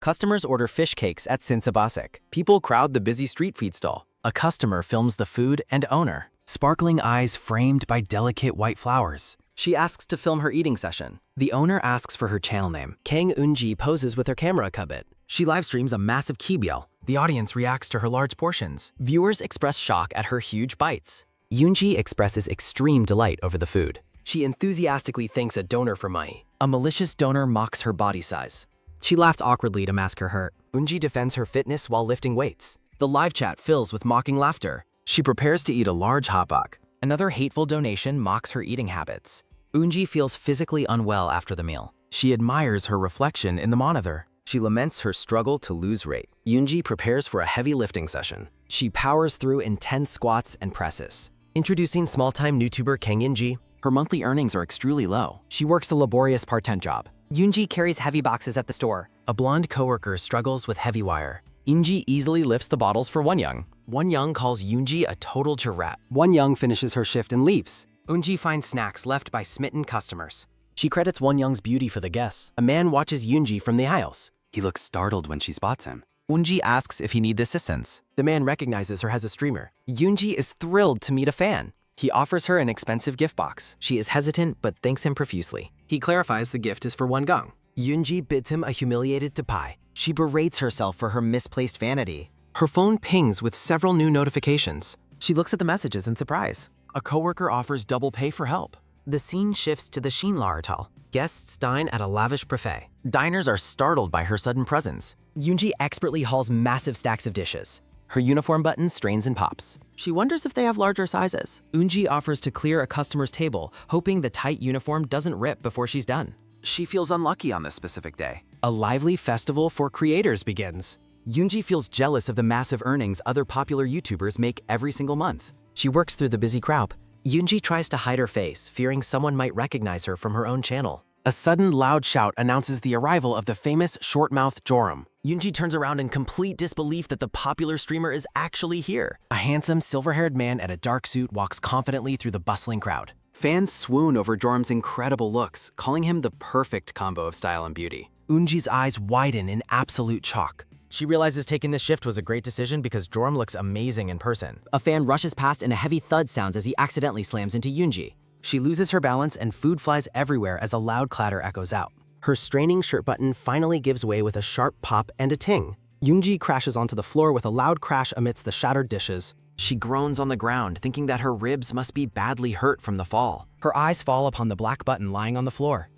Customers order fish cakes at Sinsabasic. People crowd the busy street feed stall. A customer films the food and owner. Sparkling eyes framed by delicate white flowers. She asks to film her eating session. The owner asks for her channel name. Kang Eunji poses with her camera cupboard. She livestreams a massive kibyel. The audience reacts to her large portions. Viewers express shock at her huge bites. Eunji expresses extreme delight over the food. She enthusiastically thanks a donor for money. A malicious donor mocks her body size. She laughed awkwardly to mask her hurt. Eunji defends her fitness while lifting weights. The live chat fills with mocking laughter. She prepares to eat a large hotdog. Another hateful donation mocks her eating habits. Eunji feels physically unwell after the meal. She admires her reflection in the monitor. She laments her struggle to lose weight. Eunji prepares for a heavy lifting session. She powers through intense squats and presses. Introducing small-time YouTuber Kang Eunji. Her monthly earnings are extremely low. She works a laborious part-time job. Eunji carries heavy boxes at the store. A blonde coworker struggles with heavy wire. Eunji easily lifts the bottles for Wonyoung. Wonyoung calls Eunji a total giraffe. Wonyoung finishes her shift and leaves. Eunji finds snacks left by smitten customers. She credits Wonyoung's beauty for the guests. A man watches Eunji from the aisles. He looks startled when she spots him. Eunji asks if he needs assistance. The man recognizes her as a streamer. Eunji is thrilled to meet a fan. He offers her an expensive gift box. She is hesitant but thanks him profusely. He clarifies the gift is for Wonyoung. Eunji bids him a humiliated tapai. She berates herself for her misplaced vanity. Her phone pings with several new notifications. She looks at the messages in surprise. A coworker offers double pay for help. The scene shifts to the Shinlartal. Guests dine at a lavish buffet. Diners are startled by her sudden presence. Eunji expertly hauls massive stacks of dishes. Her uniform button strains and pops. She wonders if they have larger sizes. Eunji offers to clear a customer's table, hoping the tight uniform doesn't rip before she's done. She feels unlucky on this specific day. A lively festival for creators begins. Eunji feels jealous of the massive earnings other popular YouTubers make every single month. She works through the busy crowd. Eunji tries to hide her face, fearing someone might recognize her from her own channel. A sudden loud shout announces the arrival of the famous short-mouthed Joram. Eunji turns around in complete disbelief that the popular streamer is actually here. A handsome, silver-haired man in a dark suit walks confidently through the bustling crowd. Fans swoon over Joram's incredible looks, calling him the perfect combo of style and beauty. Eunji's eyes widen in absolute shock. She realizes taking this shift was a great decision because Joram looks amazing in person. A fan rushes past and a heavy thud sounds as he accidentally slams into Eunji. She loses her balance and food flies everywhere as a loud clatter echoes out. Her straining shirt button finally gives way with a sharp pop and a ting. Eunji crashes onto the floor with a loud crash amidst the shattered dishes. She groans on the ground, thinking that her ribs must be badly hurt from the fall. Her eyes fall upon the black button lying on the floor.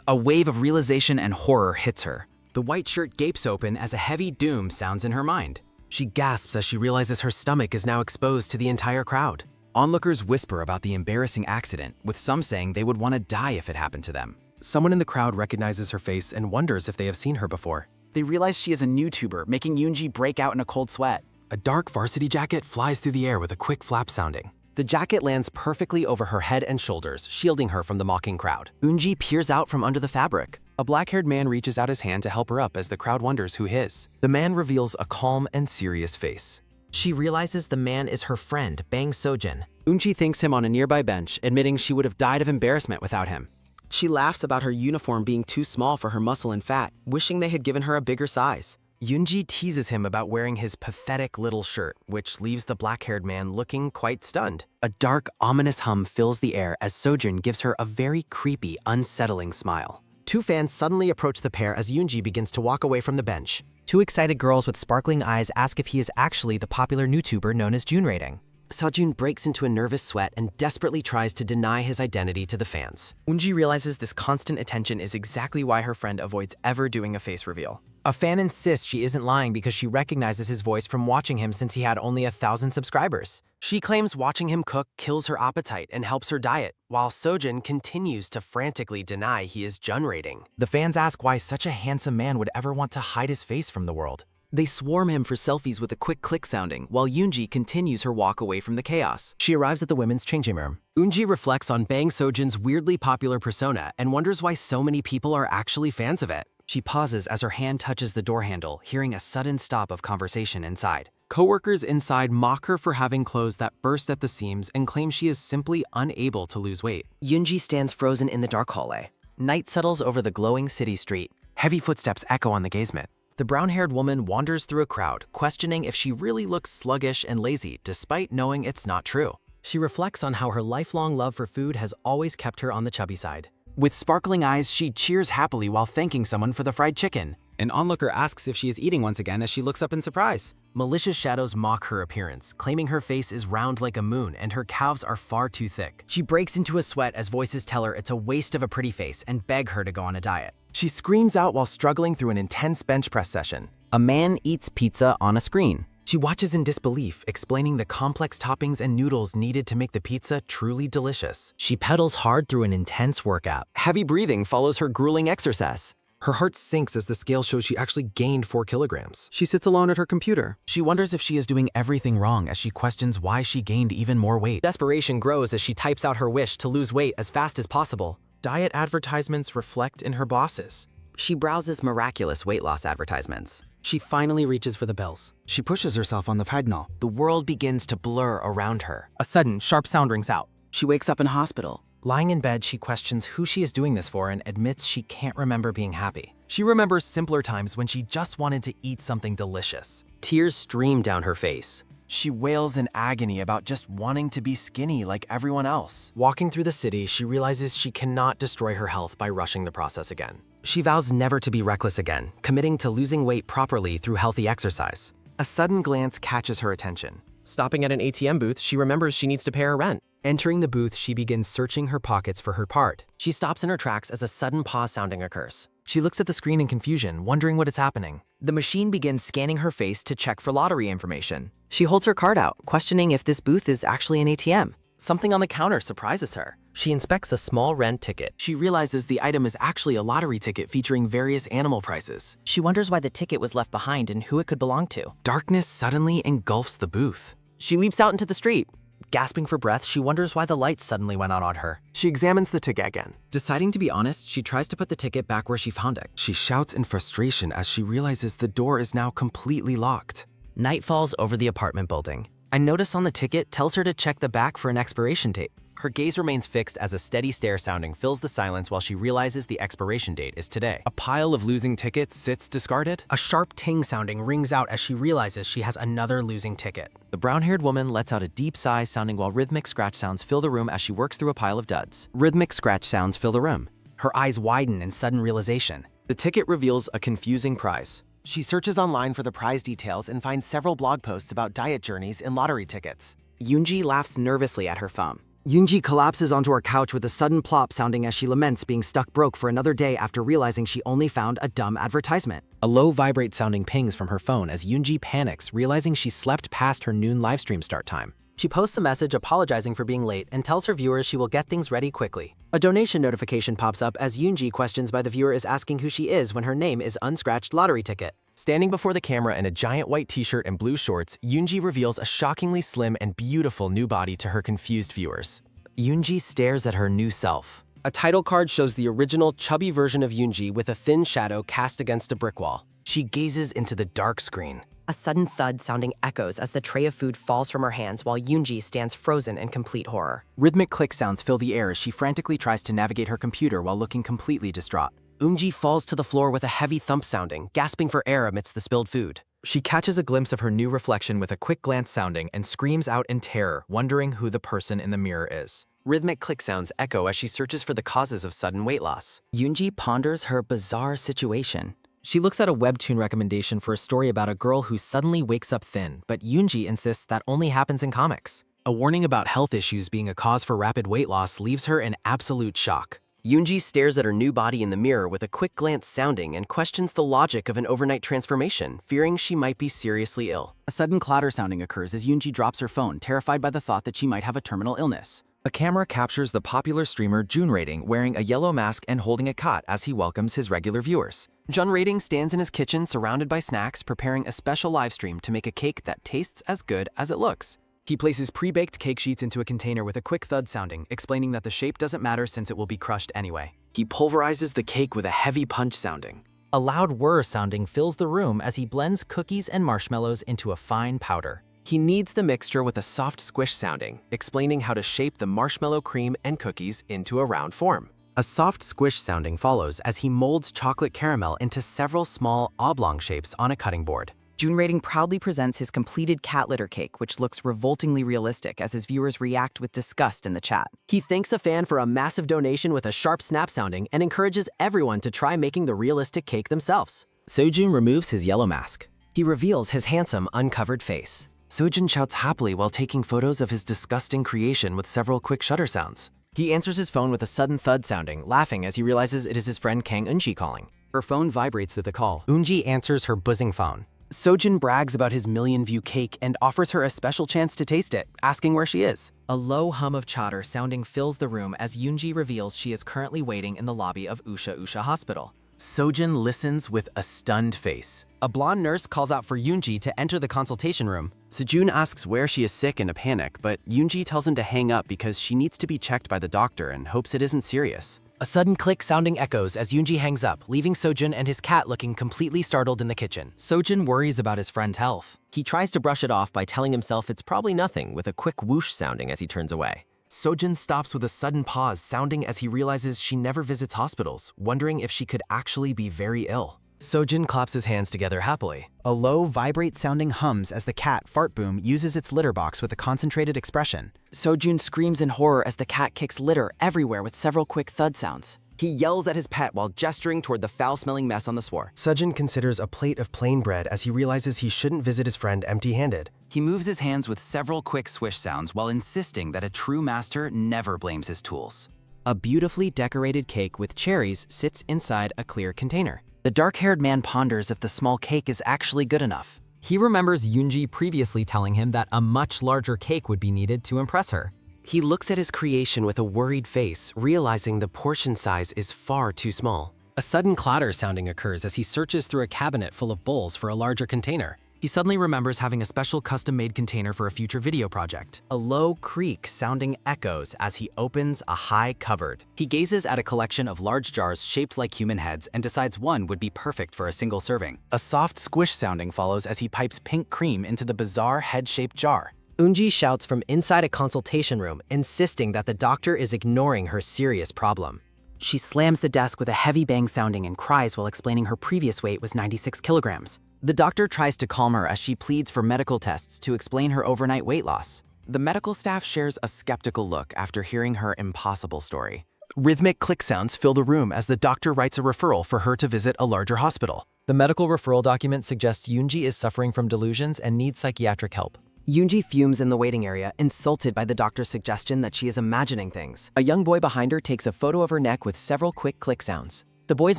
A wave of realization and horror hits her. The white shirt gapes open as a heavy doom sounds in her mind. She gasps as she realizes her stomach is now exposed to the entire crowd. Onlookers whisper about the embarrassing accident, with some saying they would want to die if it happened to them. Someone in the crowd recognizes her face and wonders if they have seen her before. They realize she is a YouTuber, making Eunji break out in a cold sweat. A dark varsity jacket flies through the air with a quick flap sounding. The jacket lands perfectly over her head and shoulders, shielding her from the mocking crowd. Eunji peers out from under the fabric. A black-haired man reaches out his hand to help her up as the crowd wonders who his. The man reveals a calm and serious face. She realizes the man is her friend, Bang Sojin. Eunji thanks him on a nearby bench, admitting she would have died of embarrassment without him. She laughs about her uniform being too small for her muscle and fat, wishing they had given her a bigger size. Eunji teases him about wearing his pathetic little shirt, which leaves the black-haired man looking quite stunned. A dark, ominous hum fills the air as Sojin gives her a very creepy, unsettling smile. Two fans suddenly approach the pair as Eunji begins to walk away from the bench. Two excited girls with sparkling eyes ask if he is actually the popular YouTuber known as Jun Rating. Sejun breaks into a nervous sweat and desperately tries to deny his identity to the fans. Eunji realizes this constant attention is exactly why her friend avoids ever doing a face reveal. A fan insists she isn't lying because she recognizes his voice from watching him since he had only 1,000 subscribers. She claims watching him cook kills her appetite and helps her diet, while Sojin continues to frantically deny he is Jun Rating. The fans ask why such a handsome man would ever want to hide his face from the world. They swarm him for selfies with a quick click sounding, while Eunji continues her walk away from the chaos. She arrives at the women's changing room. Eunji reflects on Bang Sojin's weirdly popular persona and wonders why so many people are actually fans of it. She pauses as her hand touches the door handle, hearing a sudden stop of conversation inside. Coworkers inside mock her for having clothes that burst at the seams and claim she is simply unable to lose weight. Eunji stands frozen in the dark hallway. Night settles over the glowing city street. Heavy footsteps echo on the casement. The brown-haired woman wanders through a crowd, questioning if she really looks sluggish and lazy despite knowing it's not true. She reflects on how her lifelong love for food has always kept her on the chubby side. With sparkling eyes, she cheers happily while thanking someone for the fried chicken. An onlooker asks if she is eating once again as she looks up in surprise. Malicious shadows mock her appearance, claiming her face is round like a moon and her calves are far too thick. She breaks into a sweat as voices tell her it's a waste of a pretty face and beg her to go on a diet. She screams out while struggling through an intense bench press session. A man eats pizza on a screen. She watches in disbelief, explaining the complex toppings and noodles needed to make the pizza truly delicious. She pedals hard through an intense workout. Heavy breathing follows her grueling exercise. Her heart sinks as the scale shows she actually gained 4 kilograms. She sits alone at her computer. She wonders if she is doing everything wrong as she questions why she gained even more weight. Desperation grows as she types out her wish to lose weight as fast as possible. Diet advertisements reflect in her bosses. She browses miraculous weight loss advertisements. She finally reaches for the bells. She pushes herself on the treadmill. The world begins to blur around her. A sudden, sharp sound rings out. She wakes up in hospital. Lying in bed, she questions who she is doing this for and admits she can't remember being happy. She remembers simpler times when she just wanted to eat something delicious. Tears stream down her face. She wails in agony about just wanting to be skinny like everyone else. Walking through the city, she realizes she cannot destroy her health by rushing the process again. She vows never to be reckless again, committing to losing weight properly through healthy exercise. A sudden glance catches her attention. Stopping at an ATM booth, she remembers she needs to pay her rent. Entering the booth, she begins searching her pockets for her card. She stops in her tracks as a sudden pause sounding occurs. She looks at the screen in confusion, wondering what is happening. The machine begins scanning her face to check for lottery information. She holds her card out, questioning if this booth is actually an ATM. Something on the counter surprises her. She inspects a small rent ticket. She realizes the item is actually a lottery ticket featuring various animal prices. She wonders why the ticket was left behind and who it could belong to. Darkness suddenly engulfs the booth. She leaps out into the street. Gasping for breath, she wonders why the lights suddenly went on her. She examines the ticket again. Deciding to be honest, she tries to put the ticket back where she found it. She shouts in frustration as she realizes the door is now completely locked. Night falls over the apartment building. A notice on the ticket tells her to check the back for an expiration date. Her gaze remains fixed as a steady stare sounding fills the silence while she realizes the expiration date is today. A pile of losing tickets sits discarded. A sharp ting sounding rings out as she realizes she has another losing ticket. The brown-haired woman lets out a deep sigh sounding while rhythmic scratch sounds fill the room as she works through a pile of duds. Rhythmic scratch sounds fill the room. Her eyes widen in sudden realization. The ticket reveals a confusing prize. She searches online for the prize details and finds several blog posts about diet journeys and lottery tickets. Yoonji laughs nervously at her phone. Yoonji collapses onto her couch with a sudden plop sounding as she laments being stuck broke for another day after realizing she only found a dumb advertisement. A low vibrate sounding pings from her phone as Yoonji panics, realizing she slept past her noon livestream start time. She posts a message apologizing for being late and tells her viewers she will get things ready quickly. A donation notification pops up as Yoonji questions why the viewer is asking who she is when her name is Unscratched Lottery Ticket. Standing before the camera in a giant white t-shirt and blue shorts, Yoonji reveals a shockingly slim and beautiful new body to her confused viewers. Yoonji stares at her new self. A title card shows the original chubby version of Yoonji with a thin shadow cast against a brick wall. She gazes into the dark screen. A sudden thud sounding echoes as the tray of food falls from her hands while Yoonji stands frozen in complete horror. Rhythmic click sounds fill the air as she frantically tries to navigate her computer while looking completely distraught. Yoonji falls to the floor with a heavy thump sounding, gasping for air amidst the spilled food. She catches a glimpse of her new reflection with a quick glance sounding and screams out in terror, wondering who the person in the mirror is. Rhythmic click sounds echo as she searches for the causes of sudden weight loss. Yoonji ponders her bizarre situation. She looks at a webtoon recommendation for a story about a girl who suddenly wakes up thin, but Yoonji insists that only happens in comics. A warning about health issues being a cause for rapid weight loss leaves her in absolute shock. Yoonji stares at her new body in the mirror with a quick glance sounding and questions the logic of an overnight transformation, fearing she might be seriously ill. A sudden clatter sounding occurs as Yoonji drops her phone, terrified by the thought that she might have a terminal illness. A camera captures the popular streamer Jun Rating wearing a yellow mask and holding a cot as he welcomes his regular viewers. Jun Rating stands in his kitchen surrounded by snacks, preparing a special live stream to make a cake that tastes as good as it looks. He places pre-baked cake sheets into a container with a quick thud sounding, explaining that the shape doesn't matter since it will be crushed anyway. He pulverizes the cake with a heavy punch sounding. A loud whir sounding fills the room as he blends cookies and marshmallows into a fine powder. He kneads the mixture with a soft squish sounding, explaining how to shape the marshmallow cream and cookies into a round form. A soft squish sounding follows as he molds chocolate caramel into several small, oblong shapes on a cutting board. June Rating proudly presents his completed cat litter cake, which looks revoltingly realistic as his viewers react with disgust in the chat. He thanks a fan for a massive donation with a sharp snap sounding and encourages everyone to try making the realistic cake themselves. Sojun removes his yellow mask. He reveals his handsome, uncovered face. Sojun shouts happily while taking photos of his disgusting creation with several quick shutter sounds. He answers his phone with a sudden thud sounding, laughing as he realizes it is his friend Kang Eunji calling. Her phone vibrates at the call. Eunji answers her buzzing phone. Sojun brags about his million-view cake and offers her a special chance to taste it, asking where she is. A low hum of chatter sounding fills the room as Yoonji reveals she is currently waiting in the lobby of Usha Hospital. Sojun listens with a stunned face. A blonde nurse calls out for Yoonji to enter the consultation room. Sejun asks where she is sick in a panic, but Yoonji tells him to hang up because she needs to be checked by the doctor and hopes it isn't serious. A sudden click sounding echoes as Yoonji hangs up, leaving Sojun and his cat looking completely startled in the kitchen. Sojun worries about his friend's health. He tries to brush it off by telling himself it's probably nothing, with a quick whoosh sounding as he turns away. Sojun stops with a sudden pause sounding as he realizes she never visits hospitals, wondering if she could actually be very ill. Sojun claps his hands together happily. A low, vibrate-sounding hums as the cat, Fart Boom, uses its litter box with a concentrated expression. Sojun screams in horror as the cat kicks litter everywhere with several quick thud sounds. He yells at his pet while gesturing toward the foul-smelling mess on the floor. Sojun considers a plate of plain bread as he realizes he shouldn't visit his friend empty-handed. He moves his hands with several quick swish sounds while insisting that a true master never blames his tools. A beautifully decorated cake with cherries sits inside a clear container. The dark-haired man ponders if the small cake is actually good enough. He remembers Yoonji previously telling him that a much larger cake would be needed to impress her. He looks at his creation with a worried face, realizing the portion size is far too small. A sudden clatter sounding occurs as he searches through a cabinet full of bowls for a larger container. He suddenly remembers having a special custom-made container for a future video project. A low creak sounding echoes as he opens a high cupboard. He gazes at a collection of large jars shaped like human heads and decides one would be perfect for a single serving. A soft squish sounding follows as he pipes pink cream into the bizarre head-shaped jar. Eunji shouts from inside a consultation room, insisting that the doctor is ignoring her serious problem. She slams the desk with a heavy bang sounding and cries while explaining her previous weight was 96 kilograms. The doctor tries to calm her as she pleads for medical tests to explain her overnight weight loss. The medical staff shares a skeptical look after hearing her impossible story. Rhythmic click sounds fill the room as the doctor writes a referral for her to visit a larger hospital. The medical referral document suggests Yoonji is suffering from delusions and needs psychiatric help. Yoonji fumes in the waiting area, insulted by the doctor's suggestion that she is imagining things. A young boy behind her takes a photo of her neck with several quick click sounds. The boy's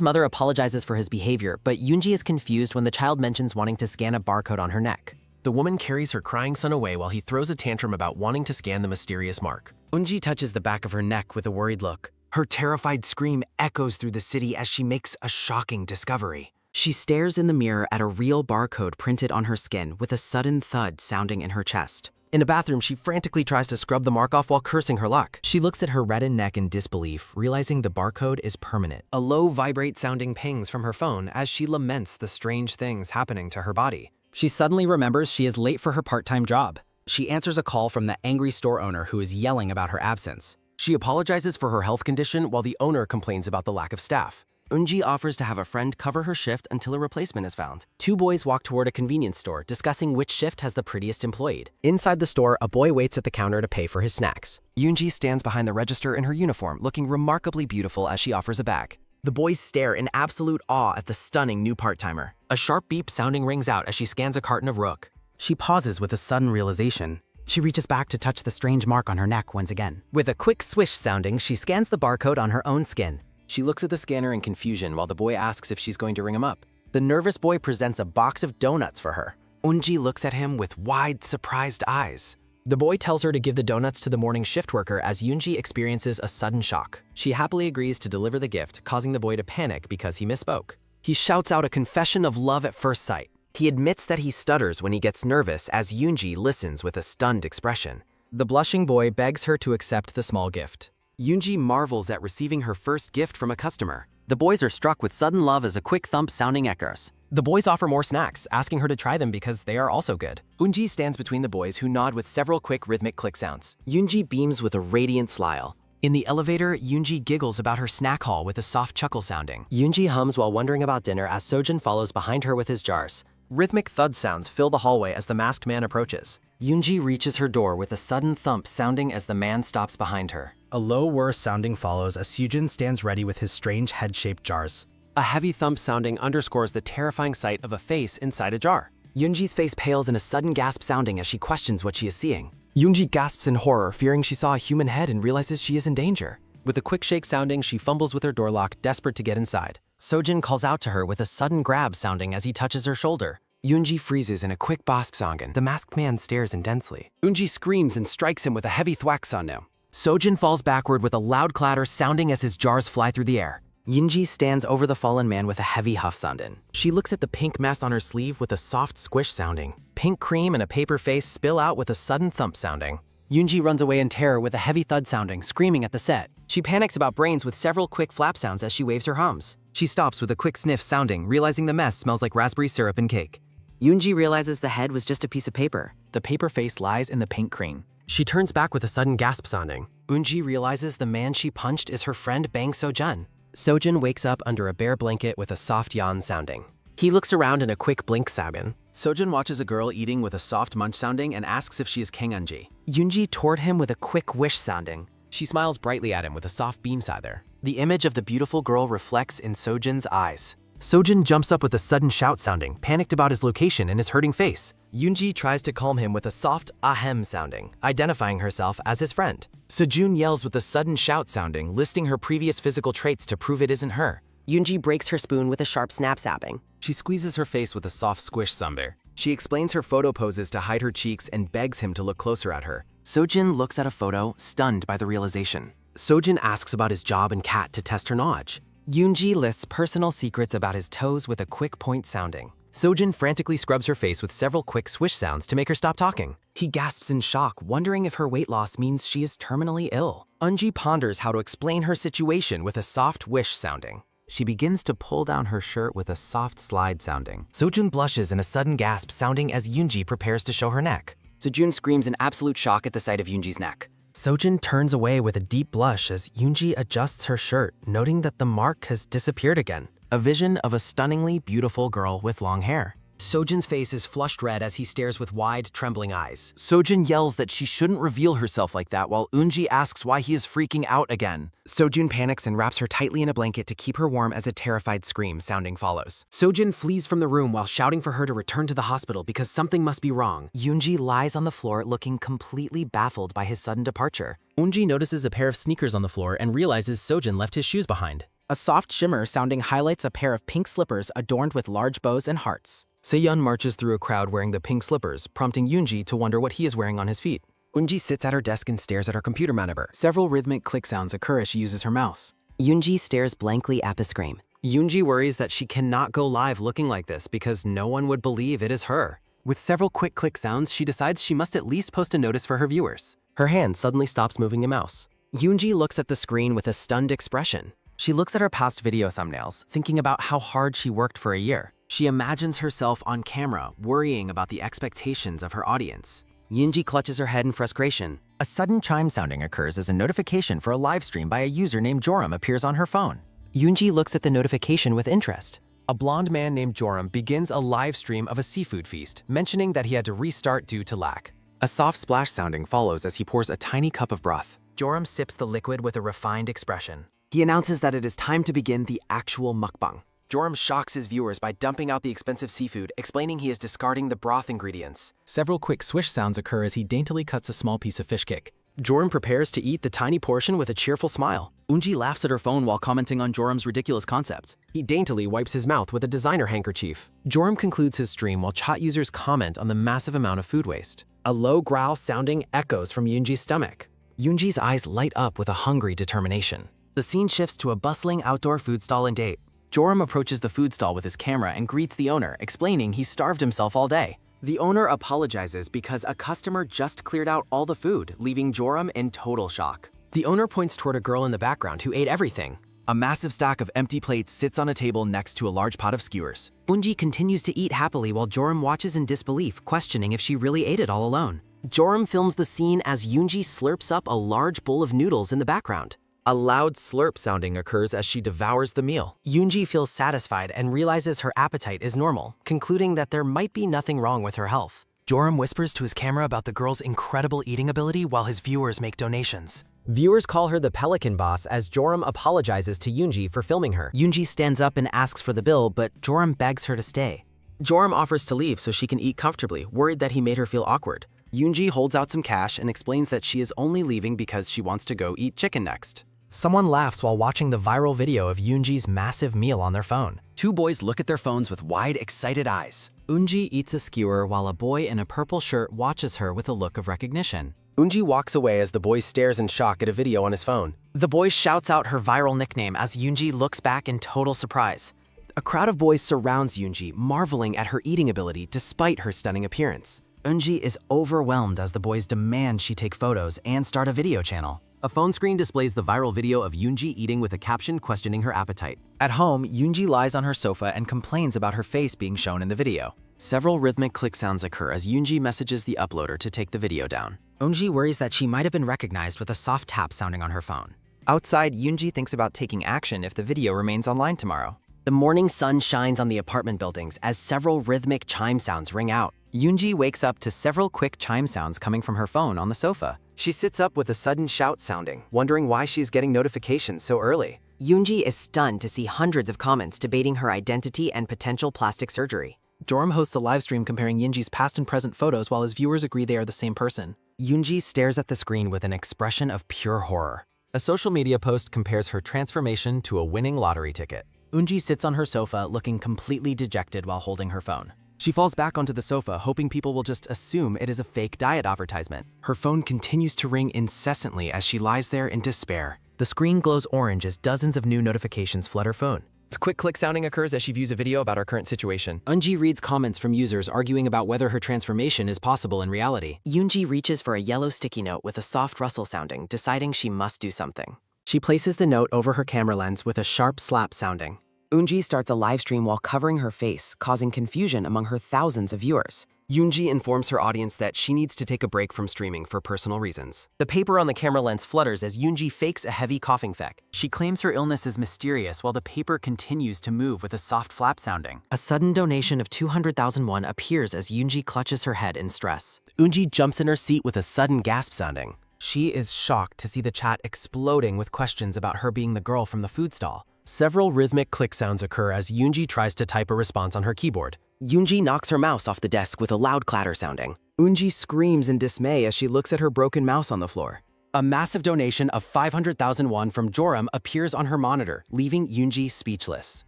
mother apologizes for his behavior, but Yoonji is confused when the child mentions wanting to scan a barcode on her neck. The woman carries her crying son away while he throws a tantrum about wanting to scan the mysterious mark. Eunji touches the back of her neck with a worried look. Her terrified scream echoes through the city as she makes a shocking discovery. She stares in the mirror at a real barcode printed on her skin with a sudden thud sounding in her chest. In a bathroom, she frantically tries to scrub the mark off while cursing her luck. She looks at her reddened neck in disbelief, realizing the barcode is permanent. A low vibrate-sounding pings from her phone as she laments the strange things happening to her body. She suddenly remembers she is late for her part-time job. She answers a call from the angry store owner who is yelling about her absence. She apologizes for her health condition while the owner complains about the lack of staff. Eunji offers to have a friend cover her shift until a replacement is found. Two boys walk toward a convenience store, discussing which shift has the prettiest employee. Inside the store, a boy waits at the counter to pay for his snacks. Yoonji stands behind the register in her uniform, looking remarkably beautiful as she offers a bag. The boys stare in absolute awe at the stunning new part-timer. A sharp beep sounding rings out as she scans a carton of rook. She pauses with a sudden realization. She reaches back to touch the strange mark on her neck once again. With a quick swish sounding, she scans the barcode on her own skin. She looks at the scanner in confusion while the boy asks if she's going to ring him up. The nervous boy presents a box of donuts for her. Eunji looks at him with wide, surprised eyes. The boy tells her to give the donuts to the morning shift worker as Yoonji experiences a sudden shock. She happily agrees to deliver the gift, causing the boy to panic because he misspoke. He shouts out a confession of love at first sight. He admits that he stutters when he gets nervous as Yoonji listens with a stunned expression. The blushing boy begs her to accept the small gift. Yoonji marvels at receiving her first gift from a customer. The boys are struck with sudden love as a quick thump sounding echoes. The boys offer more snacks, asking her to try them because they are also good. Eunji stands between the boys who nod with several quick rhythmic click sounds. Yoonji beams with a radiant smile. In the elevator, Yoonji giggles about her snack haul with a soft chuckle sounding. Yoonji hums while wondering about dinner as Sojin follows behind her with his jars. Rhythmic thud sounds fill the hallway as the masked man approaches. Yoonji reaches her door with a sudden thump sounding as the man stops behind her. A low whir sounding follows as Sujin stands ready with his strange head-shaped jars. A heavy thump sounding underscores the terrifying sight of a face inside a jar. Yoonji's face pales in a sudden gasp sounding as she questions what she is seeing. Yoonji gasps in horror, fearing she saw a human head and realizes she is in danger. With a quick shake sounding, she fumbles with her door lock, desperate to get inside. Sojin calls out to her with a sudden grab sounding as he touches her shoulder. Yoonji freezes in a quick bosk songan. The masked man stares intensely. Yoonji screams and strikes him with a heavy thwack sonno. Sojin falls backward with a loud clatter sounding as his jars fly through the air. Yoonji stands over the fallen man with a heavy huff sounding. She looks at the pink mess on her sleeve with a soft squish sounding. Pink cream and a paper face spill out with a sudden thump sounding. Yoonji runs away in terror with a heavy thud sounding, screaming at the set. She panics about brains with several quick flap sounds as she waves her hums. She stops with a quick sniff sounding, realizing the mess smells like raspberry syrup and cake. Yoonji realizes the head was just a piece of paper. The paper face lies in the pink cream. She turns back with a sudden gasp sounding. Yoonji realizes the man she punched is her friend Bang Sojun. Sojin wakes up under a bare blanket with a soft yawn sounding. He looks around in a quick blink sounding. Sojin watches a girl eating with a soft munch sounding and asks if she is King Eunji. Yoonji toward him with a quick wish sounding. She smiles brightly at him with a soft beam sather. The image of the beautiful girl reflects in Sojin's eyes. Sojin jumps up with a sudden shout sounding, panicked about his location and his hurting face. Yoonji tries to calm him with a soft ahem sounding, identifying herself as his friend. Sejun yells with a sudden shout sounding, listing her previous physical traits to prove it isn't her. Yoonji breaks her spoon with a sharp snap sapping. She squeezes her face with a soft squish somber. She explains her photo poses to hide her cheeks and begs him to look closer at her. Sojin looks at a photo, stunned by the realization. Sojin asks about his job and cat to test her knowledge. Yoonji lists personal secrets about his toes with a quick point sounding. Sojin frantically scrubs her face with several quick swish sounds to make her stop talking. He gasps in shock, wondering if her weight loss means she is terminally ill. Eunji ponders how to explain her situation with a soft wish sounding. She begins to pull down her shirt with a soft slide sounding. Sojun blushes in a sudden gasp sounding as Yoonji prepares to show her neck. Sojun screams in absolute shock at the sight of Yoonji's neck. Sojin turns away with a deep blush as Yoonji adjusts her shirt, noting that the mark has disappeared again. A vision of a stunningly beautiful girl with long hair. Sojin's face is flushed red as he stares with wide, trembling eyes. Sojin yells that she shouldn't reveal herself like that while Eunji asks why he is freaking out again. Sojun panics and wraps her tightly in a blanket to keep her warm as a terrified scream sounding follows. Sojin flees from the room while shouting for her to return to the hospital because something must be wrong. Yoonji lies on the floor looking completely baffled by his sudden departure. Eunji notices a pair of sneakers on the floor and realizes Sojin left his shoes behind. A soft shimmer sounding highlights a pair of pink slippers adorned with large bows and hearts. Seyun marches through a crowd wearing the pink slippers, prompting Yoonji to wonder what he is wearing on his feet. Eunji sits at her desk and stares at her computer monitor. Several rhythmic click sounds occur as she uses her mouse. Yoonji stares blankly at the screen. Yoonji worries that she cannot go live looking like this because no one would believe it is her. With several quick click sounds, she decides she must at least post a notice for her viewers. Her hand suddenly stops moving the mouse. Yoonji looks at the screen with a stunned expression. She looks at her past video thumbnails, thinking about how hard she worked for a year. She imagines herself on camera, worrying about the expectations of her audience. Yoonji clutches her head in frustration. A sudden chime sounding occurs as a notification for a live stream by a user named Joram appears on her phone. Yoonji looks at the notification with interest. A blonde man named Joram begins a live stream of a seafood feast, mentioning that he had to restart due to lack. A soft splash sounding follows as he pours a tiny cup of broth. Joram sips the liquid with a refined expression. He announces that it is time to begin the actual mukbang. Joram shocks his viewers by dumping out the expensive seafood, explaining he is discarding the broth ingredients. Several quick swish sounds occur as he daintily cuts a small piece of fish cake. Joram prepares to eat the tiny portion with a cheerful smile. Eunji laughs at her phone while commenting on Joram's ridiculous concepts. He daintily wipes his mouth with a designer handkerchief. Joram concludes his stream while chat users comment on the massive amount of food waste. A low growl sounding echoes from Yoonji's stomach. Yoonji's eyes light up with a hungry determination. The scene shifts to a bustling outdoor food stall and date. Joram approaches the food stall with his camera and greets the owner, explaining he starved himself all day. The owner apologizes because a customer just cleared out all the food, leaving Joram in total shock. The owner points toward a girl in the background who ate everything. A massive stack of empty plates sits on a table next to a large pot of skewers. Eunji continues to eat happily while Joram watches in disbelief, questioning if she really ate it all alone. Joram films the scene as Yoonji slurps up a large bowl of noodles in the background. A loud slurp sounding occurs as she devours the meal. Yoonji feels satisfied and realizes her appetite is normal, concluding that there might be nothing wrong with her health. Joram whispers to his camera about the girl's incredible eating ability while his viewers make donations. Viewers call her the Pelican Boss as Joram apologizes to Yoonji for filming her. Yoonji stands up and asks for the bill, but Joram begs her to stay. Joram offers to leave so she can eat comfortably, worried that he made her feel awkward. Yoonji holds out some cash and explains that she is only leaving because she wants to go eat chicken next. Someone laughs while watching the viral video of Yoonji's massive meal on their phone. Two boys look at their phones with wide, excited eyes. Eunji eats a skewer while a boy in a purple shirt watches her with a look of recognition. Eunji walks away as the boy stares in shock at a video on his phone. The boy shouts out her viral nickname as Yoonji looks back in total surprise. A crowd of boys surrounds Yoonji, marveling at her eating ability despite her stunning appearance. Eunji is overwhelmed as the boys demand she take photos and start a video channel. A phone screen displays the viral video of Yoonji eating with a caption questioning her appetite. At home, Yoonji lies on her sofa and complains about her face being shown in the video. Several rhythmic click sounds occur as Yoonji messages the uploader to take the video down. Eunji worries that she might have been recognized with a soft tap sounding on her phone. Outside, Yoonji thinks about taking action if the video remains online tomorrow. The morning sun shines on the apartment buildings as several rhythmic chime sounds ring out. Yoonji wakes up to several quick chime sounds coming from her phone on the sofa. She sits up with a sudden shout sounding, wondering why she's getting notifications so early. Yoonji is stunned to see hundreds of comments debating her identity and potential plastic surgery. Joram hosts a live stream comparing Yoonji's past and present photos while his viewers agree they are the same person. Yoonji stares at the screen with an expression of pure horror. A social media post compares her transformation to a winning lottery ticket. Eunji sits on her sofa looking completely dejected while holding her phone. She falls back onto the sofa, hoping people will just assume it is a fake diet advertisement. Her phone continues to ring incessantly as she lies there in despair. The screen glows orange as dozens of new notifications flood her phone. A quick click sounding occurs as she views a video about her current situation. Eunji reads comments from users arguing about whether her transformation is possible in reality. Yoonji reaches for a yellow sticky note with a soft rustle sounding, deciding she must do something. She places the note over her camera lens with a sharp slap sounding. Eunji starts a live stream while covering her face, causing confusion among her thousands of viewers. Yoonji informs her audience that she needs to take a break from streaming for personal reasons. The paper on the camera lens flutters as Yoonji fakes a heavy coughing fit. She claims her illness is mysterious while the paper continues to move with a soft flap sounding. A sudden donation of 200,000 won appears as Yoonji clutches her head in stress. Eunji jumps in her seat with a sudden gasp sounding. She is shocked to see the chat exploding with questions about her being the girl from the food stall. Several rhythmic click sounds occur as Yoonji tries to type a response on her keyboard. Yoonji knocks her mouse off the desk with a loud clatter sounding. Eunji screams in dismay as she looks at her broken mouse on the floor. A massive donation of 500,000 won from Joram appears on her monitor, leaving Yoonji speechless.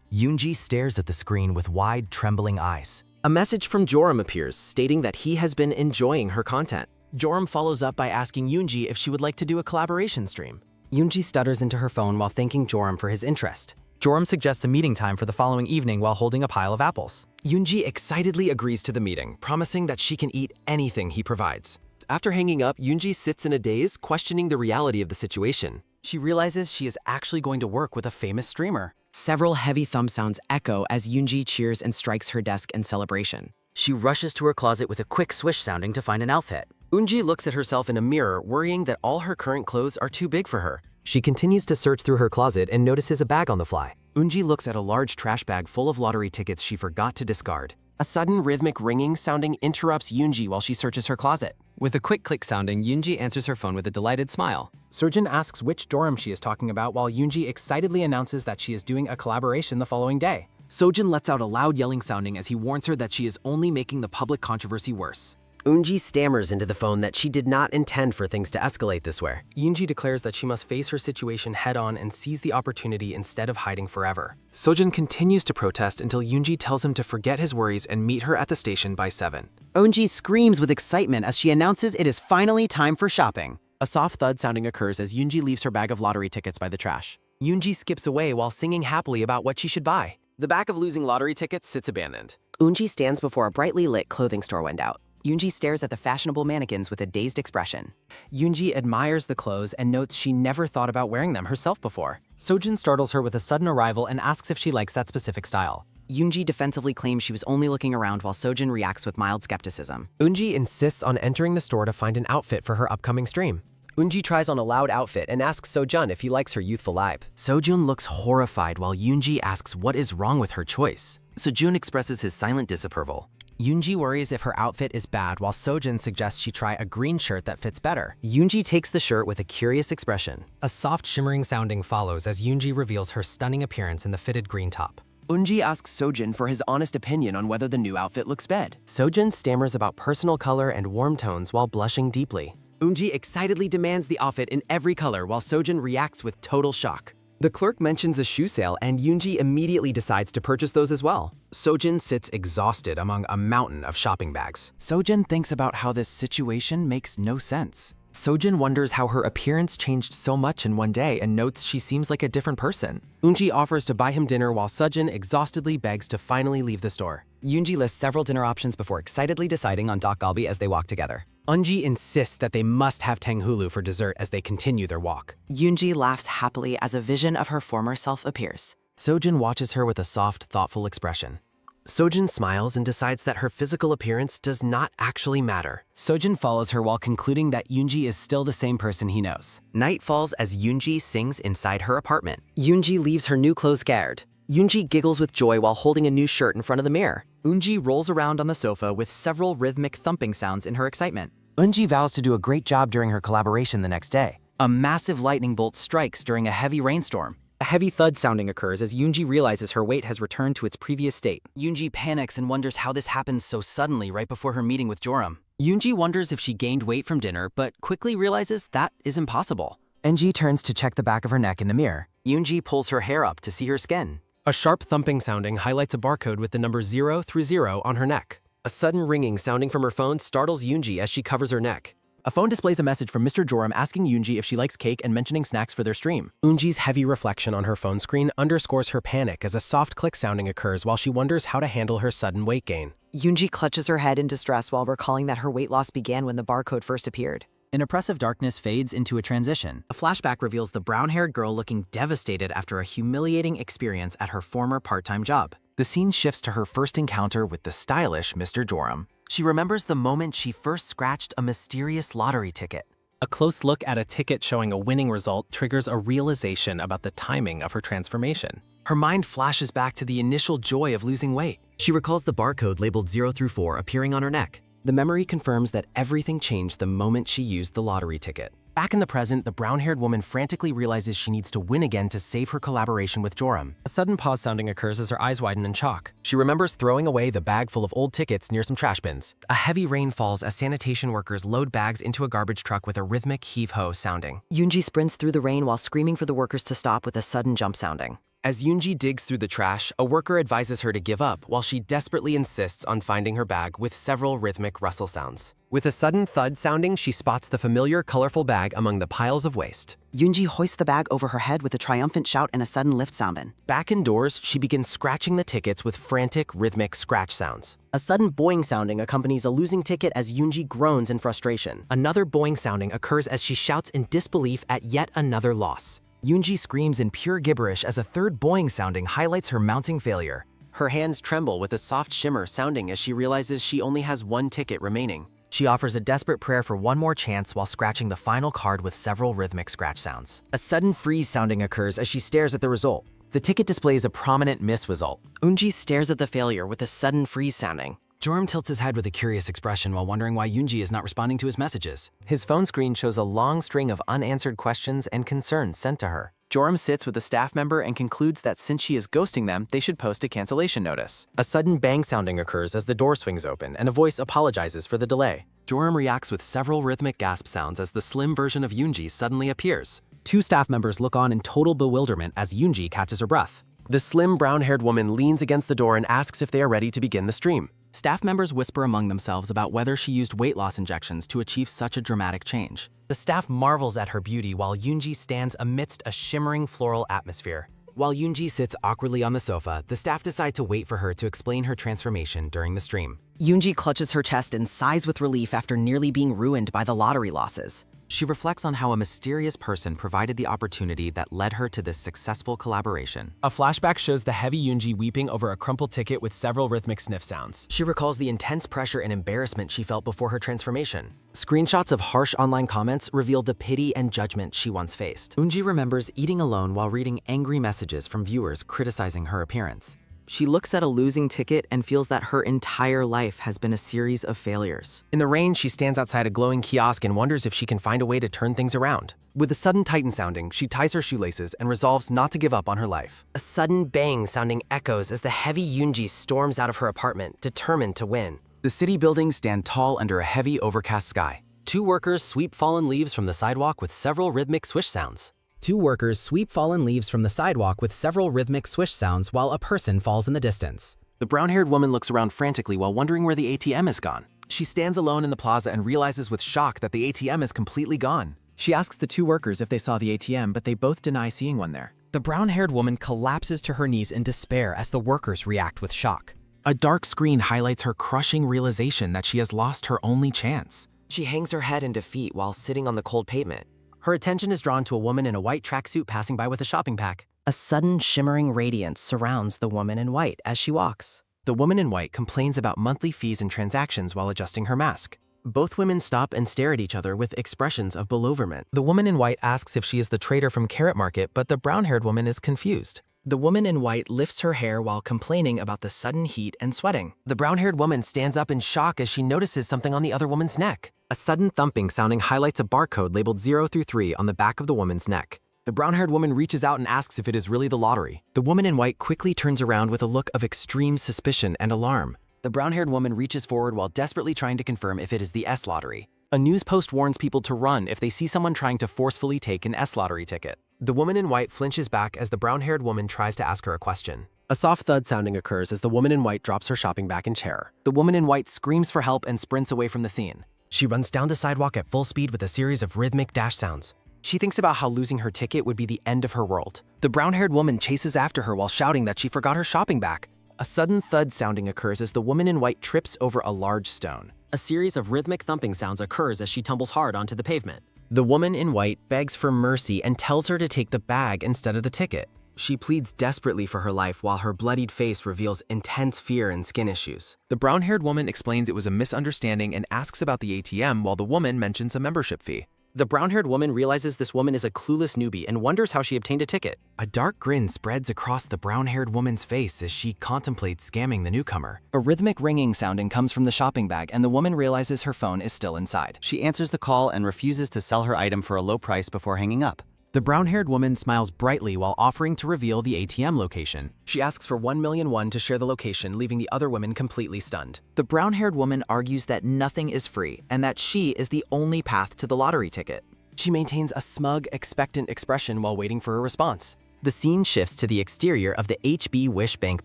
Yoonji stares at the screen with wide, trembling eyes. A message from Joram appears, stating that he has been enjoying her content. Joram follows up by asking Yoonji if she would like to do a collaboration stream. Yoonji stutters into her phone while thanking Joram for his interest. Joram suggests a meeting time for the following evening while holding a pile of apples. Yoonji excitedly agrees to the meeting, promising that she can eat anything he provides. After hanging up, Yoonji sits in a daze, questioning the reality of the situation. She realizes she is actually going to work with a famous streamer. Several heavy thumb sounds echo as Yoonji cheers and strikes her desk in celebration. She rushes to her closet with a quick swish sounding to find an outfit. Eunji looks at herself in a mirror, worrying that all her current clothes are too big for her. She continues to search through her closet and notices a bag on the fly. Eunji looks at a large trash bag full of lottery tickets she forgot to discard. A sudden rhythmic ringing sounding interrupts Yoonji while she searches her closet. With a quick click sounding, Yoonji answers her phone with a delighted smile. Surgeon asks which Joram she is talking about while Yoonji excitedly announces that she is doing a collaboration the following day. Sojin lets out a loud yelling sounding as he warns her that she is only making the public controversy worse. Eunji stammers into the phone that she did not intend for things to escalate this way. Yoonji declares that she must face her situation head-on and seize the opportunity instead of hiding forever. Sojin continues to protest until Yoonji tells him to forget his worries and meet her at the station by 7. Eunji screams with excitement as she announces it is finally time for shopping. A soft thud sounding occurs as Yoonji leaves her bag of lottery tickets by the trash. Yoonji skips away while singing happily about what she should buy. The back of losing lottery tickets sits abandoned. Eunji stands before a brightly lit clothing store window. Yoonji stares at the fashionable mannequins with a dazed expression. Yoonji admires the clothes and notes she never thought about wearing them herself before. Sojin startles her with a sudden arrival and asks if she likes that specific style. Yoonji defensively claims she was only looking around while Sojin reacts with mild skepticism. Eunji insists on entering the store to find an outfit for her upcoming stream. Eunji tries on a loud outfit and asks Sojun if he likes her youthful vibe. Sojun looks horrified while Yoonji asks what is wrong with her choice. Sojun expresses his silent disapproval. Yoonji worries if her outfit is bad while Sojin suggests she try a green shirt that fits better. Yoonji takes the shirt with a curious expression. A soft shimmering sounding follows as Yoonji reveals her stunning appearance in the fitted green top. Eunji asks Sojun for his honest opinion on whether the new outfit looks bad. Sojun stammers about personal color and warm tones while blushing deeply. Eunji excitedly demands the outfit in every color while Sojun reacts with total shock. The clerk mentions a shoe sale and Yoonji immediately decides to purchase those as well. Sojun sits exhausted among a mountain of shopping bags. Sojun thinks about how this situation makes no sense. Sojin wonders how her appearance changed so much in one day and notes she seems like a different person. Eunji offers to buy him dinner while Sojun exhaustedly begs to finally leave the store. Yoonji lists several dinner options before excitedly deciding on dakgalbi as they walk together. Eunji insists that they must have tanghulu for dessert as they continue their walk. Yoonji laughs happily as a vision of her former self appears. Sojun watches her with a soft, thoughtful expression. Sojun smiles and decides that her physical appearance does not actually matter. Sojun follows her while concluding that Yoonji is still the same person he knows. Night falls as Yoonji sings inside her apartment. Yoonji leaves her new clothes scared. Yoonji giggles with joy while holding a new shirt in front of the mirror. Eunji rolls around on the sofa with several rhythmic thumping sounds in her excitement. Eunji vows to do a great job during her collaboration the next day. A massive lightning bolt strikes during a heavy rainstorm. A heavy thud sounding occurs as Yoonji realizes her weight has returned to its previous state. Yoonji panics and wonders how this happens so suddenly right before her meeting with Joram. Yoonji wonders if she gained weight from dinner, but quickly realizes that is impossible. Eunji turns to check the back of her neck in the mirror. Yoonji pulls her hair up to see her skin. A sharp thumping sounding highlights a barcode with the number 0 through 0 on her neck. A sudden ringing sounding from her phone startles Yoonji as she covers her neck. A phone displays a message from Mr. Joram asking Yoonji if she likes cake and mentioning snacks for their stream. Eunji's heavy reflection on her phone screen underscores her panic as a soft click sounding occurs while she wonders how to handle her sudden weight gain. Yoonji clutches her head in distress while recalling that her weight loss began when the barcode first appeared. An oppressive darkness fades into a transition. A flashback reveals the brown-haired girl looking devastated after a humiliating experience at her former part-time job. The scene shifts to her first encounter with the stylish Mr. Joram. She remembers the moment she first scratched a mysterious lottery ticket. A close look at a ticket showing a winning result triggers a realization about the timing of her transformation. Her mind flashes back to the initial joy of losing weight. She recalls the barcode labeled 0 through 4 appearing on her neck. The memory confirms that everything changed the moment she used the lottery ticket. Back in the present, the brown-haired woman frantically realizes she needs to win again to save her collaboration with Joram. A sudden pause sounding occurs as her eyes widen in shock. She remembers throwing away the bag full of old tickets near some trash bins. A heavy rain falls as sanitation workers load bags into a garbage truck with a rhythmic heave-ho sounding. Yoonji sprints through the rain while screaming for the workers to stop with a sudden jump sounding. As Yoonji digs through the trash, a worker advises her to give up while she desperately insists on finding her bag with several rhythmic rustle sounds. With a sudden thud sounding, she spots the familiar, colorful bag among the piles of waste. Yoonji hoists the bag over her head with a triumphant shout and a sudden lift sounding. Back indoors, she begins scratching the tickets with frantic, rhythmic scratch sounds. A sudden boing sounding accompanies a losing ticket as Yoonji groans in frustration. Another boing sounding occurs as she shouts in disbelief at yet another loss. Yoonji screams in pure gibberish as a third boing sounding highlights her mounting failure. Her hands tremble with a soft shimmer sounding as she realizes she only has one ticket remaining. She offers a desperate prayer for one more chance while scratching the final card with several rhythmic scratch sounds. A sudden freeze sounding occurs as she stares at the result. The ticket displays a prominent miss result. Eunji stares at the failure with a sudden freeze sounding. Joram tilts his head with a curious expression while wondering why Yoonji is not responding to his messages. His phone screen shows a long string of unanswered questions and concerns sent to her. Joram sits with a staff member and concludes that since she is ghosting them, they should post a cancellation notice. A sudden bang sounding occurs as the door swings open and a voice apologizes for the delay. Joram reacts with several rhythmic gasp sounds as the slim version of Yoonji suddenly appears. Two staff members look on in total bewilderment as Yoonji catches her breath. The slim brown-haired woman leans against the door and asks if they are ready to begin the stream. Staff members whisper among themselves about whether she used weight loss injections to achieve such a dramatic change. The staff marvels at her beauty while Yoonji stands amidst a shimmering floral atmosphere. While Yoonji sits awkwardly on the sofa, the staff decide to wait for her to explain her transformation during the stream. Yoonji clutches her chest and sighs with relief after nearly being ruined by the lottery losses. She reflects on how a mysterious person provided the opportunity that led her to this successful collaboration. A flashback shows the heavy Yoonji weeping over a crumpled ticket with several rhythmic sniff sounds. She recalls the intense pressure and embarrassment she felt before her transformation. Screenshots of harsh online comments reveal the pity and judgment she once faced. Yoonji remembers eating alone while reading angry messages from viewers criticizing her appearance. She looks at a losing ticket and feels that her entire life has been a series of failures. In the rain, she stands outside a glowing kiosk and wonders if she can find a way to turn things around. With a sudden tighten sounding, she ties her shoelaces and resolves not to give up on her life. A sudden bang sounding echoes as the heavy Yoonji storms out of her apartment, determined to win. The city buildings stand tall under a heavy, overcast sky. Two workers sweep fallen leaves from the sidewalk with several rhythmic swish sounds. Two workers sweep fallen leaves from the sidewalk with several rhythmic swish sounds while a person falls in the distance. The brown-haired woman looks around frantically while wondering where the ATM is gone. She stands alone in the plaza and realizes with shock that the ATM is completely gone. She asks the two workers if they saw the ATM, but they both deny seeing one there. The brown-haired woman collapses to her knees in despair as the workers react with shock. A dark screen highlights her crushing realization that she has lost her only chance. She hangs her head in defeat while sitting on the cold pavement. Her attention is drawn to a woman in a white tracksuit passing by with a shopping pack. A sudden shimmering radiance surrounds the woman in white as she walks. The woman in white complains about monthly fees and transactions while adjusting her mask. Both women stop and stare at each other with expressions of bewilderment. The woman in white asks if she is the trader from Carrot Market, but the brown-haired woman is confused. The woman in white lifts her hair while complaining about the sudden heat and sweating. The brown-haired woman stands up in shock as she notices something on the other woman's neck. A sudden thumping sounding highlights a barcode labeled 0 through 3 on the back of the woman's neck. The brown-haired woman reaches out and asks if it is really the lottery. The woman in white quickly turns around with a look of extreme suspicion and alarm. The brown-haired woman reaches forward while desperately trying to confirm if it is the S lottery. A news post warns people to run if they see someone trying to forcefully take an S lottery ticket. The woman in white flinches back as the brown-haired woman tries to ask her a question. A soft thud sounding occurs as the woman in white drops her shopping bag in terror. The woman in white screams for help and sprints away from the scene. She runs down the sidewalk at full speed with a series of rhythmic dash sounds. She thinks about how losing her ticket would be the end of her world. The brown-haired woman chases after her while shouting that she forgot her shopping bag. A sudden thud sounding occurs as the woman in white trips over a large stone. A series of rhythmic thumping sounds occurs as she tumbles hard onto the pavement. The woman in white begs for mercy and tells her to take the bag instead of the ticket. She pleads desperately for her life while her bloodied face reveals intense fear and skin issues. The brown-haired woman explains it was a misunderstanding and asks about the ATM while the woman mentions a membership fee. The brown-haired woman realizes this woman is a clueless newbie and wonders how she obtained a ticket. A dark grin spreads across the brown-haired woman's face as she contemplates scamming the newcomer. A rhythmic ringing sounding comes from the shopping bag and the woman realizes her phone is still inside. She answers the call and refuses to sell her item for a low price before hanging up. The brown-haired woman smiles brightly while offering to reveal the ATM location. She asks for 1,000,000 won to share the location, leaving the other women completely stunned. The brown-haired woman argues that nothing is free and that she is the only path to the lottery ticket. She maintains a smug, expectant expression while waiting for a response. The scene shifts to the exterior of the HB Wish Bank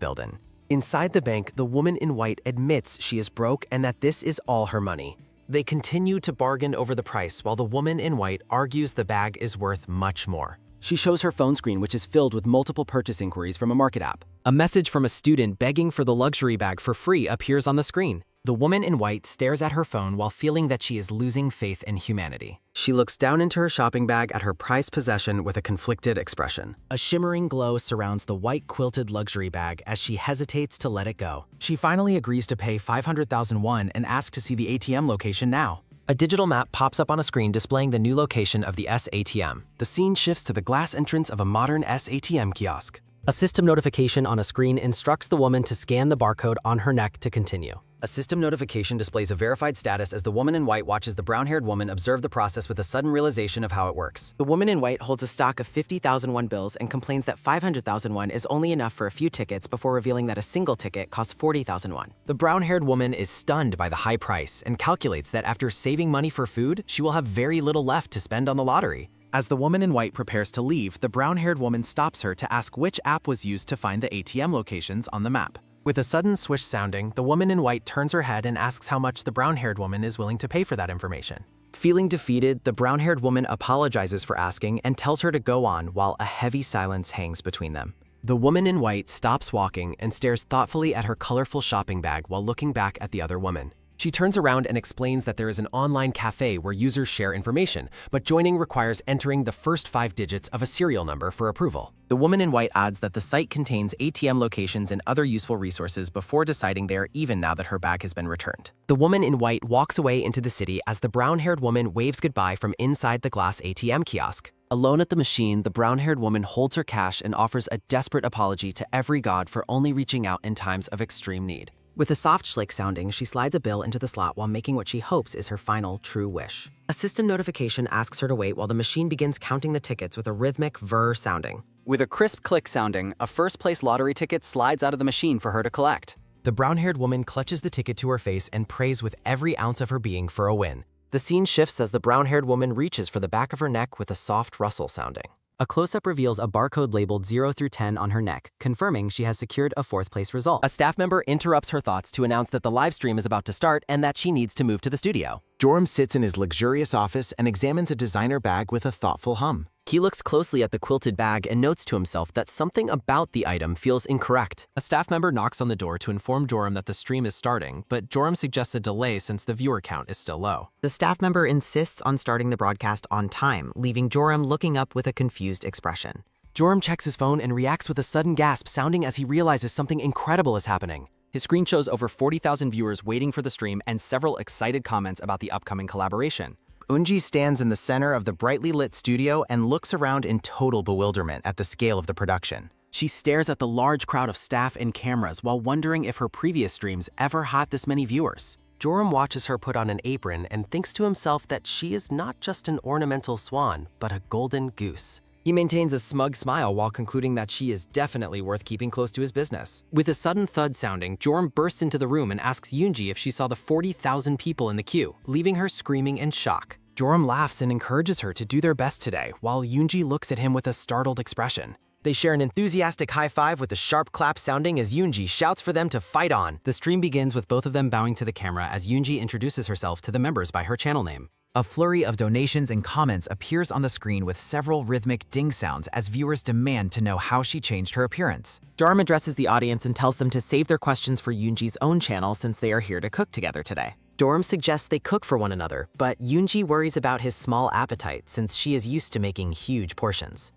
building. Inside the bank, the woman in white admits she is broke and that this is all her money. They continue to bargain over the price while the woman in white argues the bag is worth much more. She shows her phone screen, which is filled with multiple purchase inquiries from a market app. A message from a student begging for the luxury bag for free appears on the screen. The woman in white stares at her phone while feeling that she is losing faith in humanity. She looks down into her shopping bag at her prized possession with a conflicted expression. A shimmering glow surrounds the white quilted luxury bag as she hesitates to let it go. She finally agrees to pay 500,000 won and asks to see the ATM location now. A digital map pops up on a screen displaying the new location of the SATM. The scene shifts to the glass entrance of a modern SATM kiosk. A system notification on a screen instructs the woman to scan the barcode on her neck to continue. A system notification displays a verified status as the woman in white watches the brown-haired woman observe the process with a sudden realization of how it works. The woman in white holds a stock of 50,000 won bills and complains that 500,000 won is only enough for a few tickets before revealing that a single ticket costs 40,000 won. The brown-haired woman is stunned by the high price and calculates that after saving money for food, she will have very little left to spend on the lottery. As the woman in white prepares to leave, the brown-haired woman stops her to ask which app was used to find the ATM locations on the map. With a sudden swish sounding, the woman in white turns her head and asks how much the brown-haired woman is willing to pay for that information. Feeling defeated, the brown-haired woman apologizes for asking and tells her to go on while a heavy silence hangs between them. The woman in white stops walking and stares thoughtfully at her colorful shopping bag while looking back at the other woman. She turns around and explains that there is an online cafe where users share information, but joining requires entering the first 5 digits of a serial number for approval. The woman in white adds that the site contains ATM locations and other useful resources before deciding they are even now that her bag has been returned. The woman in white walks away into the city as the brown-haired woman waves goodbye from inside the glass ATM kiosk. Alone at the machine, the brown-haired woman holds her cash and offers a desperate apology to every god for only reaching out in times of extreme need. With a soft schlick sounding, she slides a bill into the slot while making what she hopes is her final true wish. A system notification asks her to wait while the machine begins counting the tickets with a rhythmic vrr sounding. With a crisp click sounding, a first-place lottery ticket slides out of the machine for her to collect. The brown-haired woman clutches the ticket to her face and prays with every ounce of her being for a win. The scene shifts as the brown-haired woman reaches for the back of her neck with a soft rustle sounding. A close-up reveals a barcode labeled 0 through 10 on her neck, confirming she has secured a 4th-place result. A staff member interrupts her thoughts to announce that the live stream is about to start and that she needs to move to the studio. Joram sits in his luxurious office and examines a designer bag with a thoughtful hum. He looks closely at the quilted bag and notes to himself that something about the item feels incorrect. A staff member knocks on the door to inform Joram that the stream is starting, but Joram suggests a delay since the viewer count is still low. The staff member insists on starting the broadcast on time, leaving Joram looking up with a confused expression. Joram checks his phone and reacts with a sudden gasp, sounding as he realizes something incredible is happening. His screen shows over 40,000 viewers waiting for the stream and several excited comments about the upcoming collaboration. Eunji stands in the center of the brightly lit studio and looks around in total bewilderment at the scale of the production. She stares at the large crowd of staff and cameras while wondering if her previous streams ever had this many viewers. Joram watches her put on an apron and thinks to himself that she is not just an ornamental swan, but a golden goose. He maintains a smug smile while concluding that she is definitely worth keeping close to his business. With a sudden thud sounding, Joram bursts into the room and asks Yoonji if she saw the 40,000 people in the queue, leaving her screaming in shock. Joram laughs and encourages her to do their best today, while Yoonji looks at him with a startled expression. They share an enthusiastic high five with a sharp clap sounding as Yoonji shouts for them to fight on. The stream begins with both of them bowing to the camera as Yoonji introduces herself to the members by her channel name. A flurry of donations and comments appears on the screen with several rhythmic ding sounds as viewers demand to know how she changed her appearance. Joram addresses the audience and tells them to save their questions for Yoonji's own channel since they are here to cook together today. Joram suggests they cook for one another, but Yoonji worries about his small appetite since she is used to making huge portions.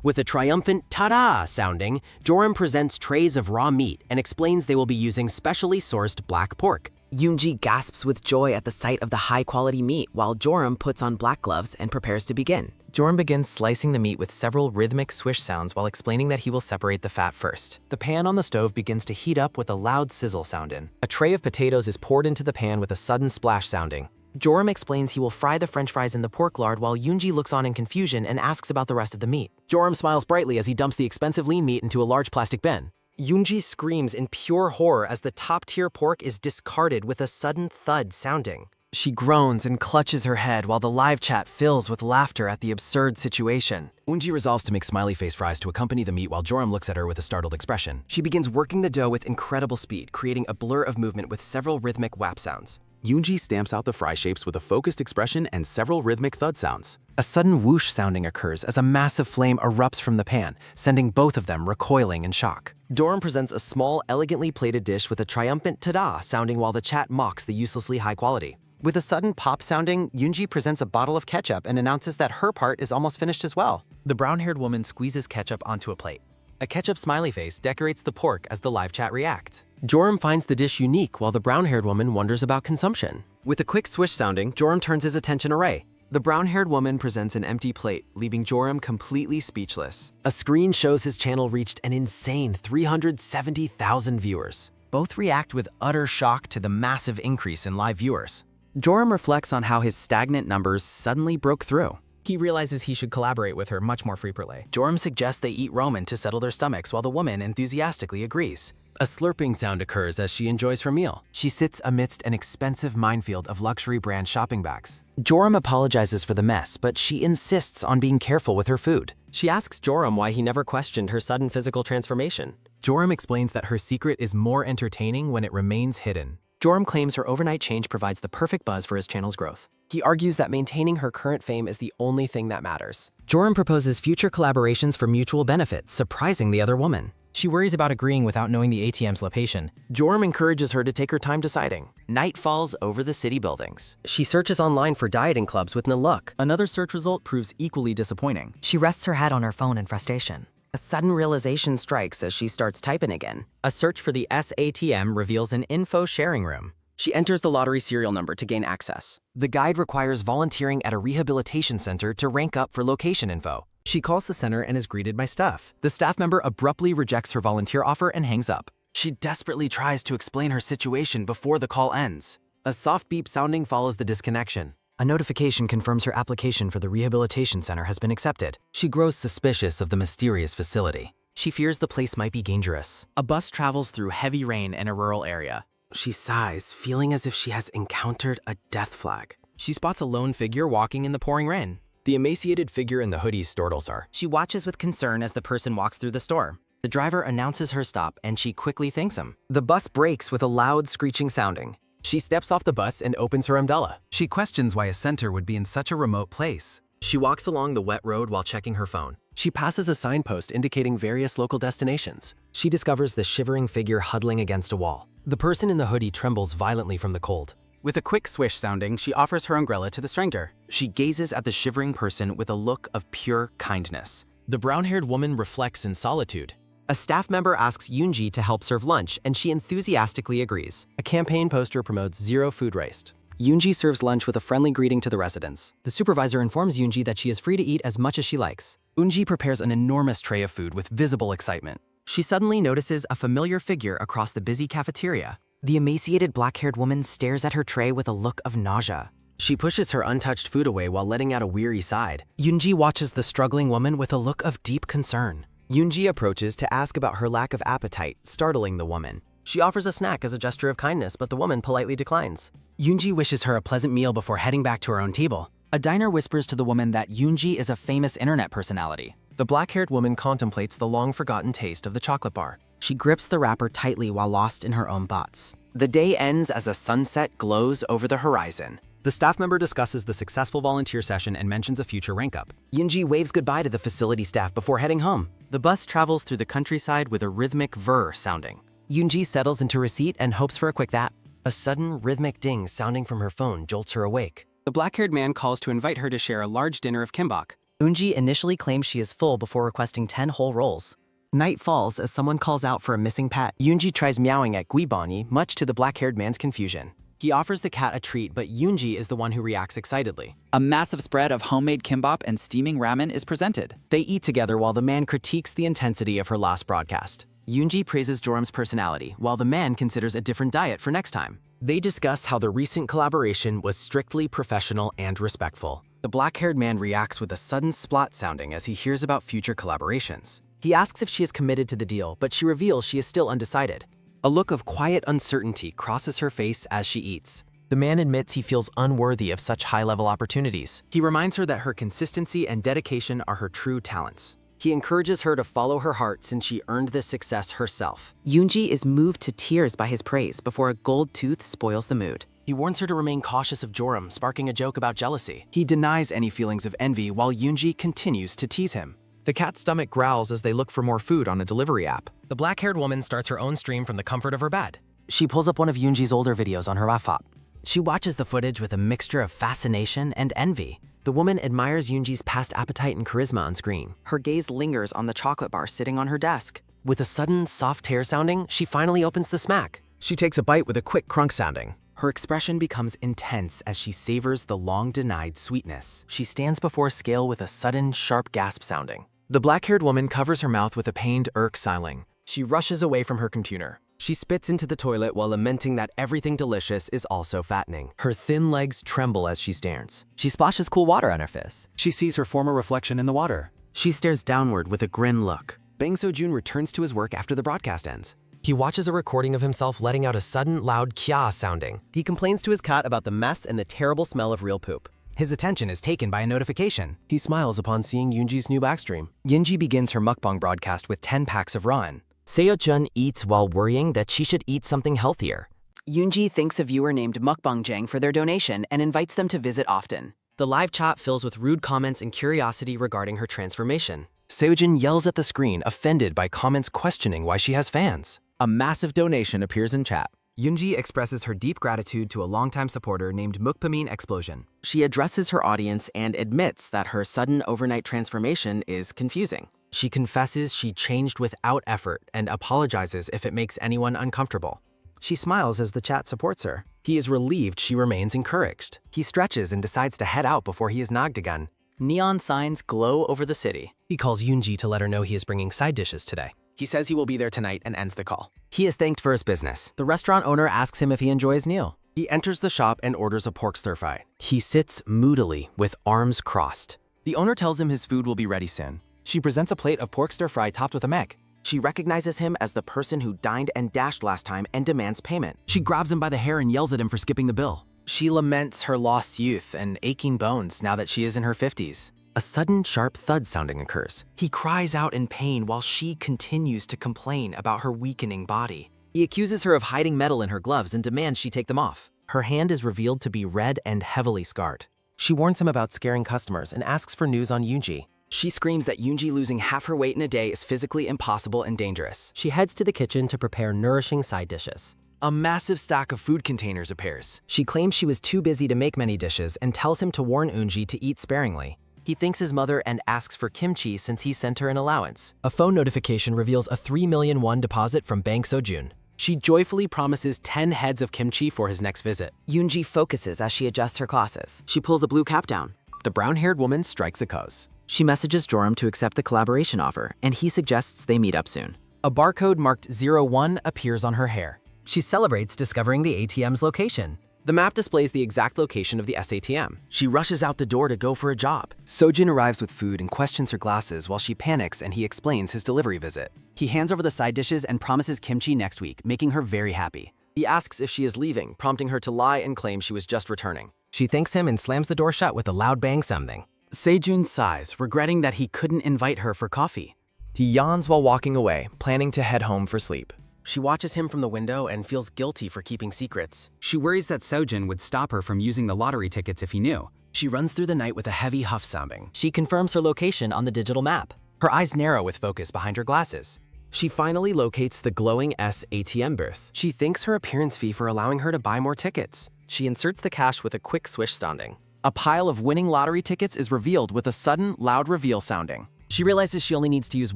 With a triumphant ta-da sounding, Joram presents trays of raw meat and explains they will be using specially sourced black pork. Yoonji gasps with joy at the sight of the high-quality meat while Joram puts on black gloves and prepares to begin. Joram begins slicing the meat with several rhythmic swish sounds while explaining that he will separate the fat first. The pan on the stove begins to heat up with a loud sizzle sound in. A tray of potatoes is poured into the pan with a sudden splash sounding. Joram explains he will fry the french fries in the pork lard while Yoonji looks on in confusion and asks about the rest of the meat. Joram smiles brightly as he dumps the expensive lean meat into a large plastic bin. Yoonji screams in pure horror as the top-tier pork is discarded with a sudden thud sounding. She groans and clutches her head while the live chat fills with laughter at the absurd situation. Eunji resolves to make smiley face fries to accompany the meat while Joram looks at her with a startled expression. She begins working the dough with incredible speed, creating a blur of movement with several rhythmic whap sounds. Yoonji stamps out the fry shapes with a focused expression and several rhythmic thud sounds. A sudden whoosh sounding occurs as a massive flame erupts from the pan, sending both of them recoiling in shock. Joram presents a small, elegantly plated dish with a triumphant ta-da sounding while the chat mocks the uselessly high quality. With a sudden pop sounding, Yoonji presents a bottle of ketchup and announces that her part is almost finished as well. The brown-haired woman squeezes ketchup onto a plate. A ketchup smiley face decorates the pork as the live chat reacts. Joram finds the dish unique while the brown-haired woman wonders about consumption. With a quick swish sounding, Joram turns his attention away. The brown-haired woman presents an empty plate, leaving Joram completely speechless. A screen shows his channel reached an insane 370,000 viewers. Both react with utter shock to the massive increase in live viewers. Joram reflects on how his stagnant numbers suddenly broke through. He realizes he should collaborate with her much more frequently. Joram suggests they eat ramen to settle their stomachs while the woman enthusiastically agrees. A slurping sound occurs as she enjoys her meal. She sits amidst an expensive minefield of luxury brand shopping bags. Joram apologizes for the mess, but she insists on being careful with her food. She asks Joram why he never questioned her sudden physical transformation. Joram explains that her secret is more entertaining when it remains hidden. Joram claims her overnight change provides the perfect buzz for his channel's growth. He argues that maintaining her current fame is the only thing that matters. Joram proposes future collaborations for mutual benefit, surprising the other woman. She worries about agreeing without knowing the ATM's location. Joram encourages her to take her time deciding. Night falls over the city buildings. She searches online for dieting clubs with no luck. Another search result proves equally disappointing. She rests her head on her phone in frustration. A sudden realization strikes as she starts typing again. A search for the SATM reveals an info sharing room. She enters the lottery serial number to gain access. The guide requires volunteering at a rehabilitation center to rank up for location info. She calls the center and is greeted by staff. The staff member abruptly rejects her volunteer offer and hangs up. She desperately tries to explain her situation before the call ends. A soft beep sounding follows the disconnection. A notification confirms her application for the rehabilitation center has been accepted. She grows suspicious of the mysterious facility. She fears the place might be dangerous. A bus travels through heavy rain in a rural area. She sighs, feeling as if she has encountered a death flag. She spots a lone figure walking in the pouring rain. The emaciated figure in the hoodie startles her. She watches with concern as the person walks through the store. The driver announces her stop and she quickly thanks him. The bus brakes with a loud screeching sounding. She steps off the bus and opens her umbrella. She questions why a center would be in such a remote place. She walks along the wet road while checking her phone. She passes a signpost indicating various local destinations. She discovers the shivering figure huddling against a wall. The person in the hoodie trembles violently from the cold. With a quick swish sounding, she offers her umbrella to the stranger. She gazes at the shivering person with a look of pure kindness. The brown-haired woman reflects in solitude. A staff member asks Yoonji to help serve lunch, and she enthusiastically agrees. A campaign poster promotes zero food waste. Yoonji serves lunch with a friendly greeting to the residents. The supervisor informs Yoonji that she is free to eat as much as she likes. Yoonji prepares an enormous tray of food with visible excitement. She suddenly notices a familiar figure across the busy cafeteria. The emaciated black-haired woman stares at her tray with a look of nausea. She pushes her untouched food away while letting out a weary sigh. Yoonji watches the struggling woman with a look of deep concern. Yoonji approaches to ask about her lack of appetite, startling the woman. She offers a snack as a gesture of kindness, but the woman politely declines. Yoonji wishes her a pleasant meal before heading back to her own table. A diner whispers to the woman that Yoonji is a famous internet personality. The black-haired woman contemplates the long-forgotten taste of the chocolate bar. She grips the wrapper tightly while lost in her own thoughts. The day ends as a sunset glows over the horizon. The staff member discusses the successful volunteer session and mentions a future rank-up. Yoonji waves goodbye to the facility staff before heading home. The bus travels through the countryside with a rhythmic whir sounding. Yoonji settles into her seat and hopes for a quick nap. A sudden rhythmic ding sounding from her phone jolts her awake. The black-haired man calls to invite her to share a large dinner of kimbap. Yoonji initially claims she is full before requesting 10 whole rolls. Night falls as someone calls out for a missing pet. Yoonji tries meowing at Guibani, much to the black-haired man's confusion. He offers the cat a treat, but Yoonji is the one who reacts excitedly. A massive spread of homemade kimbap and steaming ramen is presented. They eat together while the man critiques the intensity of her last broadcast. Yoonji praises Joram's personality, while the man considers a different diet for next time. They discuss how the recent collaboration was strictly professional and respectful. The black-haired man reacts with a sudden splot sounding as he hears about future collaborations. He asks if she is committed to the deal, but she reveals she is still undecided. A look of quiet uncertainty crosses her face as she eats. The man admits he feels unworthy of such high-level opportunities. He reminds her that her consistency and dedication are her true talents. He encourages her to follow her heart since she earned this success herself. Yoonji is moved to tears by his praise before a gold tooth spoils the mood. He warns her to remain cautious of Joram, sparking a joke about jealousy. He denies any feelings of envy while Yoonji continues to tease him. The cat's stomach growls as they look for more food on a delivery app. The black-haired woman starts her own stream from the comfort of her bed. She pulls up one of Yoonji's older videos on her laptop. She watches the footage with a mixture of fascination and envy. The woman admires Yoonji's past appetite and charisma on screen. Her gaze lingers on the chocolate bar sitting on her desk. With a sudden, soft tear sounding, she finally opens the smack. She takes a bite with a quick crunk sounding. Her expression becomes intense as she savors the long-denied sweetness. She stands before a scale with a sudden, sharp gasp sounding. The black-haired woman covers her mouth with a pained sighing. She rushes away from her computer. She spits into the toilet while lamenting that everything delicious is also fattening. Her thin legs tremble as she stares. She splashes cool water on her face. She sees her former reflection in the water. She stares downward with a grin look. Bang Seo-joon returns to his work after the broadcast ends. He watches a recording of himself letting out a sudden, loud kya sounding. He complains to his cat about the mess and the terrible smell of real poop. His attention is taken by a notification. He smiles upon seeing Yoonji's new backstream. Yoonji begins her mukbang broadcast with 10 packs of ramen. Seo-jun eats while worrying that she should eat something healthier. Yoonji thanks a viewer named Mukbangjang for their donation and invites them to visit often. The live chat fills with rude comments and curiosity regarding her transformation. Seojin yells at the screen, offended by comments questioning why she has fans. A massive donation appears in chat. Yoonji expresses her deep gratitude to a longtime supporter named Mukpamin Explosion. She addresses her audience and admits that her sudden overnight transformation is confusing. She confesses she changed without effort and apologizes if it makes anyone uncomfortable. She smiles as the chat supports her. He is relieved she remains encouraged. He stretches and decides to head out before he is nagged again. Neon signs glow over the city. He calls Yoonji to let her know he is bringing side dishes today. He says he will be there tonight and ends the call. He is thanked for his business. The restaurant owner asks him if he enjoys meal. He enters the shop and orders a pork stir-fry. He sits moodily with arms crossed. The owner tells him his food will be ready soon. She presents a plate of pork stir-fry topped with a mek. She recognizes him as the person who dined and dashed last time and demands payment. She grabs him by the hair and yells at him for skipping the bill. She laments her lost youth and aching bones now that she is in her 50s. A sudden sharp thud sounding occurs. He cries out in pain while she continues to complain about her weakening body. He accuses her of hiding metal in her gloves and demands she take them off. Her hand is revealed to be red and heavily scarred. She warns him about scaring customers and asks for news on Yoonji. She screams that Yoonji losing half her weight in a day is physically impossible and dangerous. She heads to the kitchen to prepare nourishing side dishes. A massive stack of food containers appears. She claims she was too busy to make many dishes and tells him to warn Yoonji to eat sparingly. He thanks his mother and asks for kimchi since he sent her an allowance. A phone notification reveals a 3 million won deposit from Bank Sojun. She joyfully promises 10 heads of kimchi for his next visit. Yoonji focuses as she adjusts her glasses. She pulls a blue cap down. The brown-haired woman strikes a pose. She messages Joram to accept the collaboration offer, and he suggests they meet up soon. A barcode marked 01 appears on her hair. She celebrates discovering the ATM's location. The map displays the exact location of the SATM. She rushes out the door to go for a job. Sojin arrives with food and questions her glasses while she panics and he explains his delivery visit. He hands over the side dishes and promises kimchi next week, making her very happy. He asks if she is leaving, prompting her to lie and claim she was just returning. She thanks him and slams the door shut with a loud bang something. Sejun sighs, regretting that he couldn't invite her for coffee. He yawns while walking away, planning to head home for sleep. She watches him from the window and feels guilty for keeping secrets. She worries that Sojin would stop her from using the lottery tickets if he knew. She runs through the night with a heavy huff sounding. She confirms her location on the digital map. Her eyes narrow with focus behind her glasses. She finally locates the glowing S ATM booth. She thanks her appearance fee for allowing her to buy more tickets. She inserts the cash with a quick swish sounding. A pile of winning lottery tickets is revealed with a sudden, loud reveal sounding. She realizes she only needs to use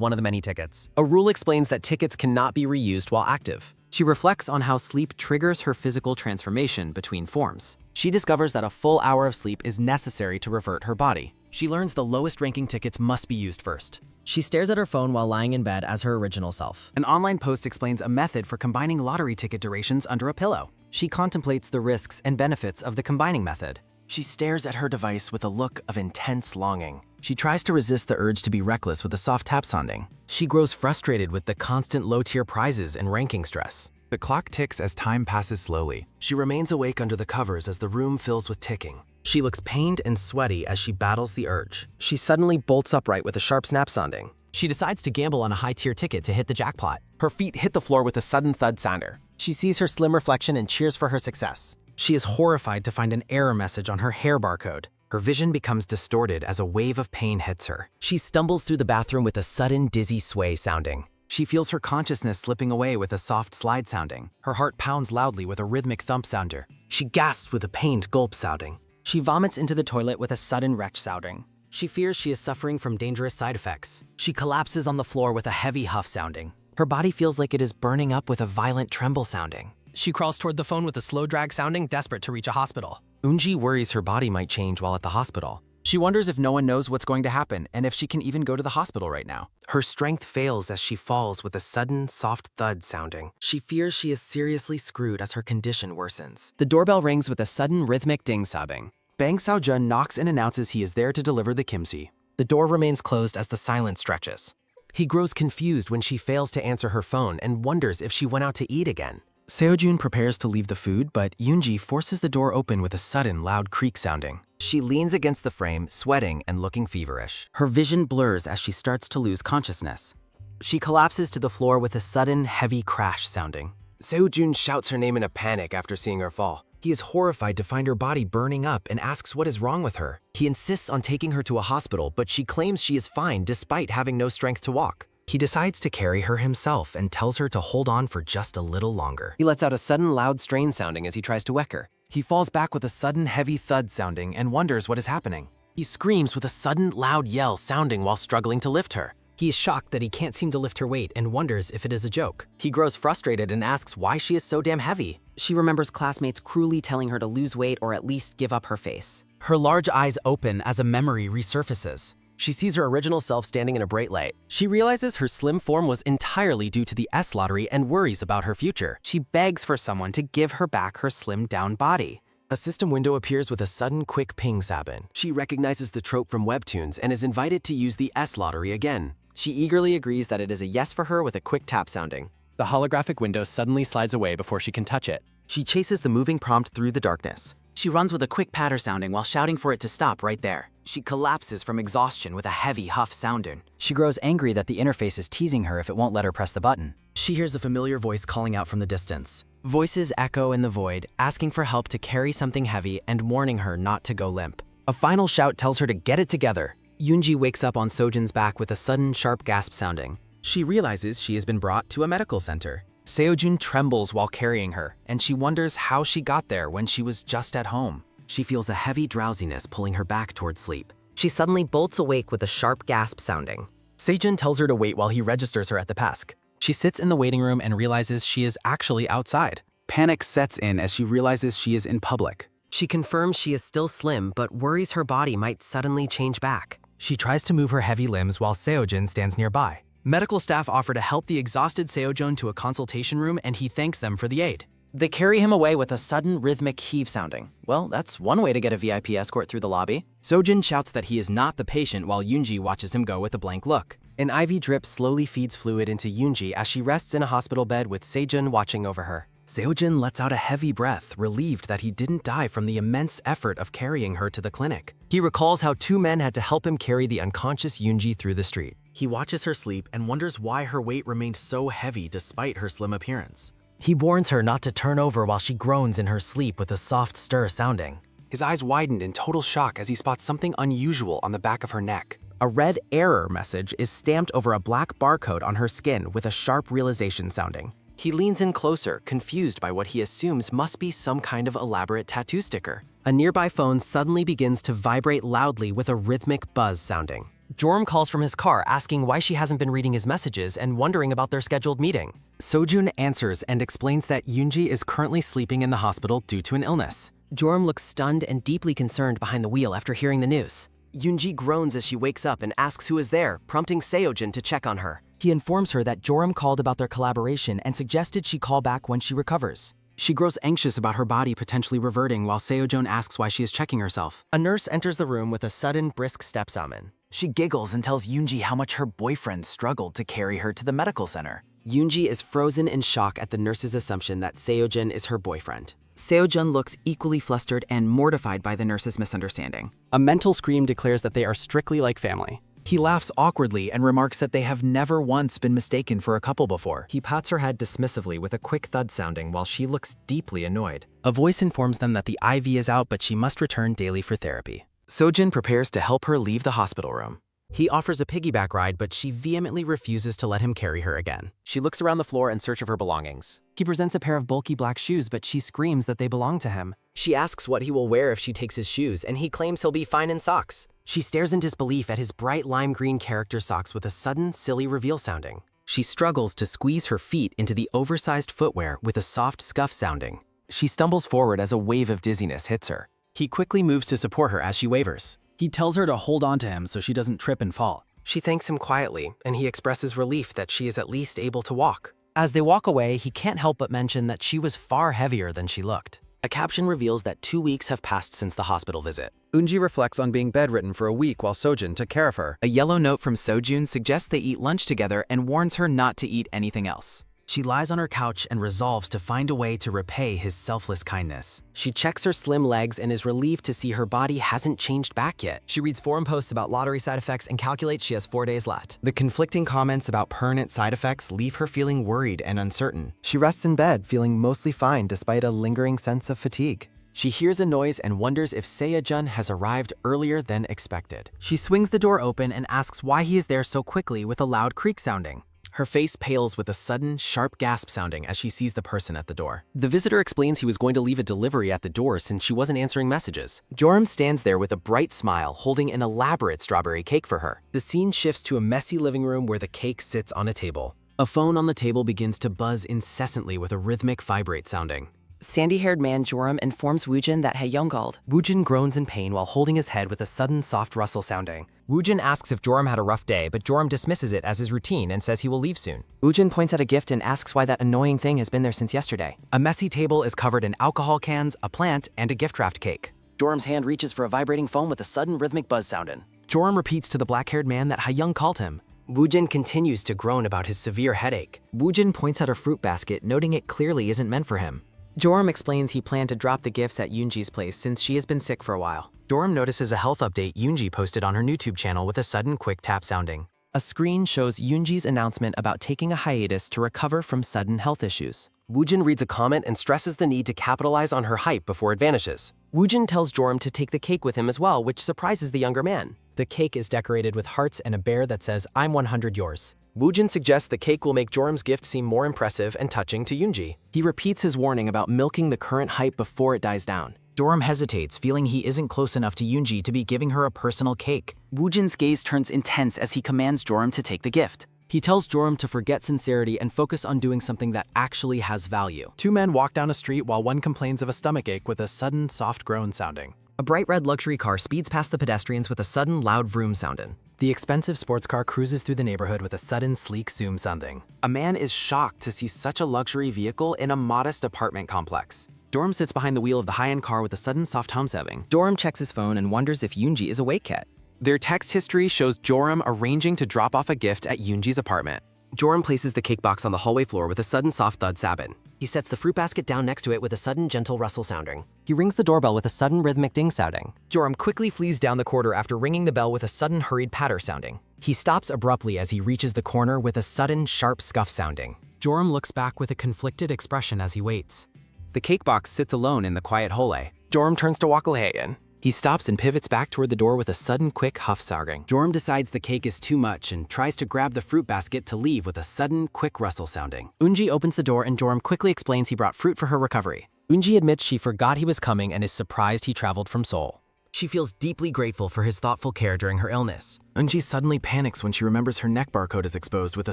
one of the many tickets. A rule explains that tickets cannot be reused while active. She reflects on how sleep triggers her physical transformation between forms. She discovers that a full hour of sleep is necessary to revert her body. She learns the lowest ranking tickets must be used first. She stares at her phone while lying in bed as her original self. An online post explains a method for combining lottery ticket durations under a pillow. She contemplates the risks and benefits of the combining method. She stares at her device with a look of intense longing. She tries to resist the urge to be reckless with a soft tap sounding. She grows frustrated with the constant low-tier prizes and ranking stress. The clock ticks as time passes slowly. She remains awake under the covers as the room fills with ticking. She looks pained and sweaty as she battles the urge. She suddenly bolts upright with a sharp snap sounding. She decides to gamble on a high-tier ticket to hit the jackpot. Her feet hit the floor with a sudden thud sounder. She sees her slim reflection and cheers for her success. She is horrified to find an error message on her hair barcode. Her vision becomes distorted as a wave of pain hits her. She stumbles through the bathroom with a sudden dizzy sway sounding. She feels her consciousness slipping away with a soft slide sounding. Her heart pounds loudly with a rhythmic thump sounder. She gasps with a pained gulp sounding. She vomits into the toilet with a sudden retch sounding. She fears she is suffering from dangerous side effects. She collapses on the floor with a heavy huff sounding. Her body feels like it is burning up with a violent tremble sounding. She crawls toward the phone with a slow drag sounding, desperate to reach a hospital. Yoonji worries her body might change while at the hospital. She wonders if no one knows what's going to happen and if she can even go to the hospital right now. Her strength fails as she falls with a sudden, soft thud sounding. She fears she is seriously screwed as her condition worsens. The doorbell rings with a sudden rhythmic ding sobbing. Bang Seo-jun knocks and announces he is there to deliver the kimchi. The door remains closed as the silence stretches. He grows confused when she fails to answer her phone and wonders if she went out to eat again. Seo-jun prepares to leave the food, but Yoonji forces the door open with a sudden, loud creak sounding. She leans against the frame, sweating and looking feverish. Her vision blurs as she starts to lose consciousness. She collapses to the floor with a sudden, heavy crash sounding. Seo-jun shouts her name in a panic after seeing her fall. He is horrified to find her body burning up and asks what is wrong with her. He insists on taking her to a hospital, but she claims she is fine despite having no strength to walk. He decides to carry her himself and tells her to hold on for just a little longer. He lets out a sudden loud strain sounding as he tries to wake her. He falls back with a sudden heavy thud sounding and wonders what is happening. He screams with a sudden loud yell sounding while struggling to lift her. He is shocked that he can't seem to lift her weight and wonders if it is a joke. He grows frustrated and asks why she is so damn heavy. She remembers classmates cruelly telling her to lose weight or at least give up her face. Her large eyes open as a memory resurfaces. She sees her original self standing in a bright light. She realizes her slim form was entirely due to the S lottery and worries about her future. She begs for someone to give her back her slimmed down body. A system window appears with a sudden quick ping sabin. She recognizes the trope from webtoons and is invited to use the S lottery again. She eagerly agrees that it is a yes for her with a quick tap sounding. The holographic window suddenly slides away before she can touch it. She chases the moving prompt through the darkness. She runs with a quick patter sounding while shouting for it to stop right there. She collapses from exhaustion with a heavy huff sounding. She grows angry that the interface is teasing her if it won't let her press the button. She hears a familiar voice calling out from the distance. Voices echo in the void, asking for help to carry something heavy and warning her not to go limp. A final shout tells her to get it together. Yoonji wakes up on Sojin's back with a sudden sharp gasp sounding. She realizes she has been brought to a medical center. Seojun trembles while carrying her, and she wonders how she got there when she was just at home. She feels a heavy drowsiness pulling her back toward sleep. She suddenly bolts awake with a sharp gasp sounding. Sejun tells her to wait while he registers her at the PASC. She sits in the waiting room and realizes she is actually outside. Panic sets in as she realizes she is in public. She confirms she is still slim, but worries her body might suddenly change back. She tries to move her heavy limbs while Seojun stands nearby. Medical staff offer to help the exhausted Seojun to a consultation room, and he thanks them for the aid. They carry him away with a sudden rhythmic heave sounding. Well, that's one way to get a VIP escort through the lobby. Sojin shouts that he is not the patient while Yoonji watches him go with a blank look. An IV drip slowly feeds fluid into Yoonji as she rests in a hospital bed with Sejun watching over her. Seojin lets out a heavy breath, relieved that he didn't die from the immense effort of carrying her to the clinic. He recalls how two men had to help him carry the unconscious Yoonji through the street. He watches her sleep and wonders why her weight remained so heavy despite her slim appearance. He warns her not to turn over while she groans in her sleep with a soft stir sounding. His eyes widened in total shock as he spots something unusual on the back of her neck. A red error message is stamped over a black barcode on her skin with a sharp realization sounding. He leans in closer, confused by what he assumes must be some kind of elaborate tattoo sticker. A nearby phone suddenly begins to vibrate loudly with a rhythmic buzz sounding. Joram calls from his car asking why she hasn't been reading his messages and wondering about their scheduled meeting. Sojun answers and explains that Yoonji is currently sleeping in the hospital due to an illness. Joram looks stunned and deeply concerned behind the wheel after hearing the news. Yoonji groans as she wakes up and asks who is there, prompting Seojun to check on her. He informs her that Joram called about their collaboration and suggested she call back when she recovers. She grows anxious about her body potentially reverting while Seojun asks why she is checking herself. A nurse enters the room with a sudden brisk step summon. She giggles and tells Yoonji how much her boyfriend struggled to carry her to the medical center. Yoonji is frozen in shock at the nurse's assumption that Seojun is her boyfriend. Seojun looks equally flustered and mortified by the nurse's misunderstanding. A mental scream declares that they are strictly like family. He laughs awkwardly and remarks that they have never once been mistaken for a couple before. He pats her head dismissively with a quick thud sounding while she looks deeply annoyed. A voice informs them that the IV is out, but she must return daily for therapy. Sojin prepares to help her leave the hospital room. He offers a piggyback ride, but she vehemently refuses to let him carry her again. She looks around the floor in search of her belongings. He presents a pair of bulky black shoes, but she screams that they belong to him. She asks what he will wear if she takes his shoes, and he claims he'll be fine in socks. She stares in disbelief at his bright lime green character socks with a sudden, silly reveal sounding. She struggles to squeeze her feet into the oversized footwear with a soft scuff sounding. She stumbles forward as a wave of dizziness hits her. He quickly moves to support her as she wavers. He tells her to hold on to him so she doesn't trip and fall. She thanks him quietly, and he expresses relief that she is at least able to walk. As they walk away, he can't help but mention that she was far heavier than she looked. A caption reveals that 2 weeks have passed since the hospital visit. Eunji reflects on being bedridden for a week while Sojin took care of her. A yellow note from Sojun suggests they eat lunch together and warns her not to eat anything else. She lies on her couch and resolves to find a way to repay his selfless kindness. She checks her slim legs and is relieved to see her body hasn't changed back yet. She reads forum posts about lottery side effects and calculates she has 4 days left. The conflicting comments about permanent side effects leave her feeling worried and uncertain. She rests in bed, feeling mostly fine despite a lingering sense of fatigue. She hears a noise and wonders if Seo-jun has arrived earlier than expected. She swings the door open and asks why he is there so quickly with a loud creak sounding. Her face pales with a sudden, sharp gasp sounding as she sees the person at the door. The visitor explains he was going to leave a delivery at the door since she wasn't answering messages. Joram stands there with a bright smile, holding an elaborate strawberry cake for her. The scene shifts to a messy living room where the cake sits on a table. A phone on the table begins to buzz incessantly with a rhythmic vibrate sounding. Sandy-haired man Joram informs Woojin that Haeyoung called. Woojin groans in pain while holding his head with a sudden soft rustle sounding. Woojin asks if Joram had a rough day, but Joram dismisses it as his routine and says he will leave soon. Woojin points at a gift and asks why that annoying thing has been there since yesterday. A messy table is covered in alcohol cans, a plant, and a gift wrapped cake. Joram's hand reaches for a vibrating phone with a sudden rhythmic buzz sounding. Joram repeats to the black-haired man that Haeyoung called him. Woojin continues to groan about his severe headache. Woojin points at a fruit basket, noting it clearly isn't meant for him. Joram explains he planned to drop the gifts at Yoonji's place since she has been sick for a while. Joram notices a health update Yoonji posted on her YouTube channel with a sudden quick tap sounding. A screen shows Yoonji's announcement about taking a hiatus to recover from sudden health issues. Woojin reads a comment and stresses the need to capitalize on her hype before it vanishes. Woojin tells Joram to take the cake with him as well, which surprises the younger man. The cake is decorated with hearts and a bear that says, "I'm 100 yours." Woojin suggests the cake will make Joram's gift seem more impressive and touching to Yoonji. He repeats his warning about milking the current hype before it dies down. Joram hesitates, feeling he isn't close enough to Yoonji to be giving her a personal cake. Woojin's gaze turns intense as he commands Joram to take the gift. He tells Joram to forget sincerity and focus on doing something that actually has value. Two men walk down a street while one complains of a stomachache with a sudden, soft groan sounding. A bright red luxury car speeds past the pedestrians with a sudden, loud vroom sounding. The expensive sports car cruises through the neighborhood with a sudden, sleek zoom sounding. A man is shocked to see such a luxury vehicle in a modest apartment complex. Joram sits behind the wheel of the high-end car with a sudden soft hum sounding. Joram checks his phone and wonders if Yoonji is awake yet. Their text history shows Joram arranging to drop off a gift at Yoonji's apartment. Joram places the cake box on the hallway floor with a sudden soft thud sounding. He sets the fruit basket down next to it with a sudden, gentle rustle sounding. He rings the doorbell with a sudden rhythmic ding sounding. Joram quickly flees down the corridor after ringing the bell with a sudden, hurried patter sounding. He stops abruptly as he reaches the corner with a sudden, sharp scuff sounding. Joram looks back with a conflicted expression as he waits. The cake box sits alone in the quiet hallway. Joram turns to walk away again. He stops and pivots back toward the door with a sudden, quick huff sounding. Joram decides the cake is too much and tries to grab the fruit basket to leave with a sudden, quick rustle sounding. Unji opens the door and Joram quickly explains he brought fruit for her recovery. Unji admits she forgot he was coming and is surprised he traveled from Seoul. She feels deeply grateful for his thoughtful care during her illness. Unji suddenly panics when she remembers her neck barcode is exposed with a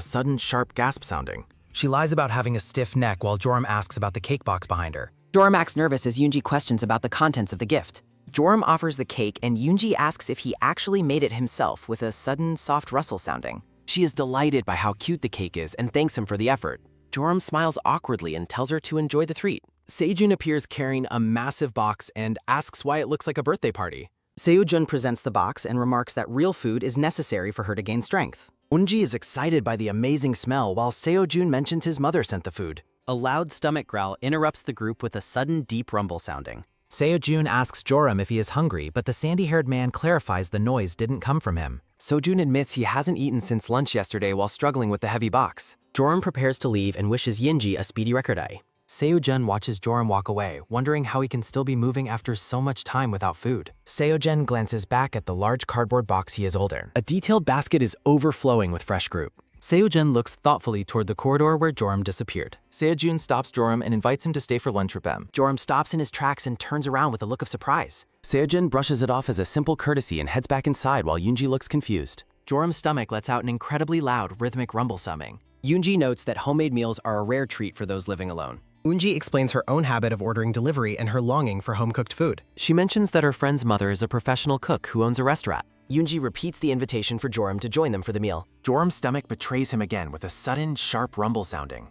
sudden, sharp gasp sounding. She lies about having a stiff neck while Joram asks about the cake box behind her. Joram acts nervous as Yoonji questions about the contents of the gift. Joram offers the cake and Yoonji asks if he actually made it himself with a sudden soft rustle sounding. She is delighted by how cute the cake is and thanks him for the effort. Joram smiles awkwardly and tells her to enjoy the treat. Seo-jun appears carrying a massive box and asks why it looks like a birthday party. Seo-jun presents the box and remarks that real food is necessary for her to gain strength. Unji is excited by the amazing smell while Seo-jun mentions his mother sent the food. A loud stomach growl interrupts the group with a sudden deep rumble sounding. Seo-jun asks Joram if he is hungry, but the sandy-haired man clarifies the noise didn't come from him. Seo-jun admits he hasn't eaten since lunch yesterday while struggling with the heavy box. Joram prepares to leave and wishes Yinji a speedy recovery. Seo-jun watches Joram walk away, wondering how he can still be moving after so much time without food. Seo-jun glances back at the large cardboard box he is holding. A detailed basket is overflowing with fresh fruit. Seo-jun looks thoughtfully toward the corridor where Joram disappeared. Seo-jun stops Joram and invites him to stay for lunch with them. Joram stops in his tracks and turns around with a look of surprise. Seo-jun brushes it off as a simple courtesy and heads back inside while Yoonji looks confused. Joram's stomach lets out an incredibly loud, rhythmic rumble summing. Yoonji notes that homemade meals are a rare treat for those living alone. Unji explains her own habit of ordering delivery and her longing for home-cooked food. She mentions that her friend's mother is a professional cook who owns a restaurant. Yoonji repeats the invitation for Joram to join them for the meal. Joram's stomach betrays him again with a sudden, sharp rumble sounding.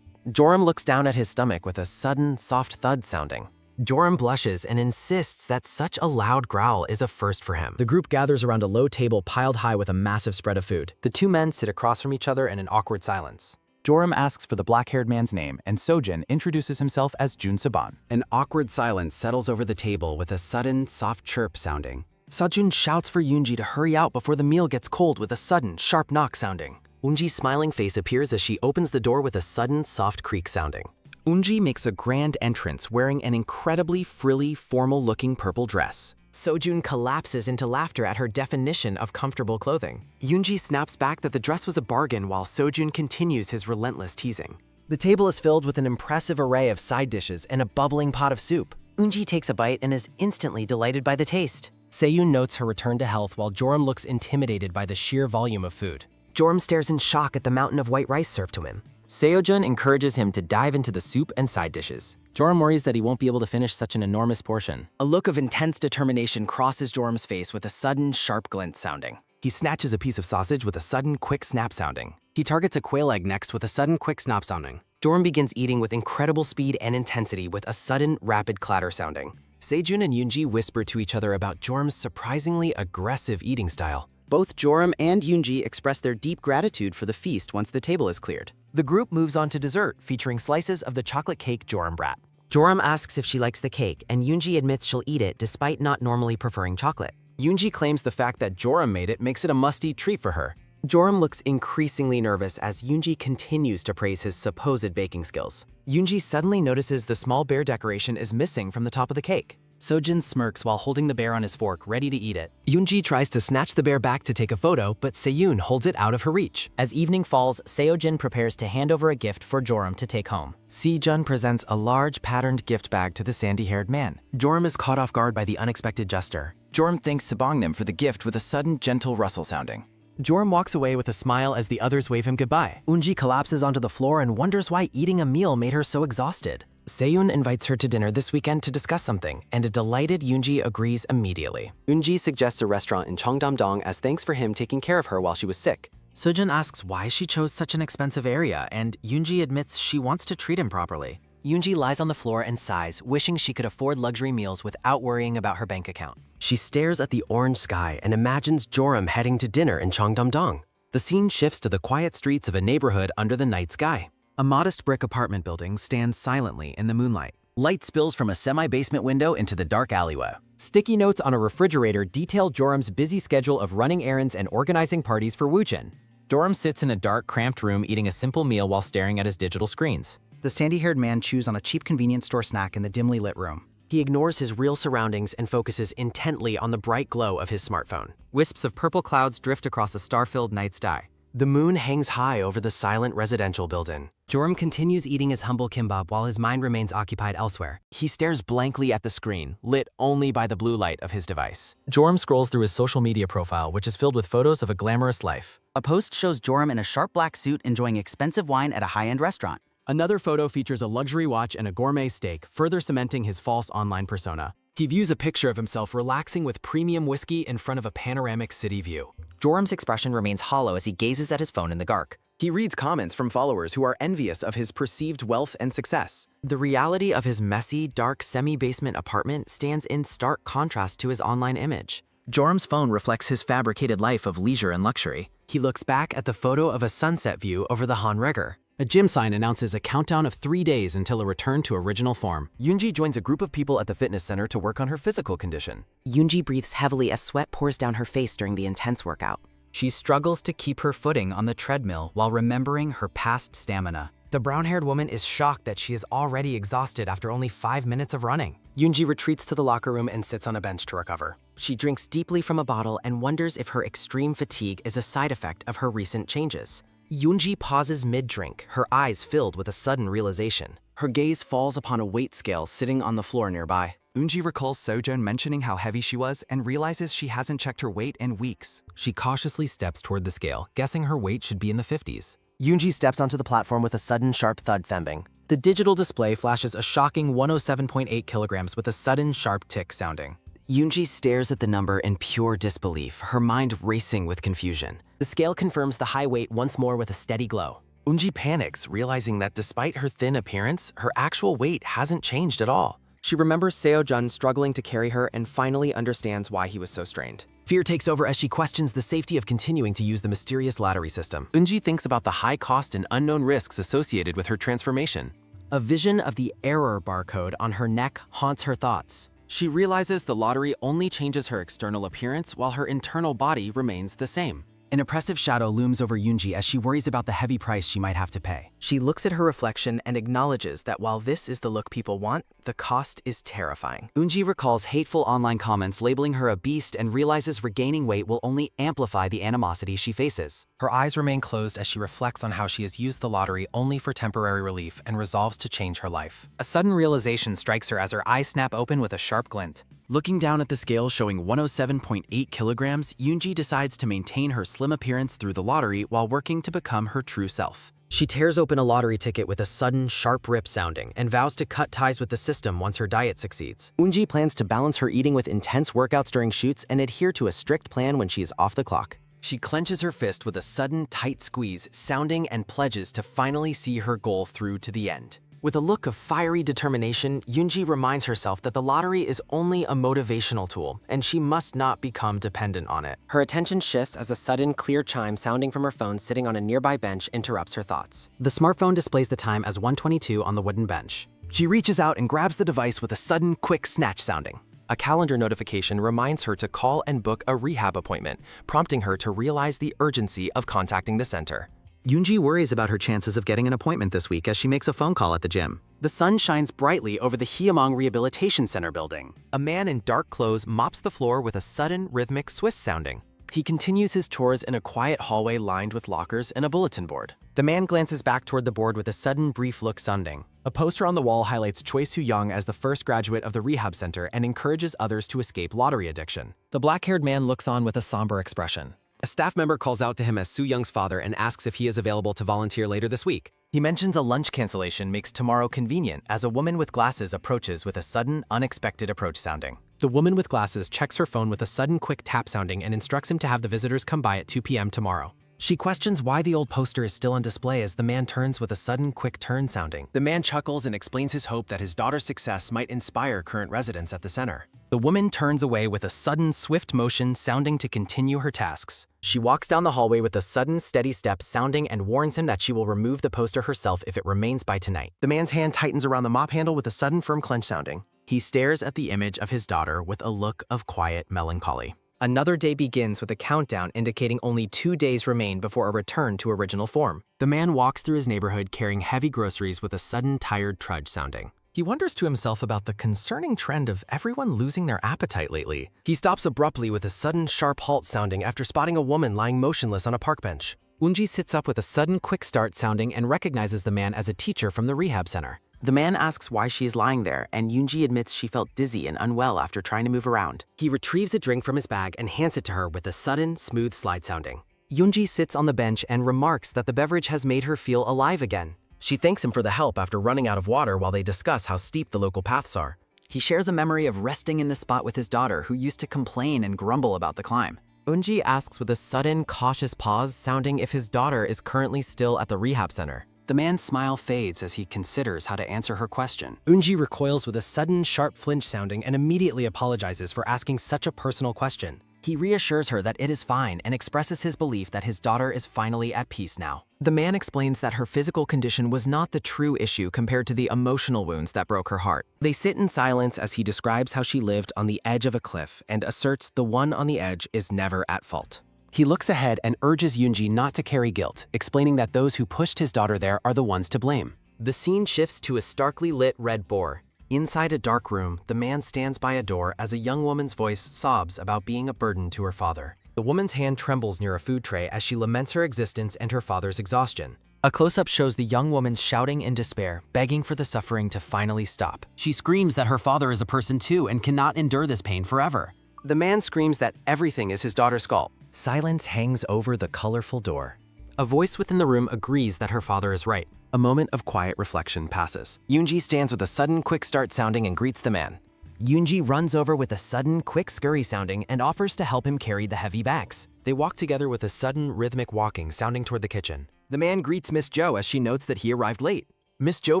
Joram looks down at his stomach with a sudden, soft thud sounding. Joram blushes and insists that such a loud growl is a first for him. The group gathers around a low table piled high with a massive spread of food. The two men sit across from each other in an awkward silence. Joram asks for the black-haired man's name, and Seo-jun introduces himself as Jun Saban. An awkward silence settles over the table with a sudden, soft chirp sounding. Seo-jun shouts for Yoonji to hurry out before the meal gets cold with a sudden, sharp knock sounding. Unji's smiling face appears as she opens the door with a sudden, soft creak sounding. Eunji makes a grand entrance wearing an incredibly frilly, formal-looking purple dress. Sojun collapses into laughter at her definition of comfortable clothing. Eunji snaps back that the dress was a bargain while Sojun continues his relentless teasing. The table is filled with an impressive array of side dishes and a bubbling pot of soup. Eunji takes a bite and is instantly delighted by the taste. Seyun notes her return to health while Joram looks intimidated by the sheer volume of food. Joram stares in shock at the mountain of white rice served to him. Seojun encourages him to dive into the soup and side dishes. Joram worries that he won't be able to finish such an enormous portion. A look of intense determination crosses Joram's face with a sudden, sharp glint sounding. He snatches a piece of sausage with a sudden, quick snap sounding. He targets a quail egg next with a sudden, quick snap sounding. Joram begins eating with incredible speed and intensity with a sudden, rapid clatter sounding. Sejun and Eunji whisper to each other about Joram's surprisingly aggressive eating style. Both Joram and Eunji express their deep gratitude for the feast once the table is cleared. The group moves on to dessert, featuring slices of the chocolate cake Joram brat. Joram asks if she likes the cake, and Eunji admits she'll eat it despite not normally preferring chocolate. Eunji claims the fact that Joram made it makes it a must-eat treat for her. Joram looks increasingly nervous as Eunji continues to praise his supposed baking skills. Eunji suddenly notices the small bear decoration is missing from the top of the cake. Sojun smirks while holding the bear on his fork, ready to eat it. Eunji tries to snatch the bear back to take a photo, but Seyun holds it out of her reach. As evening falls, Seojin prepares to hand over a gift for Joram to take home. Sejun presents a large patterned gift bag to the sandy-haired man. Joram is caught off guard by the unexpected gesture. Joram thanks Sabongnim for the gift with a sudden, gentle rustle sounding. Joram walks away with a smile as the others wave him goodbye. Eunji collapses onto the floor and wonders why eating a meal made her so exhausted. Seyun invites her to dinner this weekend to discuss something, and a delighted Eunji agrees immediately. Eunji suggests a restaurant in Cheongdam-dong as thanks for him taking care of her while she was sick. Sojun asks why she chose such an expensive area, and Eunji admits she wants to treat him properly. Eunji lies on the floor and sighs, wishing she could afford luxury meals without worrying about her bank account. She stares at the orange sky and imagines Joram heading to dinner in Cheongdam-dong. The scene shifts to the quiet streets of a neighborhood under the night sky. A modest brick apartment building stands silently in the moonlight. Light spills from a semi-basement window into the dark alleyway. Sticky notes on a refrigerator detail Joram's busy schedule of running errands and organizing parties for Woojin. Joram sits in a dark, cramped room eating a simple meal while staring at his digital screens. The sandy-haired man chews on a cheap convenience store snack in the dimly lit room. He ignores his real surroundings and focuses intently on the bright glow of his smartphone. Wisps of purple clouds drift across a star-filled night sky. The moon hangs high over the silent residential building. Joram continues eating his humble kimbap while his mind remains occupied elsewhere. He stares blankly at the screen, lit only by the blue light of his device. Joram scrolls through his social media profile, which is filled with photos of a glamorous life. A post shows Joram in a sharp black suit enjoying expensive wine at a high-end restaurant. Another photo features a luxury watch and a gourmet steak, further cementing his false online persona. He views a picture of himself relaxing with premium whiskey in front of a panoramic city view. Joram's expression remains hollow as he gazes at his phone in the dark. He reads comments from followers who are envious of his perceived wealth and success. The reality of his messy, dark, semi-basement apartment stands in stark contrast to his online image. Joram's phone reflects his fabricated life of leisure and luxury. He looks back at the photo of a sunset view over the Han River. A gym sign announces a countdown of 3 days until a return to original form. Eunji joins a group of people at the fitness center to work on her physical condition. Eunji breathes heavily as sweat pours down her face during the intense workout. She struggles to keep her footing on the treadmill while remembering her past stamina. The brown-haired woman is shocked that she is already exhausted after only 5 minutes of running. Eunji retreats to the locker room and sits on a bench to recover. She drinks deeply from a bottle and wonders if her extreme fatigue is a side effect of her recent changes. Eunji pauses mid-drink, her eyes filled with a sudden realization. Her gaze falls upon a weight scale sitting on the floor nearby. Eunji recalls Sojun mentioning how heavy she was and realizes she hasn't checked her weight in weeks. She cautiously steps toward the scale, guessing her weight should be in the 50s. Eunji steps onto the platform with a sudden sharp thud thumping. The digital display flashes a shocking 107.8 kilograms with a sudden sharp tick sounding. Eunji stares at the number in pure disbelief, her mind racing with confusion. The scale confirms the high weight once more with a steady glow. Eunji panics, realizing that despite her thin appearance, her actual weight hasn't changed at all. She remembers Seo-jun struggling to carry her and finally understands why he was so strained. Fear takes over as she questions the safety of continuing to use the mysterious lottery system. Eunji thinks about the high cost and unknown risks associated with her transformation. A vision of the error barcode on her neck haunts her thoughts. She realizes the lottery only changes her external appearance while her internal body remains the same. An oppressive shadow looms over Yoonji as she worries about the heavy price she might have to pay. She looks at her reflection and acknowledges that while this is the look people want, the cost is terrifying. Yoonji recalls hateful online comments labeling her a beast and realizes regaining weight will only amplify the animosity she faces. Her eyes remain closed as she reflects on how she has used the lottery only for temporary relief and resolves to change her life. A sudden realization strikes her as her eyes snap open with a sharp glint. Looking down at the scale showing 107.8 kilograms, Yoonji decides to maintain her slim appearance through the lottery while working to become her true self. She tears open a lottery ticket with a sudden, sharp rip sounding and vows to cut ties with the system once her diet succeeds. Yoonji plans to balance her eating with intense workouts during shoots and adhere to a strict plan when she is off the clock. She clenches her fist with a sudden, tight squeeze, sounding and pledges to finally see her goal through to the end. With a look of fiery determination, Yoonji reminds herself that the lottery is only a motivational tool, and she must not become dependent on it. Her attention shifts as a sudden, clear chime sounding from her phone sitting on a nearby bench interrupts her thoughts. The smartphone displays the time as 1:22 on the wooden bench. She reaches out and grabs the device with a sudden, quick snatch sounding. A calendar notification reminds her to call and book a rehab appointment, prompting her to realize the urgency of contacting the center. Yoonji worries about her chances of getting an appointment this week as she makes a phone call at the gym. The sun shines brightly over the Hyemong Rehabilitation Center building. A man in dark clothes mops the floor with a sudden, rhythmic Swiss sounding. He continues his chores in a quiet hallway lined with lockers and a bulletin board. The man glances back toward the board with a sudden, brief look sounding. A poster on the wall highlights Choi Soo-young as the first graduate of the rehab center and encourages others to escape lottery addiction. The black-haired man looks on with a somber expression. A staff member calls out to him as Soo-young's father and asks if he is available to volunteer later this week. He mentions a lunch cancellation makes tomorrow convenient as a woman with glasses approaches with a sudden, unexpected approach sounding. The woman with glasses checks her phone with a sudden, quick tap sounding and instructs him to have the visitors come by at 2 p.m. tomorrow. She questions why the old poster is still on display as the man turns with a sudden, quick turn sounding. The man chuckles and explains his hope that his daughter's success might inspire current residents at the center. The woman turns away with a sudden, swift motion sounding to continue her tasks. She walks down the hallway with a sudden, steady step sounding and warns him that she will remove the poster herself if it remains by tonight. The man's hand tightens around the mop handle with a sudden, firm clench sounding. He stares at the image of his daughter with a look of quiet melancholy. Another day begins with a countdown indicating only 2 days remain before a return to original form. The man walks through his neighborhood carrying heavy groceries with a sudden, tired trudge sounding. He wonders to himself about the concerning trend of everyone losing their appetite lately. He stops abruptly with a sudden, sharp halt sounding after spotting a woman lying motionless on a park bench. Yoonji sits up with a sudden, quick start sounding and recognizes the man as a teacher from the rehab center. The man asks why she is lying there, and Yoonji admits she felt dizzy and unwell after trying to move around. He retrieves a drink from his bag and hands it to her with a sudden, smooth slide sounding. Yoonji sits on the bench and remarks that the beverage has made her feel alive again. She thanks him for the help after running out of water while they discuss how steep the local paths are. He shares a memory of resting in the spot with his daughter who used to complain and grumble about the climb. Yoonji asks with a sudden, cautious pause sounding if his daughter is currently still at the rehab center. The man's smile fades as he considers how to answer her question. Yoonji recoils with a sudden, sharp flinch sounding and immediately apologizes for asking such a personal question. He reassures her that it is fine and expresses his belief that his daughter is finally at peace now. The man explains that her physical condition was not the true issue compared to the emotional wounds that broke her heart. They sit in silence as he describes how she lived on the edge of a cliff and asserts the one on the edge is never at fault. He looks ahead and urges Yoonji not to carry guilt, explaining that those who pushed his daughter there are the ones to blame. The scene shifts to a starkly lit red boar. Inside a dark room, the man stands by a door as a young woman's voice sobs about being a burden to her father. The woman's hand trembles near a food tray as she laments her existence and her father's exhaustion. A close-up shows the young woman shouting in despair, begging for the suffering to finally stop. She screams that her father is a person too and cannot endure this pain forever. The man screams that everything is his daughter's fault. Silence hangs over the colorful door. A voice within the room agrees that her father is right. A moment of quiet reflection passes. Yoonji stands with a sudden quick start sounding and greets the man. Yoonji runs over with a sudden quick scurry sounding and offers to help him carry the heavy bags. They walk together with a sudden rhythmic walking sounding toward the kitchen. The man greets Miss Jo as she notes that he arrived late. Miss Jo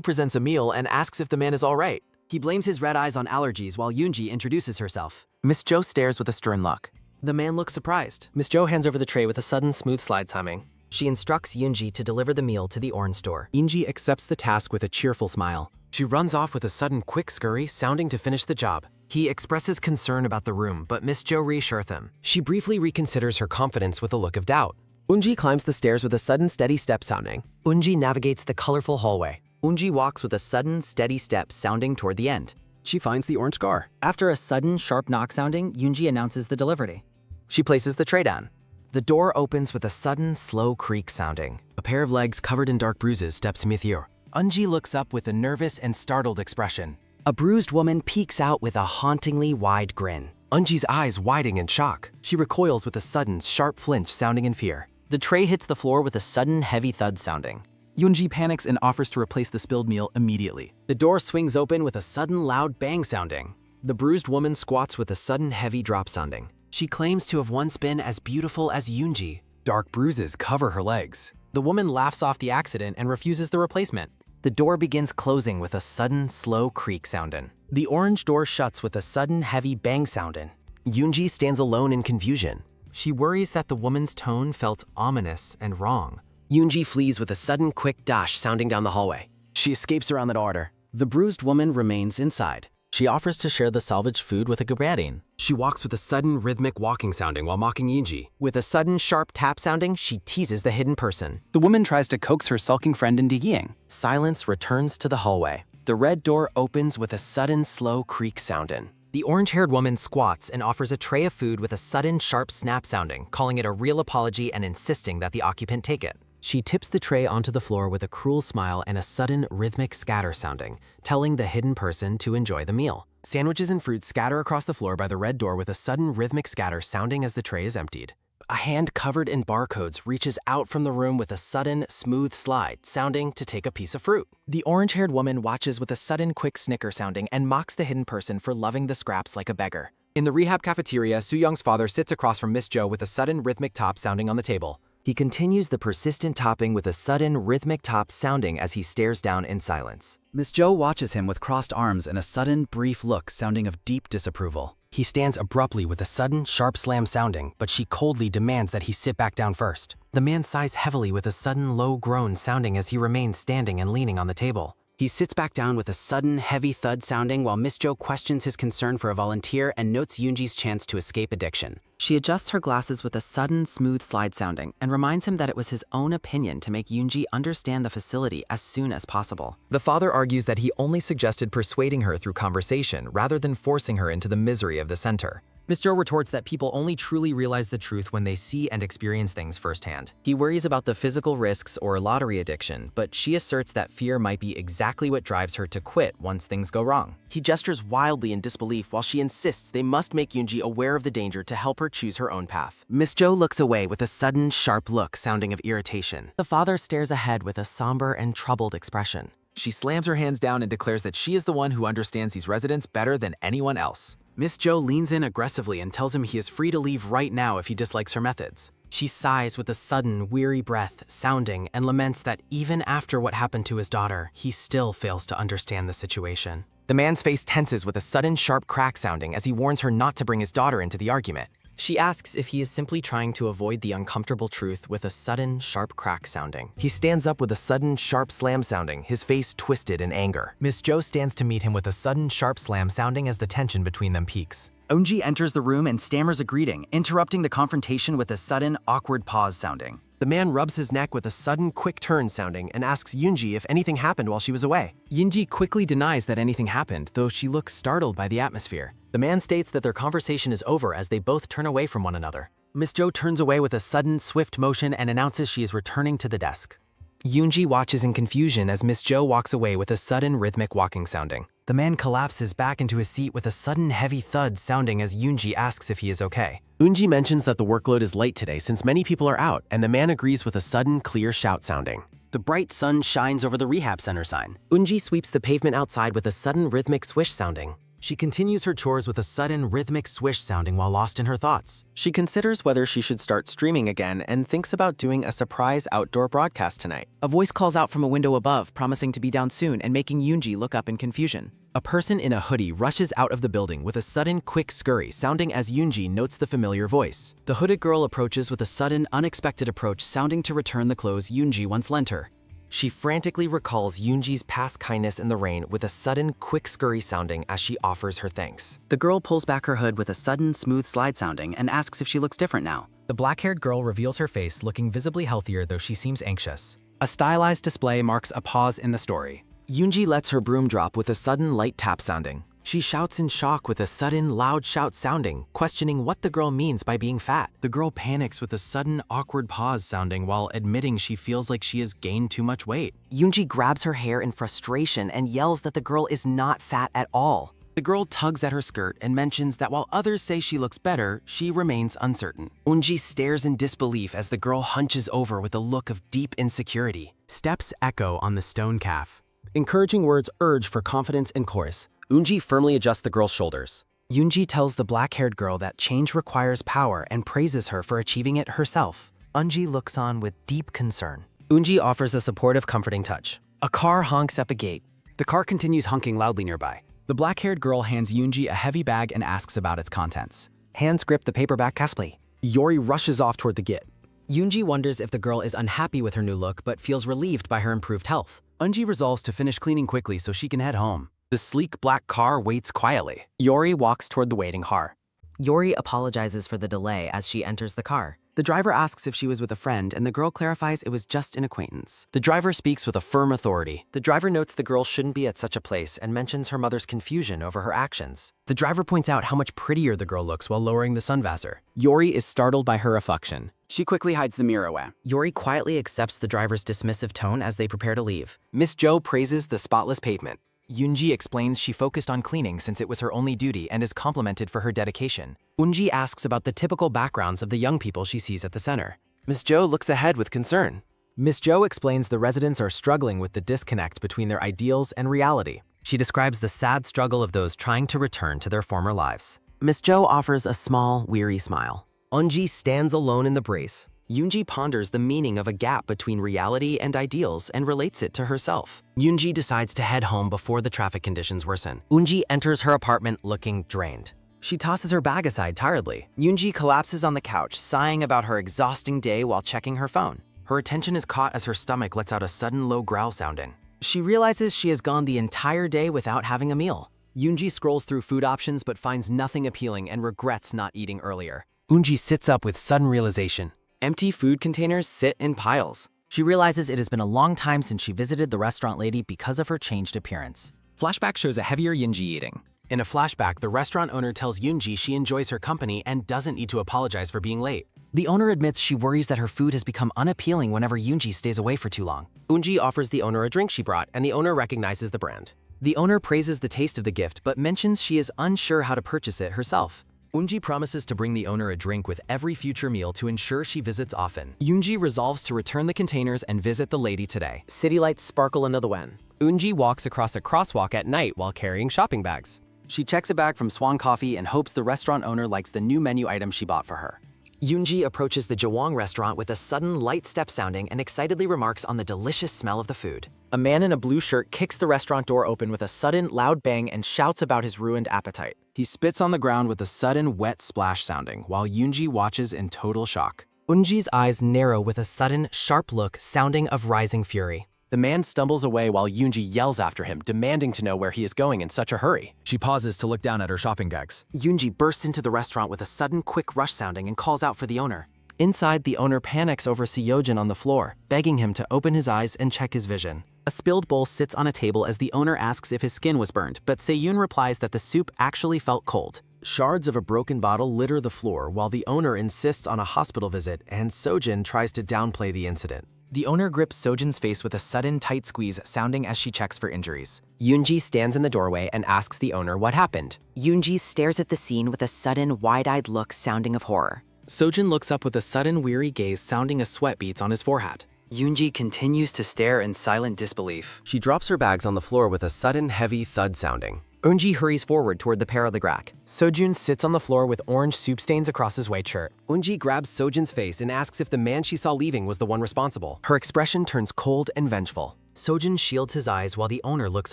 presents a meal and asks if the man is all right. He blames his red eyes on allergies while Yoonji introduces herself. Miss Jo stares with a stern look. The man looks surprised. Miss Jo hands over the tray with a sudden smooth slide timing. She instructs Yoonji to deliver the meal to the orange store. Yoonji accepts the task with a cheerful smile. She runs off with a sudden quick scurry sounding to finish the job. He expresses concern about the room, but Miss Jo reassures him. She briefly reconsiders her confidence with a look of doubt. Unji climbs the stairs with a sudden steady step sounding. Unji navigates the colorful hallway. Unji walks with a sudden, steady step sounding toward the end. She finds the orange car. After a sudden, sharp knock sounding, Yoonji announces the delivery. She places the tray down. The door opens with a sudden, slow creak sounding. A pair of legs covered in dark bruises steps to meet the door. Unji looks up with a nervous and startled expression. A bruised woman peeks out with a hauntingly wide grin. Unji's eyes widen in shock. She recoils with a sudden, sharp flinch sounding in fear. The tray hits the floor with a sudden, heavy thud sounding. Yoonji panics and offers to replace the spilled meal immediately. The door swings open with a sudden, loud bang sounding. The bruised woman squats with a sudden, heavy drop sounding. She claims to have once been as beautiful as Yoonji. Dark bruises cover her legs. The woman laughs off the accident and refuses the replacement. The door begins closing with a sudden, slow creak sounding. The orange door shuts with a sudden, heavy bang sounding. Yoonji stands alone in confusion. She worries that the woman's tone felt ominous and wrong. Yoonji flees with a sudden, quick dash sounding down the hallway. She escapes around the door. The bruised woman remains inside. She offers to share the salvaged food with a Gabrarin. She walks with a sudden rhythmic walking sounding while mocking Yoonji. With a sudden sharp tap sounding, she teases the hidden person. The woman tries to coax her sulking friend into Ying. Silence returns to the hallway. The red door opens with a sudden slow creak sounding. The orange-haired woman squats and offers a tray of food with a sudden sharp snap sounding, calling it a real apology and insisting that the occupant take it. She tips the tray onto the floor with a cruel smile and a sudden rhythmic scatter sounding, telling the hidden person to enjoy the meal. Sandwiches and fruit scatter across the floor by the red door with a sudden rhythmic scatter sounding as the tray is emptied. A hand covered in barcodes reaches out from the room with a sudden, smooth slide, sounding to take a piece of fruit. The orange-haired woman watches with a sudden, quick snicker sounding and mocks the hidden person for loving the scraps like a beggar. In the rehab cafeteria, Soo-young's father sits across from Miss Jo with a sudden, rhythmic top sounding on the table. He continues the persistent topping with a sudden, rhythmic top sounding as he stares down in silence. Miss Jo watches him with crossed arms and a sudden, brief look sounding of deep disapproval. He stands abruptly with a sudden, sharp slam sounding, but she coldly demands that he sit back down first. The man sighs heavily with a sudden, low groan sounding as he remains standing and leaning on the table. He sits back down with a sudden, heavy thud sounding while Miss Jo questions his concern for a volunteer and notes Yoonji's chance to escape addiction. She adjusts her glasses with a sudden, smooth slide sounding and reminds him that it was his own opinion to make Yoonji understand the facility as soon as possible. The father argues that he only suggested persuading her through conversation rather than forcing her into the misery of the center. Miss Jo retorts that people only truly realize the truth when they see and experience things firsthand. He worries about the physical risks or lottery addiction, but she asserts that fear might be exactly what drives her to quit once things go wrong. He gestures wildly in disbelief while she insists they must make Yoonji aware of the danger to help her choose her own path. Miss Jo looks away with a sudden, sharp look sounding of irritation. The father stares ahead with a somber and troubled expression. She slams her hands down and declares that she is the one who understands these residents better than anyone else. Miss Jo leans in aggressively and tells him he is free to leave right now if he dislikes her methods. She sighs with a sudden, weary breath, sounding, and laments that even after what happened to his daughter, he still fails to understand the situation. The man's face tenses with a sudden, sharp crack sounding as he warns her not to bring his daughter into the argument. She asks if he is simply trying to avoid the uncomfortable truth with a sudden, sharp crack sounding. He stands up with a sudden, sharp slam sounding, his face twisted in anger. Miss Jo stands to meet him with a sudden, sharp slam sounding as the tension between them peaks. Eunji enters the room and stammers a greeting, interrupting the confrontation with a sudden, awkward pause sounding. The man rubs his neck with a sudden, quick turn sounding and asks Yoonji if anything happened while she was away. Yoonji quickly denies that anything happened, though she looks startled by the atmosphere. The man states that their conversation is over as they both turn away from one another. Miss Jo turns away with a sudden, swift motion and announces she is returning to the desk. Yoonji watches in confusion as Miss Jo walks away with a sudden, rhythmic walking sounding. The man collapses back into his seat with a sudden, heavy thud sounding as Yoonji asks if he is okay. Yoonji mentions that the workload is light today since many people are out, and the man agrees with a sudden, clear shout sounding. The bright sun shines over the rehab center sign. Eunji sweeps the pavement outside with a sudden rhythmic swish sounding. She continues her chores with a sudden rhythmic swish sounding while lost in her thoughts. She considers whether she should start streaming again and thinks about doing a surprise outdoor broadcast tonight. A voice calls out from a window above, promising to be down soon and making Yoonji look up in confusion. A person in a hoodie rushes out of the building with a sudden, quick scurry, sounding as Yoonji notes the familiar voice. The hooded girl approaches with a sudden, unexpected approach, sounding to return the clothes Yoonji once lent her. She frantically recalls Yoonji's past kindness in the rain with a sudden, quick scurry sounding as she offers her thanks. The girl pulls back her hood with a sudden, smooth slide sounding and asks if she looks different now. The black-haired girl reveals her face, looking visibly healthier though she seems anxious. A stylized display marks a pause in the story. Yoonji lets her broom drop with a sudden light tap sounding. She shouts in shock with a sudden loud shout sounding, questioning what the girl means by being fat. The girl panics with a sudden awkward pause sounding while admitting she feels like she has gained too much weight. Yoonji grabs her hair in frustration and yells that the girl is not fat at all. The girl tugs at her skirt and mentions that while others say she looks better, she remains uncertain. Eunji stares in disbelief as the girl hunches over with a look of deep insecurity. Steps echo on the stone calf. Encouraging words urge for confidence and chorus. Eunji firmly adjusts the girl's shoulders. Yoonji tells the black-haired girl that change requires power and praises her for achieving it herself. Eunji looks on with deep concern. Eunji offers a supportive, comforting touch. A car honks at the gate. The car continues honking loudly nearby. The black-haired girl hands Yoonji a heavy bag and asks about its contents. Hands grip the paperback casually. Yori rushes off toward the gate. Yoonji wonders if the girl is unhappy with her new look but feels relieved by her improved health. Eunji resolves to finish cleaning quickly so she can head home. The sleek black car waits quietly. Yori walks toward the waiting car. Yori apologizes for the delay as she enters the car. The driver asks if she was with a friend, and the girl clarifies it was just an acquaintance. The driver speaks with a firm authority. The driver notes the girl shouldn't be at such a place and mentions her mother's confusion over her actions. The driver points out how much prettier the girl looks while lowering the sun visor. Yori is startled by her affection. She quickly hides the mirror away. Yori quietly accepts the driver's dismissive tone as they prepare to leave. Miss Jo praises the spotless pavement. Yoonji explains she focused on cleaning since it was her only duty and is complimented for her dedication. Eunji asks about the typical backgrounds of the young people she sees at the center. Miss Jo looks ahead with concern. Miss Jo explains the residents are struggling with the disconnect between their ideals and reality. She describes the sad struggle of those trying to return to their former lives. Miss Jo offers a small, weary smile. Eunji stands alone in the brace. Yoonji ponders the meaning of a gap between reality and ideals and relates it to herself. Yoonji decides to head home before the traffic conditions worsen. Eunji enters her apartment looking drained. She tosses her bag aside tiredly. Yoonji collapses on the couch, sighing about her exhausting day while checking her phone. Her attention is caught as her stomach lets out a sudden low growl sounding. She realizes she has gone the entire day without having a meal. Yoonji scrolls through food options but finds nothing appealing and regrets not eating earlier. Eunji sits up with sudden realization. Empty food containers sit in piles. She realizes it has been a long time since she visited the restaurant lady because of her changed appearance. Flashback shows a heavier Yoonji eating. In a flashback, the restaurant owner tells Yoonji she enjoys her company and doesn't need to apologize for being late. The owner admits she worries that her food has become unappealing whenever Yoonji stays away for too long. Eunji offers the owner a drink she brought, and the owner recognizes the brand. The owner praises the taste of the gift but mentions she is unsure how to purchase it herself. Eunji promises to bring the owner a drink with every future meal to ensure she visits often. Yoonji resolves to return the containers and visit the lady today. City lights sparkle into the wind. Eunji walks across a crosswalk at night while carrying shopping bags. She checks a bag from Swan Coffee and hopes the restaurant owner likes the new menu item she bought for her. Yoonji approaches the Jawang restaurant with a sudden light step sounding and excitedly remarks on the delicious smell of the food. A man in a blue shirt kicks the restaurant door open with a sudden loud bang and shouts about his ruined appetite. He spits on the ground with a sudden wet splash sounding while Yoonji watches in total shock. Eunji's eyes narrow with a sudden sharp look sounding of rising fury. The man stumbles away while Yoonji yells after him, demanding to know where he is going in such a hurry. She pauses to look down at her shopping bags. Yoonji bursts into the restaurant with a sudden quick rush sounding and calls out for the owner. Inside, the owner panics over Seojin on the floor, begging him to open his eyes and check his vision. A spilled bowl sits on a table as the owner asks if his skin was burned, but Seyun replies that the soup actually felt cold. Shards of a broken bottle litter the floor while the owner insists on a hospital visit and Sojin tries to downplay the incident. The owner grips Sojin's face with a sudden tight squeeze sounding as she checks for injuries. Yoonji stands in the doorway and asks the owner what happened. Yoonji stares at the scene with a sudden wide-eyed look sounding of horror. Sojin looks up with a sudden weary gaze sounding as sweat beads on his forehead. Yoonji continues to stare in silent disbelief. She drops her bags on the floor with a sudden heavy thud sounding. Eunji hurries forward toward the paralegrak. Sojun sits on the floor with orange soup stains across his white shirt. Eunji grabs Sojin's face and asks if the man she saw leaving was the one responsible. Her expression turns cold and vengeful. Sojin shields his eyes while the owner looks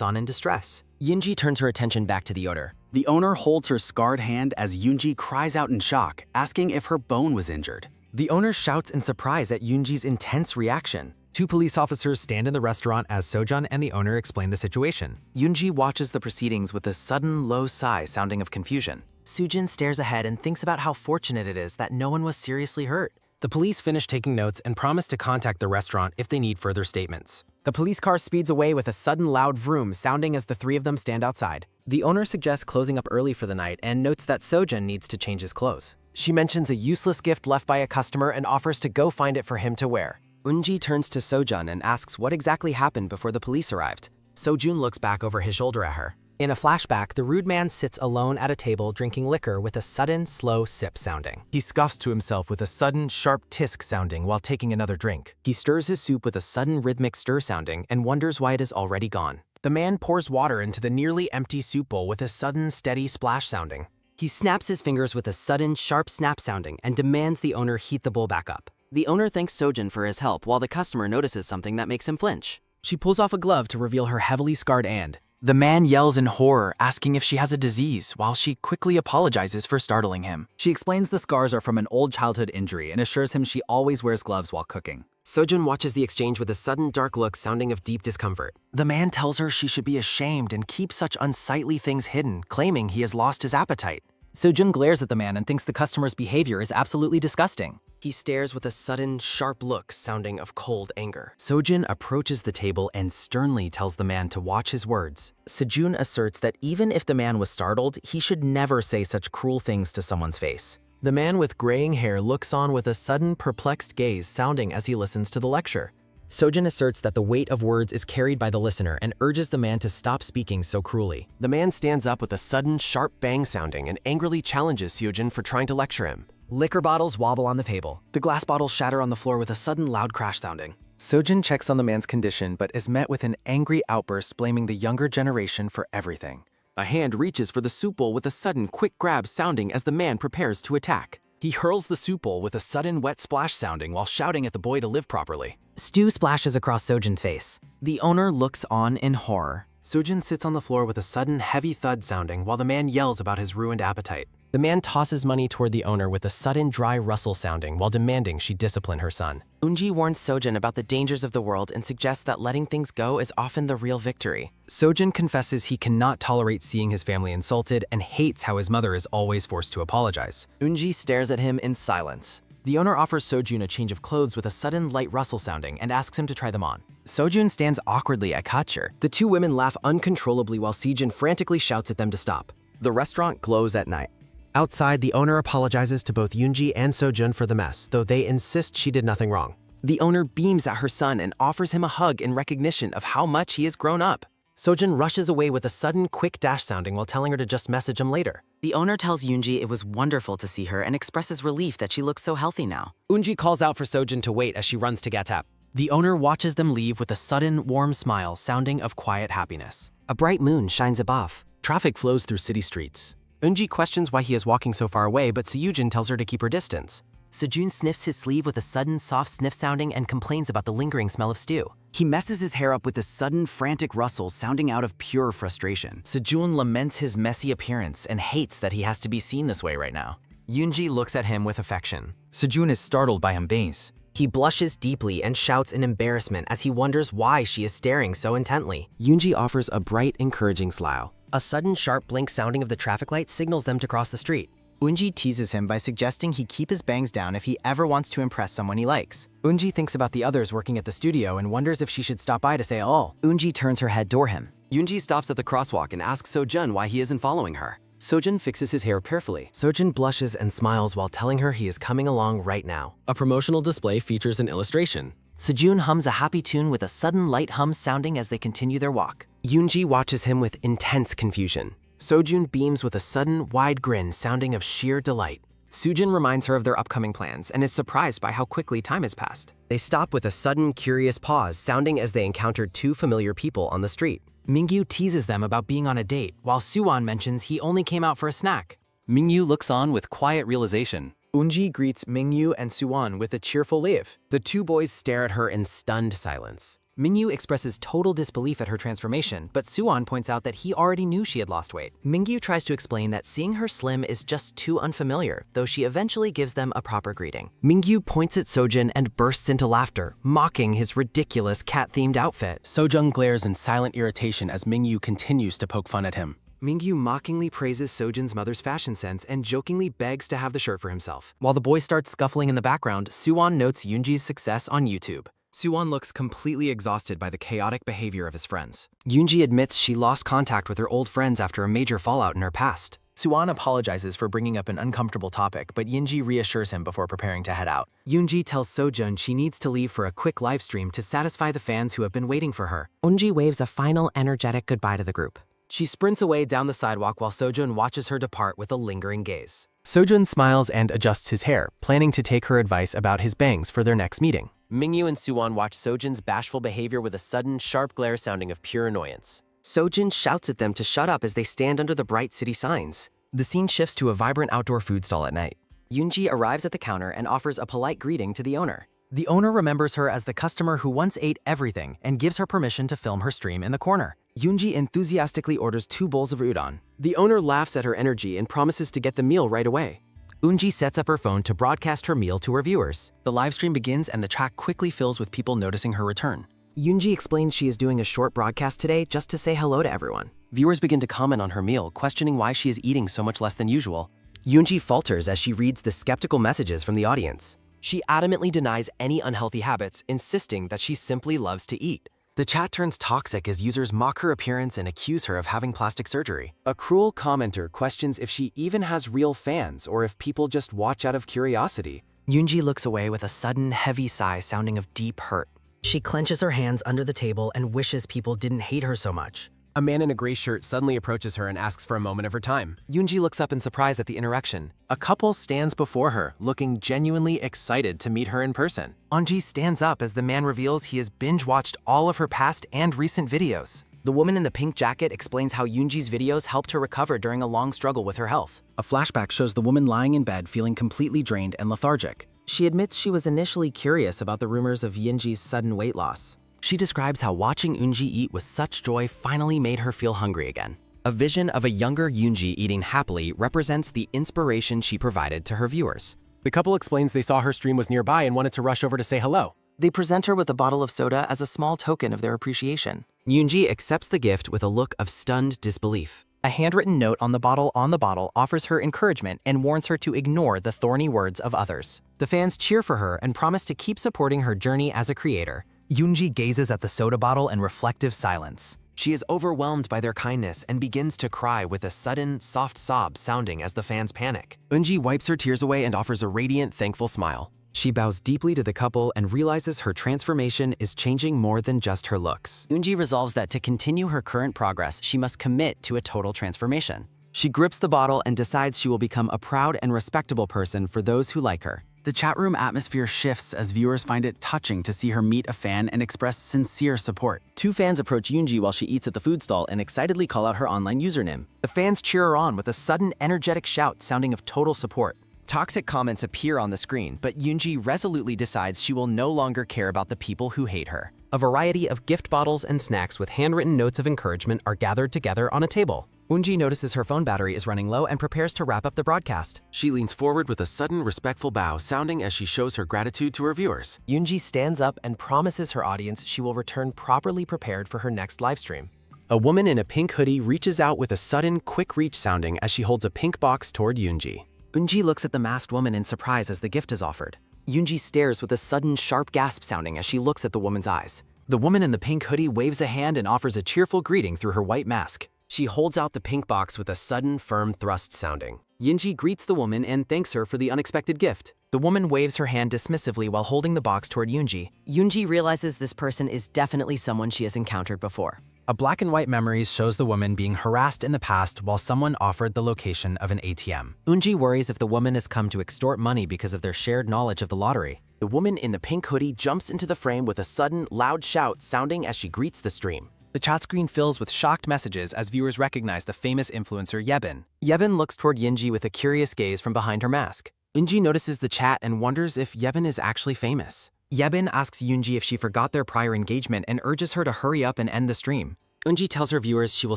on in distress. Yoonji turns her attention back to the owner. The owner holds her scarred hand as Yoonji cries out in shock, asking if her bone was injured. The owner shouts in surprise at Yoonji's intense reaction. Two police officers stand in the restaurant as Sojun and the owner explain the situation. Yoonji watches the proceedings with a sudden low sigh sounding of confusion. Sujin stares ahead and thinks about how fortunate it is that no one was seriously hurt. The police finish taking notes and promise to contact the restaurant if they need further statements. The police car speeds away with a sudden loud vroom sounding as the three of them stand outside. The owner suggests closing up early for the night and notes that Sojun needs to change his clothes. She mentions a useless gift left by a customer and offers to go find it for him to wear. Eunji turns to Sojun and asks what exactly happened before the police arrived. Sojun looks back over his shoulder at her. In a flashback, the rude man sits alone at a table drinking liquor with a sudden, slow sip sounding. He scoffs to himself with a sudden, sharp tisk sounding while taking another drink. He stirs his soup with a sudden rhythmic stir sounding and wonders why it is already gone. The man pours water into the nearly empty soup bowl with a sudden, steady splash sounding. He snaps his fingers with a sudden, sharp snap sounding and demands the owner heat the bowl back up. The owner thanks Sojun for his help while the customer notices something that makes him flinch. She pulls off a glove to reveal her heavily scarred hand. The man yells in horror, asking if she has a disease, while she quickly apologizes for startling him. She explains the scars are from an old childhood injury and assures him she always wears gloves while cooking. Sojun watches the exchange with a sudden dark look sounding of deep discomfort. The man tells her she should be ashamed and keep such unsightly things hidden, claiming he has lost his appetite. Sojun glares at the man and thinks the customer's behavior is absolutely disgusting. He stares with a sudden, sharp look sounding of cold anger. Sojun approaches the table and sternly tells the man to watch his words. Sejun asserts that even if the man was startled, he should never say such cruel things to someone's face. The man with graying hair looks on with a sudden, perplexed gaze sounding as he listens to the lecture. Sojun asserts that the weight of words is carried by the listener and urges the man to stop speaking so cruelly. The man stands up with a sudden, sharp bang sounding and angrily challenges Sojun for trying to lecture him. Liquor bottles wobble on the table. The glass bottles shatter on the floor with a sudden loud crash sounding. Sojun checks on the man's condition but is met with an angry outburst blaming the younger generation for everything. A hand reaches for the soup bowl with a sudden, quick grab sounding as the man prepares to attack. He hurls the soup bowl with a sudden wet splash sounding while shouting at the boy to live properly. Stew splashes across Sojun's face. The owner looks on in horror. Sojun sits on the floor with a sudden heavy thud sounding while the man yells about his ruined appetite. The man tosses money toward the owner with a sudden dry rustle sounding while demanding she discipline her son. Eunji warns Sojun about the dangers of the world and suggests that letting things go is often the real victory. Sojun confesses he cannot tolerate seeing his family insulted and hates how his mother is always forced to apologize. Eunji stares at him in silence. The owner offers Sojun a change of clothes with a sudden light rustle sounding and asks him to try them on. Sojun stands awkwardly at Kachur. The two women laugh uncontrollably while Sejun frantically shouts at them to stop. The restaurant glows at night. Outside, the owner apologizes to both Yoonji and Sojun for the mess, though they insist she did nothing wrong. The owner beams at her son and offers him a hug in recognition of how much he has grown up. Sojun rushes away with a sudden, quick dash sounding while telling her to just message him later. The owner tells Yoonji it was wonderful to see her and expresses relief that she looks so healthy now. Eunji calls out for Sojun to wait as she runs to get up. The owner watches them leave with a sudden, warm smile sounding of quiet happiness. A bright moon shines above. Traffic flows through city streets. Eunji questions why he is walking so far away, but Sejun tells her to keep her distance. Sejun sniffs his sleeve with a sudden, soft sniff sounding and complains about the lingering smell of stew. He messes his hair up with a sudden, frantic rustle sounding out of pure frustration. Sejun laments his messy appearance and hates that he has to be seen this way right now. Yoonji looks at him with affection. Sejun is startled by Humbain's. He blushes deeply and shouts in embarrassment as he wonders why she is staring so intently. Yoonji offers a bright, encouraging smile. A sudden sharp blink sounding of the traffic light signals them to cross the street. Eunji teases him by suggesting he keep his bangs down if he ever wants to impress someone he likes. Eunji thinks about the others working at the studio and wonders if she should stop by to say all. Eunji turns her head toward him. Yoonji stops at the crosswalk and asks Sojun why he isn't following her. Sojun fixes his hair carefully. Sojun blushes and smiles while telling her he is coming along right now. A promotional display features an illustration. Sejun hums a happy tune with a sudden light hum sounding as they continue their walk. Yoonji watches him with intense confusion. Sojun beams with a sudden, wide grin sounding of sheer delight. Sujin reminds her of their upcoming plans and is surprised by how quickly time has passed. They stop with a sudden, curious pause sounding as they encountered two familiar people on the street. Mingyu teases them about being on a date, while Suwon mentions he only came out for a snack. Mingyu looks on with quiet realization. Eunji greets Mingyu and Suwon with a cheerful wave. The two boys stare at her in stunned silence. Mingyu expresses total disbelief at her transformation, but Suwon points out that he already knew she had lost weight. Mingyu tries to explain that seeing her slim is just too unfamiliar, though she eventually gives them a proper greeting. Mingyu points at Sojun and bursts into laughter, mocking his ridiculous cat-themed outfit. Sojung glares in silent irritation as Mingyu continues to poke fun at him. Mingyu mockingly praises Sojun's mother's fashion sense and jokingly begs to have the shirt for himself. While the boys start scuffling in the background, Suwon notes Yoonji's success on YouTube. Suwon looks completely exhausted by the chaotic behavior of his friends. Yoonji admits she lost contact with her old friends after a major fallout in her past. Suwon apologizes for bringing up an uncomfortable topic, but Yoonji reassures him before preparing to head out. Yoonji tells Sojun she needs to leave for a quick livestream to satisfy the fans who have been waiting for her. Eunji waves a final energetic goodbye to the group. She sprints away down the sidewalk while Sojun watches her depart with a lingering gaze. Sojun smiles and adjusts his hair, planning to take her advice about his bangs for their next meeting. Mingyu and Suwon watch Sojun's bashful behavior with a sudden, sharp glare sounding of pure annoyance. Sojun shouts at them to shut up as they stand under the bright city signs. The scene shifts to a vibrant outdoor food stall at night. Yoonji arrives at the counter and offers a polite greeting to the owner. The owner remembers her as the customer who once ate everything and gives her permission to film her stream in the corner. Yoonji enthusiastically orders 2 bowls of udon. The owner laughs at her energy and promises to get the meal right away. Eunji sets up her phone to broadcast her meal to her viewers. The livestream begins and the chat quickly fills with people noticing her return. Yoonji explains she is doing a short broadcast today just to say hello to everyone. Viewers begin to comment on her meal, questioning why she is eating so much less than usual. Yoonji falters as she reads the skeptical messages from the audience. She adamantly denies any unhealthy habits, insisting that she simply loves to eat. The chat turns toxic as users mock her appearance and accuse her of having plastic surgery. A cruel commenter questions if she even has real fans or if people just watch out of curiosity. Yoonji looks away with a sudden, heavy sigh sounding of deep hurt. She clenches her hands under the table and wishes people didn't hate her so much. A man in a gray shirt suddenly approaches her and asks for a moment of her time. Yoonji looks up in surprise at the interaction. A couple stands before her, looking genuinely excited to meet her in person. Eunji stands up as the man reveals he has binge-watched all of her past and recent videos. The woman in the pink jacket explains how Yoonji's videos helped her recover during a long struggle with her health. A flashback shows the woman lying in bed feeling completely drained and lethargic. She admits she was initially curious about the rumors of Yoonji's sudden weight loss. She describes how watching Eunji eat with such joy finally made her feel hungry again. A vision of a younger Yoonji eating happily represents the inspiration she provided to her viewers. The couple explains they saw her stream was nearby and wanted to rush over to say hello. They present her with a bottle of soda as a small token of their appreciation. Yoonji accepts the gift with a look of stunned disbelief. A handwritten note on the bottle offers her encouragement and warns her to ignore the thorny words of others. The fans cheer for her and promise to keep supporting her journey as a creator. Yoonji gazes at the soda bottle in reflective silence. She is overwhelmed by their kindness and begins to cry with a sudden, soft sob sounding as the fans panic. Eunji wipes her tears away and offers a radiant, thankful smile. She bows deeply to the couple and realizes her transformation is changing more than just her looks. Eunji resolves that to continue her current progress, she must commit to a total transformation. She grips the bottle and decides she will become a proud and respectable person for those who like her. The chat room atmosphere shifts as viewers find it touching to see her meet a fan and express sincere support. 2 fans approach Yoonji while she eats at the food stall and excitedly call out her online username. The fans cheer her on with a sudden, energetic shout sounding of total support. Toxic comments appear on the screen, but Yoonji resolutely decides she will no longer care about the people who hate her. A variety of gift bottles and snacks with handwritten notes of encouragement are gathered together on a table. Eunji notices her phone battery is running low and prepares to wrap up the broadcast. She leans forward with a sudden, respectful bow sounding as she shows her gratitude to her viewers. Yoonji stands up and promises her audience she will return properly prepared for her next livestream. A woman in a pink hoodie reaches out with a sudden, quick reach sounding as she holds a pink box toward Yoonji. Eunji looks at the masked woman in surprise as the gift is offered. Yoonji stares with a sudden, sharp gasp sounding as she looks at the woman's eyes. The woman in the pink hoodie waves a hand and offers a cheerful greeting through her white mask. She holds out the pink box with a sudden, firm thrust sounding. Yoonji greets the woman and thanks her for the unexpected gift. The woman waves her hand dismissively while holding the box toward Yoonji. Yoonji realizes this person is definitely someone she has encountered before. A black and white memories shows the woman being harassed in the past while someone offered the location of an ATM. Eunji worries if the woman has come to extort money because of their shared knowledge of the lottery. The woman in the pink hoodie jumps into the frame with a sudden, loud shout sounding as she greets the stream. The chat screen fills with shocked messages as viewers recognize the famous influencer Yebin. Yebin looks toward Yoonji with a curious gaze from behind her mask. Eunji notices the chat and wonders if Yebin is actually famous. Yebin asks Yoonji if she forgot their prior engagement and urges her to hurry up and end the stream. Eunji tells her viewers she will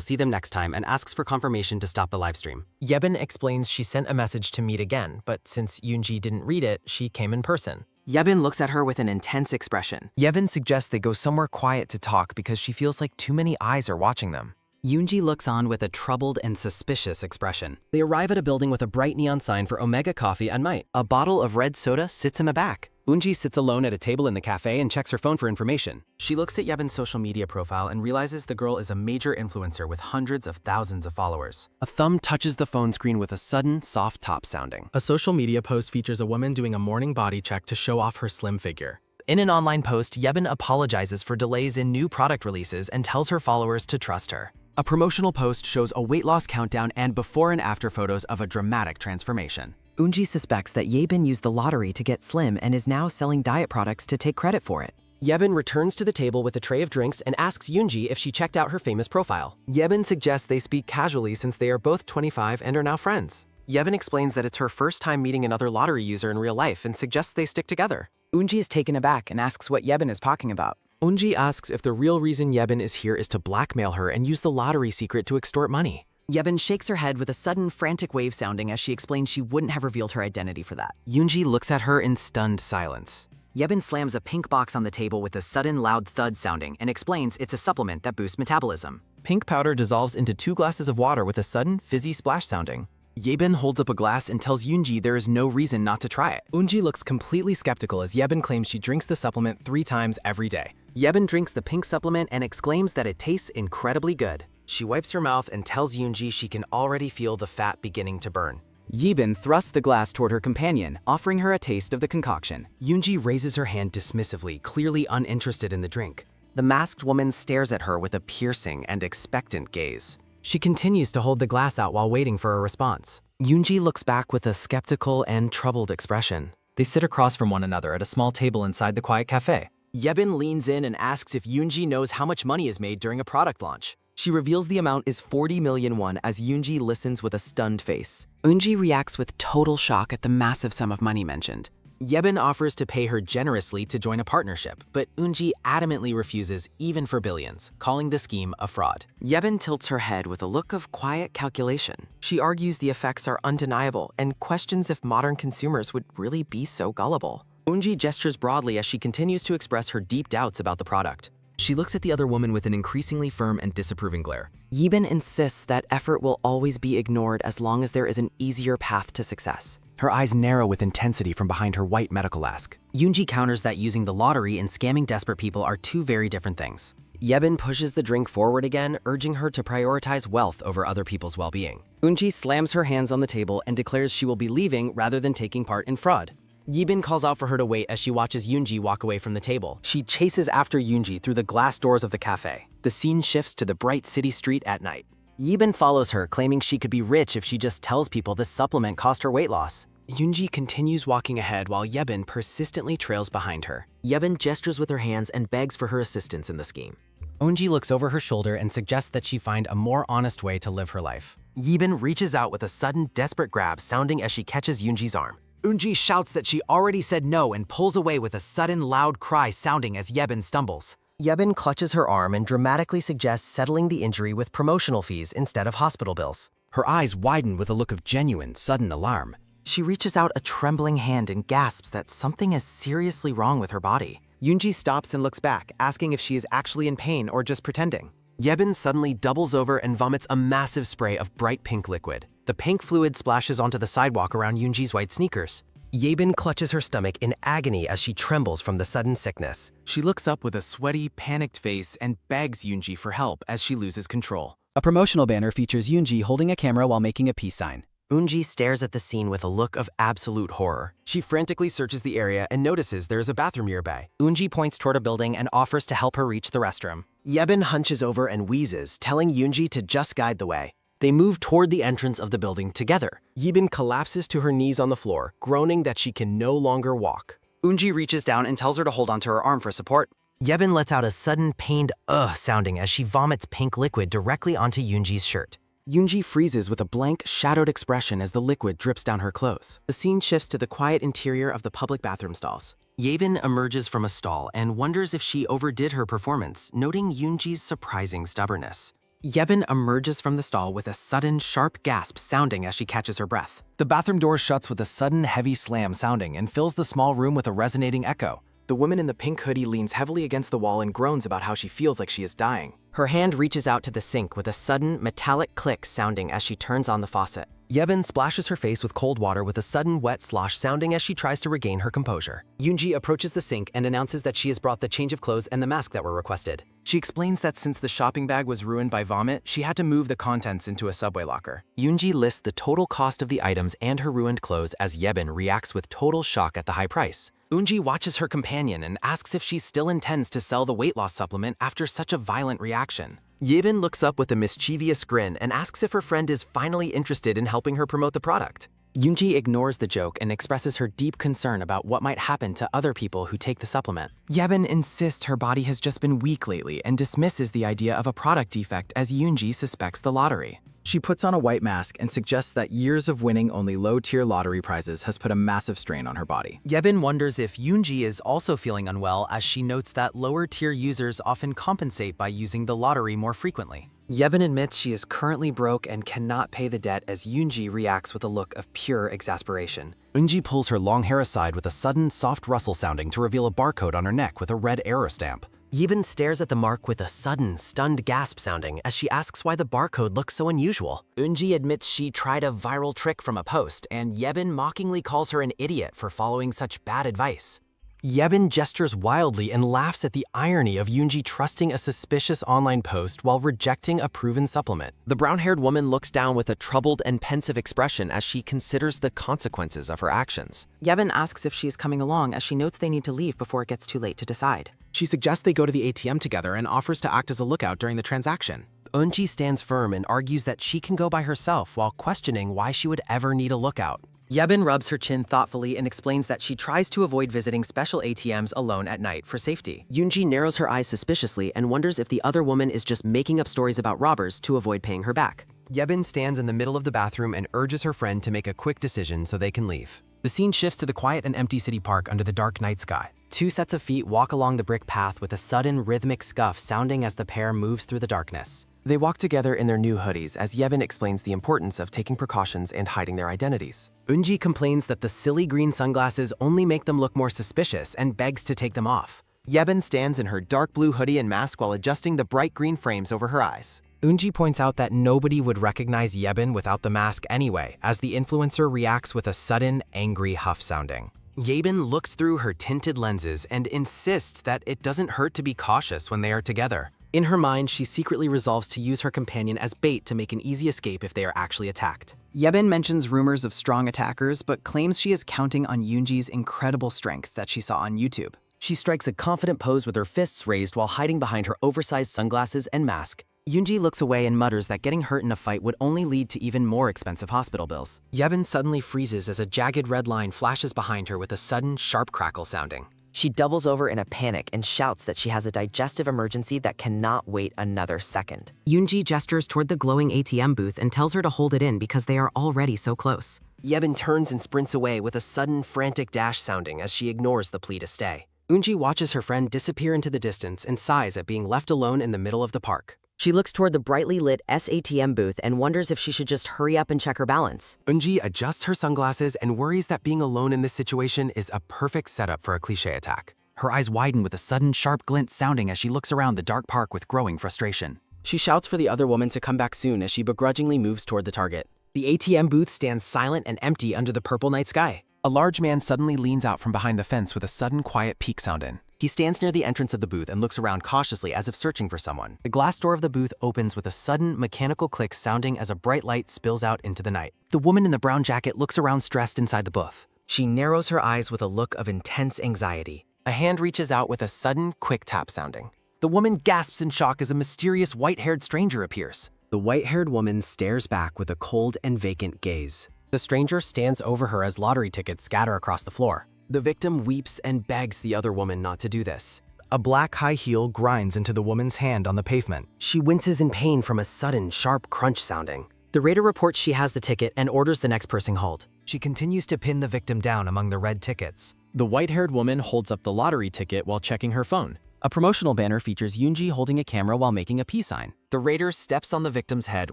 see them next time and asks for confirmation to stop the livestream. Yebin explains she sent a message to meet again, but since Yoonji didn't read it, she came in person. Yebin looks at her with an intense expression. Yebin suggests they go somewhere quiet to talk because she feels like too many eyes are watching them. Yoonji looks on with a troubled and suspicious expression. They arrive at a building with a bright neon sign for Omega Coffee and Might. A bottle of red soda sits in the back. Eunji sits alone at a table in the cafe and checks her phone for information. She looks at Yebin's social media profile and realizes the girl is a major influencer with hundreds of thousands of followers. A thumb touches the phone screen with a sudden, soft top sounding. A social media post features a woman doing a morning body check to show off her slim figure. In an online post, Yebin apologizes for delays in new product releases and tells her followers to trust her. A promotional post shows a weight loss countdown and before and after photos of a dramatic transformation. Eunji suspects that Yebin used the lottery to get slim and is now selling diet products to take credit for it. Yebin returns to the table with a tray of drinks and asks Yoonji if she checked out her famous profile. Yebin suggests they speak casually since they are both 25 and are now friends. Yebin explains that it's her first time meeting another lottery user in real life and suggests they stick together. Eunji is taken aback and asks what Yebin is talking about. Eunji asks if the real reason Yebin is here is to blackmail her and use the lottery secret to extort money. Yebin shakes her head with a sudden frantic wave sounding as she explains she wouldn't have revealed her identity for that. Yoonji looks at her in stunned silence. Yebin slams a pink box on the table with a sudden loud thud sounding and explains it's a supplement that boosts metabolism. Pink powder dissolves into 2 glasses of water with a sudden fizzy splash sounding. Yebin holds up a glass and tells Yoonji there is no reason not to try it. Eunji looks completely skeptical as Yebin claims she drinks the supplement 3 times every day. Yebin drinks the pink supplement and exclaims that it tastes incredibly good. She wipes her mouth and tells Yoonji she can already feel the fat beginning to burn. Yebin thrusts the glass toward her companion, offering her a taste of the concoction. Yoonji raises her hand dismissively, clearly uninterested in the drink. The masked woman stares at her with a piercing and expectant gaze. She continues to hold the glass out while waiting for a response. Yoonji looks back with a skeptical and troubled expression. They sit across from one another at a small table inside the quiet cafe. Yebin leans in and asks if Yoonji knows how much money is made during a product launch. She reveals the amount is 40 million won as Yoonji listens with a stunned face. Eunji reacts with total shock at the massive sum of money mentioned. Yebin offers to pay her generously to join a partnership, but Eunji adamantly refuses even for billions, calling the scheme a fraud. Yebin tilts her head with a look of quiet calculation. She argues the effects are undeniable and questions if modern consumers would really be so gullible. Eunji gestures broadly as she continues to express her deep doubts about the product. She looks at the other woman with an increasingly firm and disapproving glare. Yebin insists that effort will always be ignored as long as there is an easier path to success. Her eyes narrow with intensity from behind her white medical mask. Yoonji counters that using the lottery and scamming desperate people are 2 very different things. Yebin pushes the drink forward again, urging her to prioritize wealth over other people's well-being. Eunji slams her hands on the table and declares she will be leaving rather than taking part in fraud. Yebin calls out for her to wait as she watches Yoonji walk away from the table. She chases after Yoonji through the glass doors of the cafe. The scene shifts to the bright city street at night. Yebin follows her, claiming she could be rich if she just tells people this supplement cost her weight loss. Yoonji continues walking ahead while Yebin persistently trails behind her. Yebin gestures with her hands and begs for her assistance in the scheme. Eunji looks over her shoulder and suggests that she find a more honest way to live her life. Yebin reaches out with a sudden, desperate grab, sounding as she catches Yoonji's arm. Eunji shouts that she already said no and pulls away with a sudden, loud cry sounding as Yebin stumbles. Yebin clutches her arm and dramatically suggests settling the injury with promotional fees instead of hospital bills. Her eyes widen with a look of genuine, sudden alarm. She reaches out a trembling hand and gasps that something is seriously wrong with her body. Yoonji stops and looks back, asking if she is actually in pain or just pretending. Yebin suddenly doubles over and vomits a massive spray of bright pink liquid. The pink fluid splashes onto the sidewalk around Yoonji's white sneakers. Yebin clutches her stomach in agony as she trembles from the sudden sickness. She looks up with a sweaty, panicked face and begs Yoonji for help as she loses control. A promotional banner features Yoonji holding a camera while making a peace sign. Eunji stares at the scene with a look of absolute horror. She frantically searches the area and notices there is a bathroom nearby. Eunji points toward a building and offers to help her reach the restroom. Yebin hunches over and wheezes, telling Yoonji to just guide the way. They move toward the entrance of the building together. Yebin collapses to her knees on the floor, groaning that she can no longer walk. Eunji reaches down and tells her to hold onto her arm for support. Yebin lets out a sudden pained sounding as she vomits pink liquid directly onto Yoonji's shirt. Yoonji freezes with a blank, shadowed expression as the liquid drips down her clothes. The scene shifts to the quiet interior of the public bathroom stalls. Yebin emerges from a stall and wonders if she overdid her performance, noting Yoonji's surprising stubbornness. Yebin emerges from the stall with a sudden, sharp gasp sounding as she catches her breath. The bathroom door shuts with a sudden, heavy slam sounding and fills the small room with a resonating echo. The woman in the pink hoodie leans heavily against the wall and groans about how she feels like she is dying. Her hand reaches out to the sink with a sudden, metallic click sounding as she turns on the faucet. Yebin splashes her face with cold water with a sudden wet slosh sounding as she tries to regain her composure. Yoonji approaches the sink and announces that she has brought the change of clothes and the mask that were requested. She explains that since the shopping bag was ruined by vomit, she had to move the contents into a subway locker. Yoonji lists the total cost of the items and her ruined clothes as Yebin reacts with total shock at the high price. Eunji watches her companion and asks if she still intends to sell the weight loss supplement after such a violent reaction. Yebin looks up with a mischievous grin and asks if her friend is finally interested in helping her promote the product. Yoonji ignores the joke and expresses her deep concern about what might happen to other people who take the supplement. Yebin insists her body has just been weak lately and dismisses the idea of a product defect as Yoonji suspects the lottery. She puts on a white mask and suggests that years of winning only low-tier lottery prizes has put a massive strain on her body. Yebin wonders if Yoonji is also feeling unwell as she notes that lower-tier users often compensate by using the lottery more frequently. Yebin admits she is currently broke and cannot pay the debt as Yoonji reacts with a look of pure exasperation. Eunji pulls her long hair aside with a sudden, soft rustle sounding to reveal a barcode on her neck with a red arrow stamp. Yebin stares at the mark with a sudden, stunned gasp sounding as she asks why the barcode looks so unusual. Eunji admits she tried a viral trick from a post, and Yebin mockingly calls her an idiot for following such bad advice. Yebin gestures wildly and laughs at the irony of Yoonji trusting a suspicious online post while rejecting a proven supplement. The brown-haired woman looks down with a troubled and pensive expression as she considers the consequences of her actions. Yebin asks if she is coming along as she notes they need to leave before it gets too late to decide. She suggests they go to the ATM together and offers to act as a lookout during the transaction. Eunji stands firm and argues that she can go by herself while questioning why she would ever need a lookout. Yebin rubs her chin thoughtfully and explains that she tries to avoid visiting special ATMs alone at night for safety. Yoonji narrows her eyes suspiciously and wonders if the other woman is just making up stories about robbers to avoid paying her back. Yebin stands in the middle of the bathroom and urges her friend to make a quick decision so they can leave. The scene shifts to the quiet and empty city park under the dark night sky. Two sets of feet walk along the brick path with a sudden rhythmic scuff sounding as the pair moves through the darkness. They walk together in their new hoodies as Yebin explains the importance of taking precautions and hiding their identities. Eunji complains that the silly green sunglasses only make them look more suspicious and begs to take them off. Yebin stands in her dark blue hoodie and mask while adjusting the bright green frames over her eyes. Eunji points out that nobody would recognize Yebin without the mask anyway, as the influencer reacts with a sudden, angry huff sounding. Yebin looks through her tinted lenses and insists that it doesn't hurt to be cautious when they are together. In her mind, she secretly resolves to use her companion as bait to make an easy escape if they are actually attacked. Yebin mentions rumors of strong attackers, but claims she is counting on Yoonji's incredible strength that she saw on YouTube. She strikes a confident pose with her fists raised while hiding behind her oversized sunglasses and mask. Yoonji looks away and mutters that getting hurt in a fight would only lead to even more expensive hospital bills. Yebin suddenly freezes as a jagged red line flashes behind her with a sudden, sharp crackle sounding. She doubles over in a panic and shouts that she has a digestive emergency that cannot wait another second. Yoonji gestures toward the glowing ATM booth and tells her to hold it in because they are already so close. Yebin turns and sprints away with a sudden, frantic dash sounding as she ignores the plea to stay. Eunji watches her friend disappear into the distance and sighs at being left alone in the middle of the park. She looks toward the brightly lit SATM booth and wonders if she should just hurry up and check her balance. Eunji adjusts her sunglasses and worries that being alone in this situation is a perfect setup for a cliché attack. Her eyes widen with a sudden, sharp glint sounding as she looks around the dark park with growing frustration. She shouts for the other woman to come back soon as she begrudgingly moves toward the target. The ATM booth stands silent and empty under the purple night sky. A large man suddenly leans out from behind the fence with a sudden, quiet peek sound in. He stands near the entrance of the booth and looks around cautiously as if searching for someone. The glass door of the booth opens with a sudden, mechanical click sounding as a bright light spills out into the night. The woman in the brown jacket looks around stressed inside the booth. She narrows her eyes with a look of intense anxiety. A hand reaches out with a sudden, quick tap sounding. The woman gasps in shock as a mysterious white-haired stranger appears. The white-haired woman stares back with a cold and vacant gaze. The stranger stands over her as lottery tickets scatter across the floor. The victim weeps and begs the other woman not to do this. A black high heel grinds into the woman's hand on the pavement. She winces in pain from a sudden, sharp crunch sounding. The raider reports she has the ticket and orders the next person hauled. She continues to pin the victim down among the red tickets. The white-haired woman holds up the lottery ticket while checking her phone. A promotional banner features Yoonji holding a camera while making a peace sign. The raider steps on the victim's head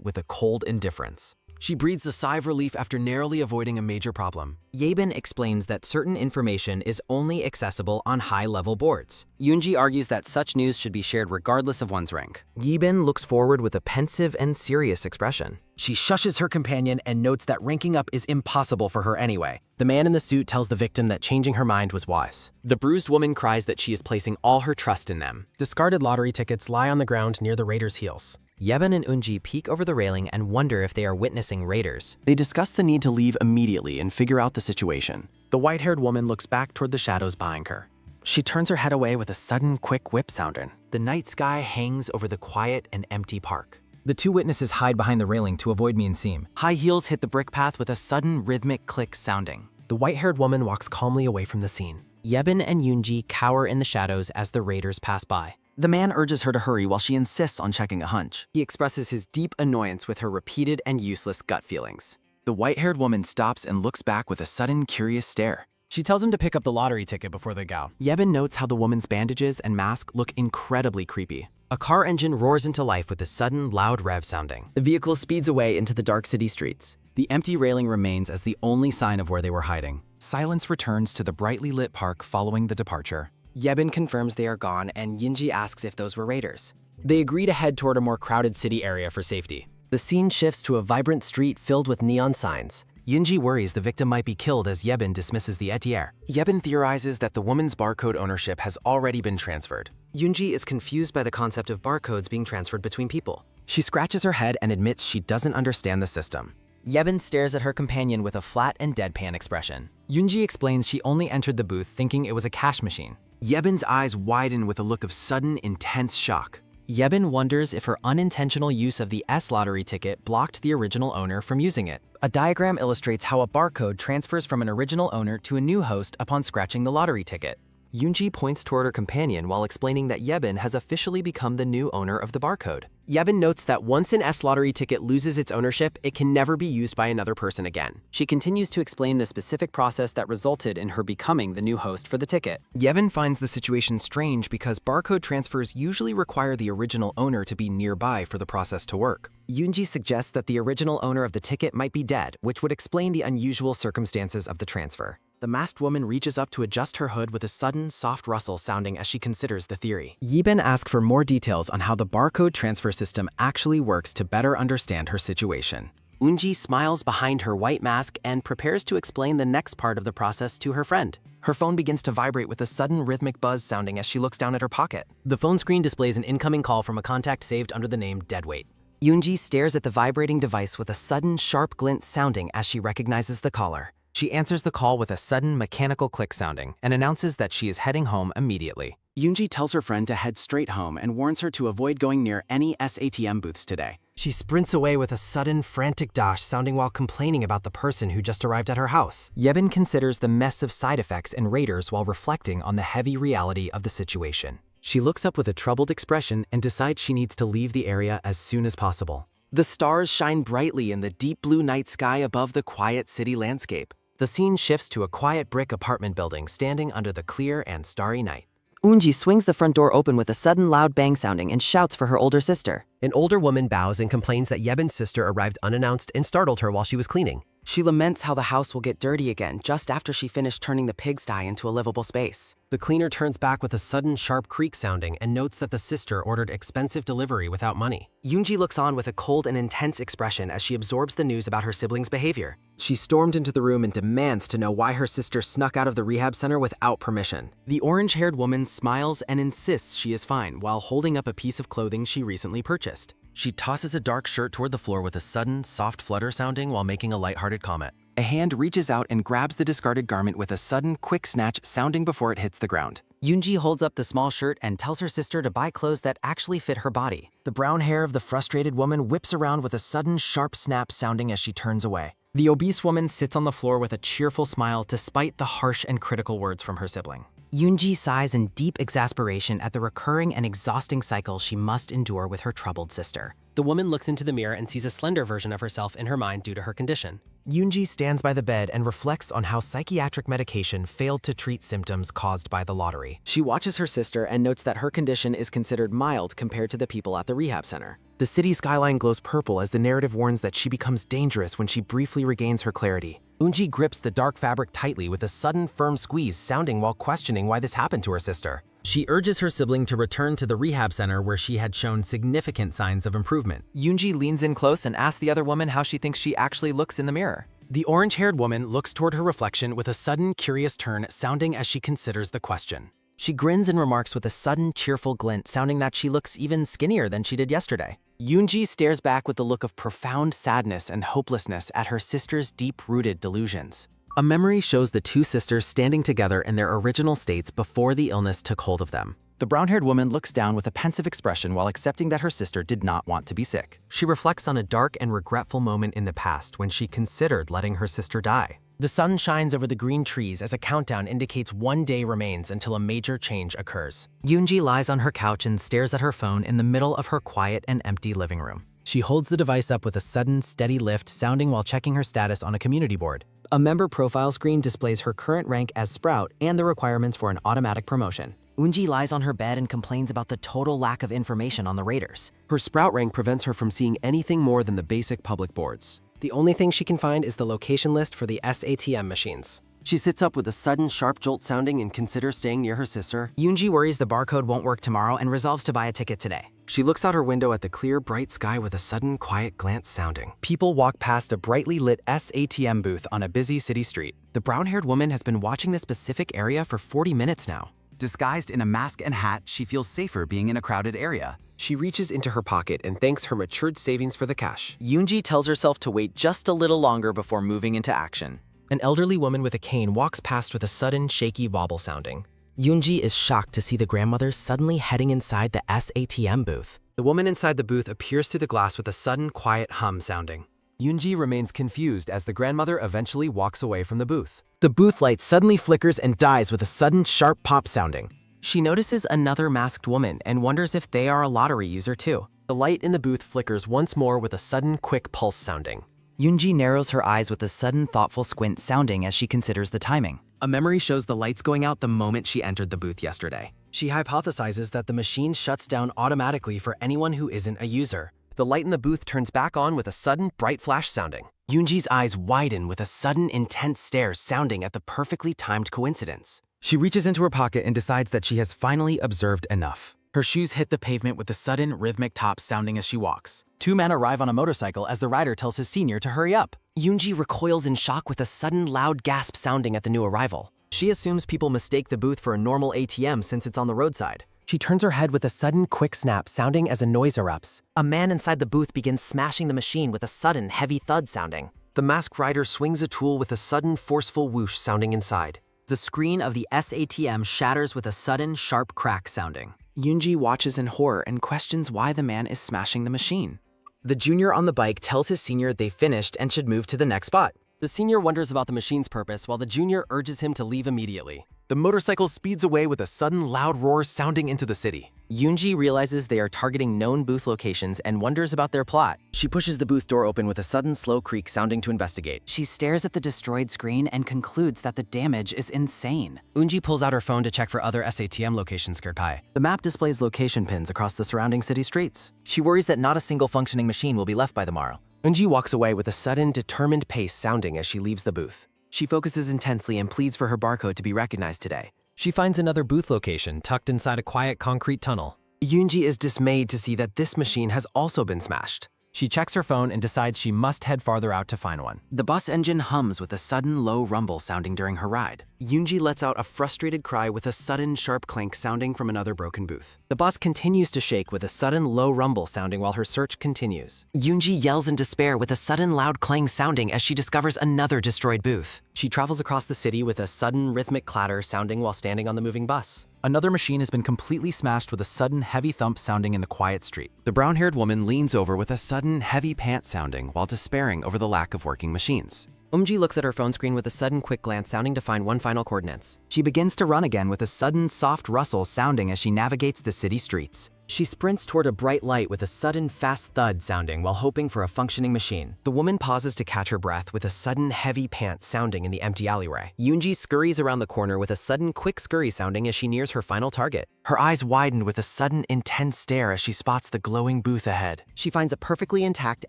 with a cold indifference. She breathes a sigh of relief after narrowly avoiding a major problem. Yebin explains that certain information is only accessible on high-level boards. Yoonji argues that such news should be shared regardless of one's rank. Yebin looks forward with a pensive and serious expression. She shushes her companion and notes that ranking up is impossible for her anyway. The man in the suit tells the victim that changing her mind was wise. The bruised woman cries that she is placing all her trust in them. Discarded lottery tickets lie on the ground near the raiders' heels. Yebin and Eunji peek over the railing and wonder if they are witnessing raiders. They discuss the need to leave immediately and figure out the situation. The white-haired woman looks back toward the shadows behind her. She turns her head away with a sudden, quick whip sounding. The night sky hangs over the quiet and empty park. The two witnesses hide behind the railing to avoid me and Seam. High heels hit the brick path with a sudden, rhythmic click sounding. The white-haired woman walks calmly away from the scene. Yebin and Yoonji cower in the shadows as the raiders pass by. The man urges her to hurry while she insists on checking a hunch. He expresses his deep annoyance with her repeated and useless gut feelings. The white-haired woman stops and looks back with a sudden, curious stare. She tells him to pick up the lottery ticket before they go. Yebin notes how the woman's bandages and mask look incredibly creepy. A car engine roars into life with a sudden, loud rev sounding. The vehicle speeds away into the dark city streets. The empty railing remains as the only sign of where they were hiding. Silence returns to the brightly lit park following the departure. Yebin confirms they are gone, and Yoonji asks if those were raiders. They agree to head toward a more crowded city area for safety. The scene shifts to a vibrant street filled with neon signs. Yoonji worries the victim might be killed as Yebin dismisses the etier. Yebin theorizes that the woman's barcode ownership has already been transferred. Yoonji is confused by the concept of barcodes being transferred between people. She scratches her head and admits she doesn't understand the system. Yebin stares at her companion with a flat and deadpan expression. Yoonji explains she only entered the booth thinking it was a cash machine. Yebin's eyes widen with a look of sudden, intense shock. Yebin wonders if her unintentional use of the S lottery ticket blocked the original owner from using it. A diagram illustrates how a barcode transfers from an original owner to a new host upon scratching the lottery ticket. Yoonji points toward her companion while explaining that Yebin has officially become the new owner of the barcode. Yebin notes that once an S lottery ticket loses its ownership, it can never be used by another person again. She continues to explain the specific process that resulted in her becoming the new host for the ticket. Yebin finds the situation strange because barcode transfers usually require the original owner to be nearby for the process to work. Yoonji suggests that the original owner of the ticket might be dead, which would explain the unusual circumstances of the transfer. The masked woman reaches up to adjust her hood with a sudden, soft rustle sounding as she considers the theory. Yebin asks for more details on how the barcode transfer system actually works to better understand her situation. Eunji smiles behind her white mask and prepares to explain the next part of the process to her friend. Her phone begins to vibrate with a sudden rhythmic buzz sounding as she looks down at her pocket. The phone screen displays an incoming call from a contact saved under the name Deadweight. Yoonji stares at the vibrating device with a sudden, sharp glint sounding as she recognizes the caller. She answers the call with a sudden mechanical click sounding and announces that she is heading home immediately. Yoonji tells her friend to head straight home and warns her to avoid going near any SATM booths today. She sprints away with a sudden, frantic dash sounding while complaining about the person who just arrived at her house. Yebin considers the mess of side effects and raiders while reflecting on the heavy reality of the situation. She looks up with a troubled expression and decides she needs to leave the area as soon as possible. The stars shine brightly in the deep blue night sky above the quiet city landscape. The scene shifts to a quiet brick apartment building standing under the clear and starry night. Eunji swings the front door open with a sudden loud bang sounding and shouts for her older sister. An older woman bows and complains that Yebin's sister arrived unannounced and startled her while she was cleaning. She laments how the house will get dirty again just after she finished turning the pigsty into a livable space. The cleaner turns back with a sudden sharp creak sounding and notes that the sister ordered expensive delivery without money. Yoonji looks on with a cold and intense expression as she absorbs the news about her siblings' behavior. She stormed into the room and demands to know why her sister snuck out of the rehab center without permission. The orange-haired woman smiles and insists she is fine while holding up a piece of clothing she recently purchased. She tosses a dark shirt toward the floor with a sudden, soft flutter sounding while making a lighthearted comment. A hand reaches out and grabs the discarded garment with a sudden, quick snatch sounding before it hits the ground. Yoonji holds up the small shirt and tells her sister to buy clothes that actually fit her body. The brown hair of the frustrated woman whips around with a sudden, sharp snap sounding as she turns away. The obese woman sits on the floor with a cheerful smile despite the harsh and critical words from her sibling. Yoonji sighs in deep exasperation at the recurring and exhausting cycle she must endure with her troubled sister. The woman looks into the mirror and sees a slender version of herself in her mind due to her condition. Yoonji stands by the bed and reflects on how psychiatric medication failed to treat symptoms caused by the lottery. She watches her sister and notes that her condition is considered mild compared to the people at the rehab center. The city skyline glows purple as the narrative warns that she becomes dangerous when she briefly regains her clarity. Eunji grips the dark fabric tightly with a sudden firm squeeze, sounding while questioning why this happened to her sister. She urges her sibling to return to the rehab center where she had shown significant signs of improvement. Yoonji leans in close and asks the other woman how she thinks she actually looks in the mirror. The orange-haired woman looks toward her reflection with a sudden curious turn, sounding as she considers the question. She grins and remarks with a sudden cheerful glint, sounding that she looks even skinnier than she did yesterday. Yoonji stares back with a look of profound sadness and hopelessness at her sister's deep-rooted delusions. A memory shows the two sisters standing together in their original states before the illness took hold of them. The brown-haired woman looks down with a pensive expression while accepting that her sister did not want to be sick. She reflects on a dark and regretful moment in the past when she considered letting her sister die. The sun shines over the green trees as a countdown indicates 1 day remains until a major change occurs. Yoonji lies on her couch and stares at her phone in the middle of her quiet and empty living room. She holds the device up with a sudden, steady lift, sounding while checking her status on a community board. A member profile screen displays her current rank as Sprout and the requirements for an automatic promotion. Eunji lies on her bed and complains about the total lack of information on the raiders. Her Sprout rank prevents her from seeing anything more than the basic public boards. The only thing she can find is the location list for the SATM machines. She sits up with a sudden sharp jolt sounding and considers staying near her sister. Yoonji worries the barcode won't work tomorrow and resolves to buy a ticket today. She looks out her window at the clear, bright sky with a sudden, quiet glance sounding. People walk past a brightly lit SATM booth on a busy city street. The brown-haired woman has been watching this specific area for 40 minutes now. Disguised in a mask and hat, she feels safer being in a crowded area. She reaches into her pocket and thanks her matured savings for the cash. Yoonji tells herself to wait just a little longer before moving into action. An elderly woman with a cane walks past with a sudden, shaky wobble sounding. Yoonji is shocked to see the grandmother suddenly heading inside the SATM booth. The woman inside the booth appears through the glass with a sudden, quiet hum sounding. Yoonji remains confused as the grandmother eventually walks away from the booth. The booth light suddenly flickers and dies with a sudden, sharp pop sounding. She notices another masked woman and wonders if they are a lottery user too. The light in the booth flickers once more with a sudden, quick pulse sounding. Yoonji narrows her eyes with a sudden thoughtful squint sounding as she considers the timing. A memory shows the lights going out the moment she entered the booth yesterday. She hypothesizes that the machine shuts down automatically for anyone who isn't a user. The light in the booth turns back on with a sudden, bright flash sounding. Yoonji's eyes widen with a sudden, intense stare sounding at the perfectly timed coincidence. She reaches into her pocket and decides that she has finally observed enough. Her shoes hit the pavement with a sudden, rhythmic top sounding as she walks. Two men arrive on a motorcycle as the rider tells his senior to hurry up. Yoonji recoils in shock with a sudden loud gasp sounding at the new arrival. She assumes people mistake the booth for a normal ATM since it's on the roadside. She turns her head with a sudden, quick snap sounding as a noise erupts. A man inside the booth begins smashing the machine with a sudden, heavy thud sounding. The masked rider swings a tool with a sudden, forceful whoosh sounding inside. The screen of the SATM shatters with a sudden, sharp crack sounding. Yoonji watches in horror and questions why the man is smashing the machine. The junior on the bike tells his senior they finished and should move to the next spot. The senior wonders about the machine's purpose while the junior urges him to leave immediately. The motorcycle speeds away with a sudden loud roar sounding into the city. Yoonji realizes they are targeting known booth locations and wonders about their plot. She pushes the booth door open with a sudden slow creak sounding to investigate. She stares at the destroyed screen and concludes that the damage is insane. Eunji pulls out her phone to check for other SATM locations nearby. The map displays location pins across the surrounding city streets. She worries that not a single functioning machine will be left by the morrow. Eunji walks away with a sudden, determined pace sounding as she leaves the booth. She focuses intensely and pleads for her barcode to be recognized today. She finds another booth location tucked inside a quiet concrete tunnel. Yoonji is dismayed to see that this machine has also been smashed. She checks her phone and decides she must head farther out to find one. The bus engine hums with a sudden low rumble sounding during her ride. Yoonji lets out a frustrated cry with a sudden sharp clank sounding from another broken booth. The bus continues to shake with a sudden low rumble sounding while her search continues. Yoonji yells in despair with a sudden loud clang sounding as she discovers another destroyed booth. She travels across the city with a sudden rhythmic clatter sounding while standing on the moving bus. Another machine has been completely smashed with a sudden heavy thump sounding in the quiet street. The brown-haired woman leans over with a sudden heavy pant sounding while despairing over the lack of working machines. Eunji looks at her phone screen with a sudden quick glance sounding to find one final coordinates. She begins to run again with a sudden soft rustle sounding as she navigates the city streets. She sprints toward a bright light with a sudden fast thud sounding while hoping for a functioning machine. The woman pauses to catch her breath with a sudden heavy pant sounding in the empty alleyway. Yoonji scurries around the corner with a sudden quick scurry sounding as she nears her final target. Her eyes widen with a sudden intense stare as she spots the glowing booth ahead. She finds a perfectly intact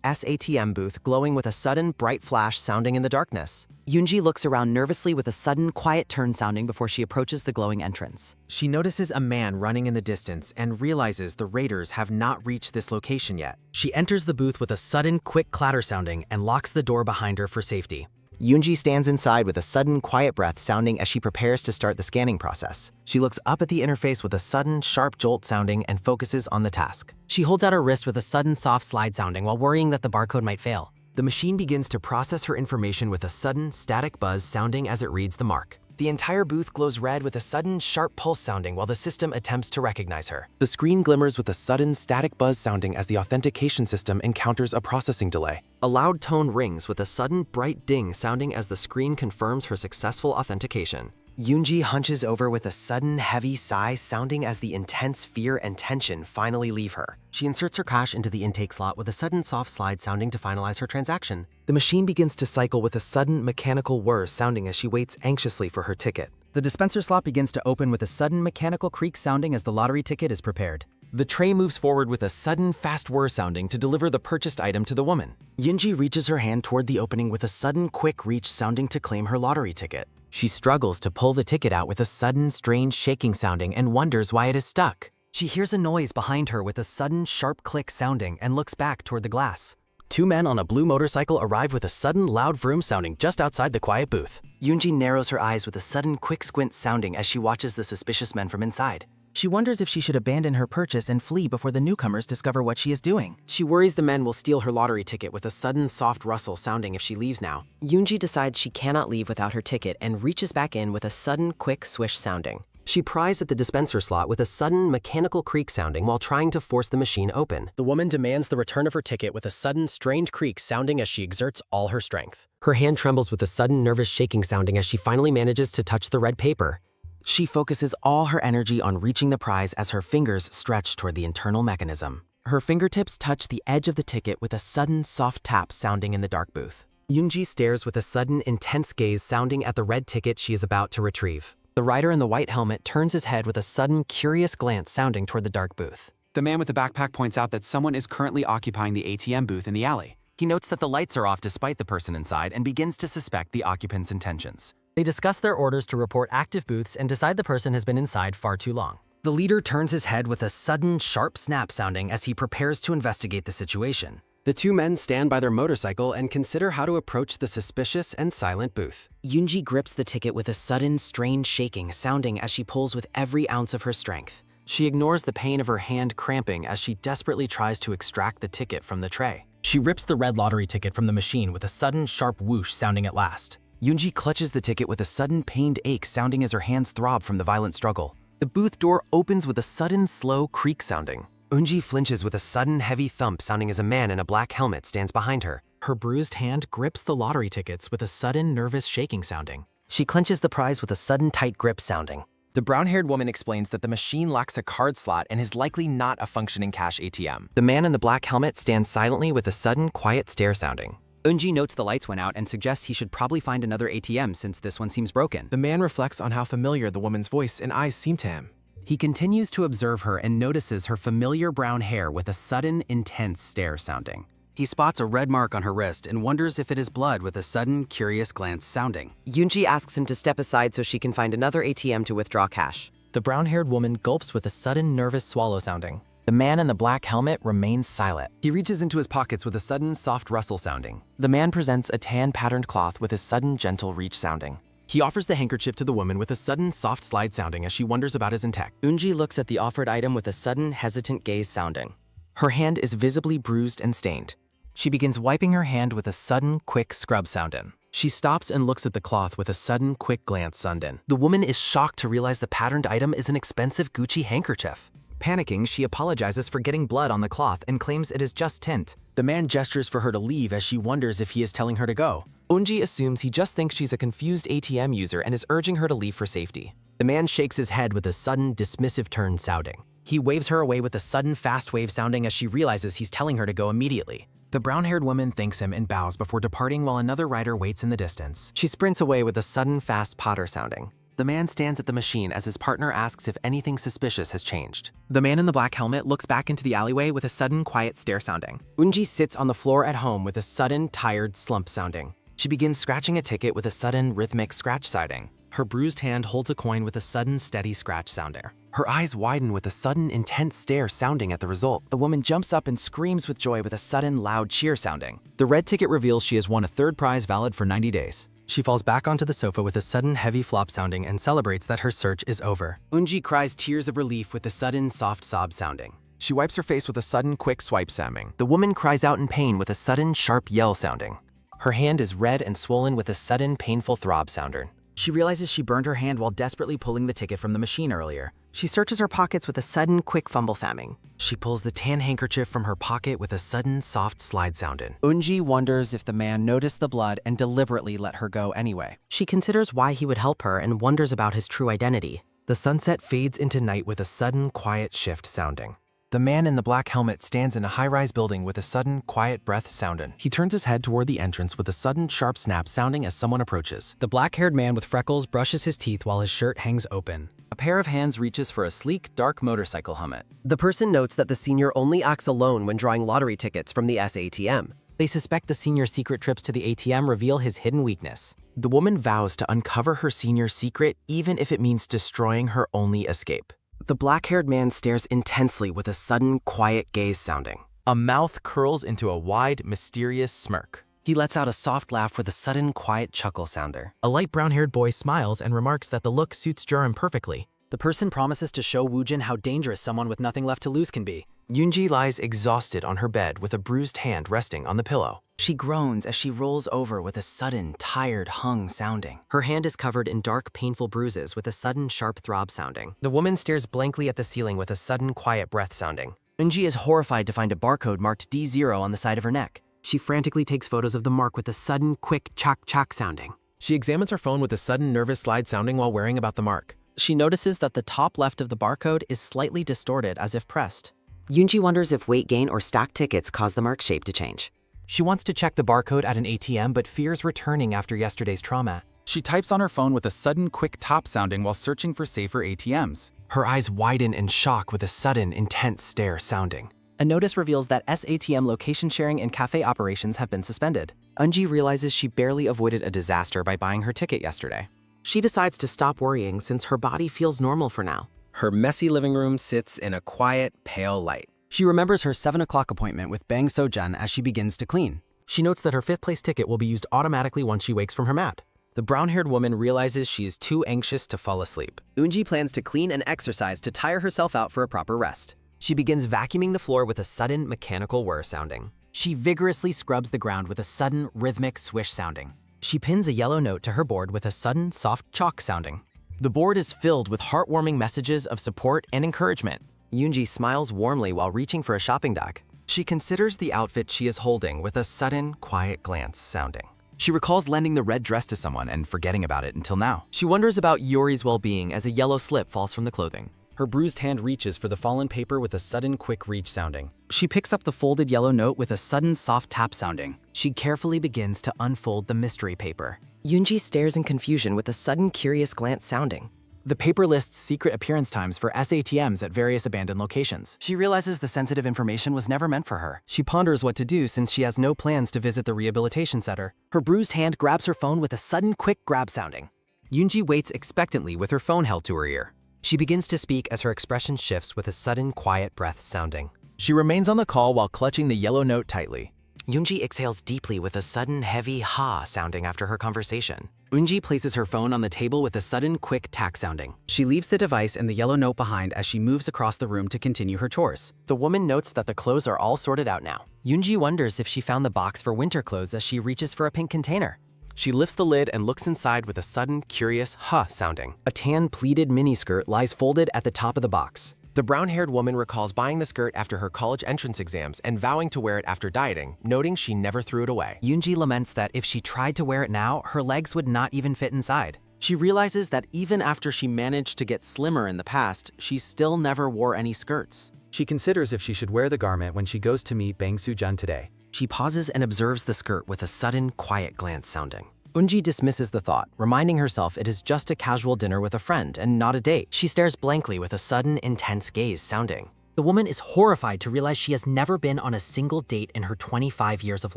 SATM booth glowing with a sudden bright flash sounding in the darkness. Yoonji looks around nervously with a sudden quiet turn sounding before she approaches the glowing entrance. She notices a man running in the distance and realizes the raiders have not reached this location yet. She enters the booth with a sudden quick clatter sounding and locks the door behind her for safety. Yoonji stands inside with a sudden quiet breath sounding as she prepares to start the scanning process. She looks up at the interface with a sudden sharp jolt sounding and focuses on the task. She holds out her wrist with a sudden soft slide sounding while worrying that the barcode might fail. The machine begins to process her information with a sudden static buzz sounding as it reads the mark. The entire booth glows red with a sudden sharp pulse sounding while the system attempts to recognize her. The screen glimmers with a sudden static buzz sounding as the authentication system encounters a processing delay. A loud tone rings with a sudden bright ding sounding as the screen confirms her successful authentication. Yoonji hunches over with a sudden heavy sigh sounding as the intense fear and tension finally leave her. She inserts her cash into the intake slot with a sudden soft slide sounding to finalize her transaction. The machine begins to cycle with a sudden mechanical whir sounding as she waits anxiously for her ticket. The dispenser slot begins to open with a sudden mechanical creak sounding as the lottery ticket is prepared. The tray moves forward with a sudden fast whir sounding to deliver the purchased item to the woman. Yoonji reaches her hand toward the opening with a sudden quick reach sounding to claim her lottery ticket. She struggles to pull the ticket out with a sudden strange shaking sounding and wonders why it is stuck. She hears a noise behind her with a sudden sharp click sounding and looks back toward the glass. Two men on a blue motorcycle arrive with a sudden loud vroom sounding just outside the quiet booth. Yoonji narrows her eyes with a sudden quick squint sounding as she watches the suspicious men from inside. She wonders if she should abandon her purchase and flee before the newcomers discover what she is doing. She worries the men will steal her lottery ticket with a sudden soft rustle sounding if she leaves now. Yoonji decides she cannot leave without her ticket and reaches back in with a sudden quick swish sounding. She pries at the dispenser slot with a sudden mechanical creak sounding while trying to force the machine open. The woman demands the return of her ticket with a sudden strained creak sounding as she exerts all her strength. Her hand trembles with a sudden nervous shaking sounding as she finally manages to touch the red paper. She focuses all her energy on reaching the prize as her fingers stretch toward the internal mechanism. Her fingertips touch the edge of the ticket with a sudden soft tap sounding in the dark booth. Yoonji stares with a sudden intense gaze sounding at the red ticket she is about to retrieve. The rider in the white helmet turns his head with a sudden curious glance sounding toward the dark booth. The man with the backpack points out that someone is currently occupying the ATM booth in the alley. He notes that the lights are off despite the person inside and begins to suspect the occupant's intentions. They discuss their orders to report active booths and decide the person has been inside far too long. The leader turns his head with a sudden sharp snap sounding as he prepares to investigate the situation. The two men stand by their motorcycle and consider how to approach the suspicious and silent booth. Yoonji grips the ticket with a sudden strange shaking sounding as she pulls with every ounce of her strength. She ignores the pain of her hand cramping as she desperately tries to extract the ticket from the tray. She rips the red lottery ticket from the machine with a sudden sharp whoosh sounding at last. Yoonji clutches the ticket with a sudden pained ache sounding as her hands throb from the violent struggle. The booth door opens with a sudden slow creak sounding. Eunji flinches with a sudden heavy thump sounding as a man in a black helmet stands behind her. Her bruised hand grips the lottery tickets with a sudden nervous shaking sounding. She clenches the prize with a sudden tight grip sounding. The brown-haired woman explains that the machine lacks a card slot and is likely not a functioning cash ATM. The man in the black helmet stands silently with a sudden quiet stare sounding. Eunji notes the lights went out and suggests he should probably find another ATM since this one seems broken. The man reflects on how familiar the woman's voice and eyes seem to him. He continues to observe her and notices her familiar brown hair with a sudden, intense stare sounding. He spots a red mark on her wrist and wonders if it is blood with a sudden, curious glance sounding. Yoonji asks him to step aside so she can find another ATM to withdraw cash. The brown-haired woman gulps with a sudden nervous swallow sounding. The man in the black helmet remains silent. He reaches into his pockets with a sudden soft rustle sounding. The man presents a tan-patterned cloth with a sudden gentle reach sounding. He offers the handkerchief to the woman with a sudden soft slide sounding as she wonders about his intent. Eunji looks at the offered item with a sudden hesitant gaze sounding. Her hand is visibly bruised and stained. She begins wiping her hand with a sudden quick scrub sounding. She stops and looks at the cloth with a sudden quick glance sounding. The woman is shocked to realize the patterned item is an expensive Gucci handkerchief. Panicking, she apologizes for getting blood on the cloth and claims it is just tint. The man gestures for her to leave as she wonders if he is telling her to go. Eunji assumes he just thinks she's a confused ATM user and is urging her to leave for safety. The man shakes his head with a sudden dismissive turn sounding. He waves her away with a sudden fast wave sounding as she realizes he's telling her to go immediately. The brown-haired woman thanks him and bows before departing while another rider waits in the distance. She sprints away with a sudden fast patter sounding. The man stands at the machine as his partner asks if anything suspicious has changed. The man in the black helmet looks back into the alleyway with a sudden quiet stare sounding. Eunji sits on the floor at home with a sudden tired slump sounding. She begins scratching a ticket with a sudden rhythmic scratch sounding. Her bruised hand holds a coin with a sudden steady scratch sounding. Her eyes widen with a sudden intense stare sounding at the result. The woman jumps up and screams with joy with a sudden loud cheer sounding. The red ticket reveals she has won a third prize valid for 90 days. She falls back onto the sofa with a sudden heavy flop sounding and celebrates that her search is over. Eunji cries tears of relief with a sudden soft sob sounding. She wipes her face with a sudden quick swipe sounding. The woman cries out in pain with a sudden sharp yell sounding. Her hand is red and swollen with a sudden painful throb sounding. She realizes she burned her hand while desperately pulling the ticket from the machine earlier. She searches her pockets with a sudden quick fumble famming. She pulls the tan handkerchief from her pocket with a sudden soft slide sounding. Eunji wonders if the man noticed the blood and deliberately let her go anyway. She considers why he would help her and wonders about his true identity. The sunset fades into night with a sudden quiet shift sounding. The man in the black helmet stands in a high-rise building with a sudden, quiet breath sounding. He turns his head toward the entrance with a sudden, sharp snap sounding as someone approaches. The black-haired man with freckles brushes his teeth while his shirt hangs open. A pair of hands reaches for a sleek, dark motorcycle helmet. The person notes that the senior only acts alone when drawing lottery tickets from the SATM. They suspect the senior's secret trips to the ATM reveal his hidden weakness. The woman vows to uncover her senior's secret even if it means destroying her only escape. The black-haired man stares intensely with a sudden, quiet gaze sounding. A mouth curls into a wide, mysterious smirk. He lets out a soft laugh with a sudden, quiet chuckle sounder. A light brown-haired boy smiles and remarks that the look suits Jerem perfectly. The person promises to show Woojin how dangerous someone with nothing left to lose can be. Yoonji lies exhausted on her bed with a bruised hand resting on the pillow. She groans as she rolls over with a sudden, tired hung sounding. Her hand is covered in dark, painful bruises with a sudden, sharp throb sounding. The woman stares blankly at the ceiling with a sudden, quiet breath sounding. Eunji is horrified to find a barcode marked D0 on the side of her neck. She frantically takes photos of the mark with a sudden, quick chok sounding. She examines her phone with a sudden, nervous slide sounding while worrying about the mark. She notices that the top left of the barcode is slightly distorted as if pressed. Yoonji wonders if weight gain or stacked tickets cause the mark shape to change. She wants to check the barcode at an ATM but fears returning after yesterday's trauma. She types on her phone with a sudden quick top sounding while searching for safer ATMs. Her eyes widen in shock with a sudden, intense stare sounding. A notice reveals that SATM location sharing and cafe operations have been suspended. Eunji realizes she barely avoided a disaster by buying her ticket yesterday. She decides to stop worrying since her body feels normal for now. Her messy living room sits in a quiet, pale light. She remembers her 7 o'clock appointment with Bang So-jun as she begins to clean. She notes that her 5th place ticket will be used automatically once she wakes from her mat. The brown-haired woman realizes she is too anxious to fall asleep. Eunji plans to clean and exercise to tire herself out for a proper rest. She begins vacuuming the floor with a sudden, mechanical whir sounding. She vigorously scrubs the ground with a sudden, rhythmic swish sounding. She pins a yellow note to her board with a sudden, soft chalk sounding. The board is filled with heartwarming messages of support and encouragement. Yoonji smiles warmly while reaching for a shopping bag. She considers the outfit she is holding with a sudden, quiet glance sounding. She recalls lending the red dress to someone and forgetting about it until now. She wonders about Yori's well-being as a yellow slip falls from the clothing. Her bruised hand reaches for the fallen paper with a sudden quick reach sounding. She picks up the folded yellow note with a sudden soft tap sounding. She carefully begins to unfold the mystery paper. Yoonji stares in confusion with a sudden curious glance sounding. The paper lists secret appearance times for SATMs at various abandoned locations. She realizes the sensitive information was never meant for her. She ponders what to do since she has no plans to visit the rehabilitation center. Her bruised hand grabs her phone with a sudden quick grab sounding. Yoonji waits expectantly with her phone held to her ear. She begins to speak as her expression shifts with a sudden quiet breath sounding. She remains on the call while clutching the yellow note tightly. Yoonji exhales deeply with a sudden heavy ha sounding after her conversation. Eunji places her phone on the table with a sudden quick tack sounding. She leaves the device and the yellow note behind as she moves across the room to continue her chores. The woman notes that the clothes are all sorted out now. Yoonji wonders if she found the box for winter clothes as she reaches for a pink container. She lifts the lid and looks inside with a sudden, curious ha sounding. A tan pleated miniskirt lies folded at the top of the box. The brown-haired woman recalls buying the skirt after her college entrance exams and vowing to wear it after dieting, noting she never threw it away. Yoonji laments that if she tried to wear it now, her legs would not even fit inside. She realizes that even after she managed to get slimmer in the past, she still never wore any skirts. She considers if she should wear the garment when she goes to meet Bang Soo-jun today. She pauses and observes the skirt with a sudden, quiet glance sounding. Eunji dismisses the thought, reminding herself it is just a casual dinner with a friend and not a date. She stares blankly with a sudden, intense gaze sounding. The woman is horrified to realize she has never been on a single date in her 25 years of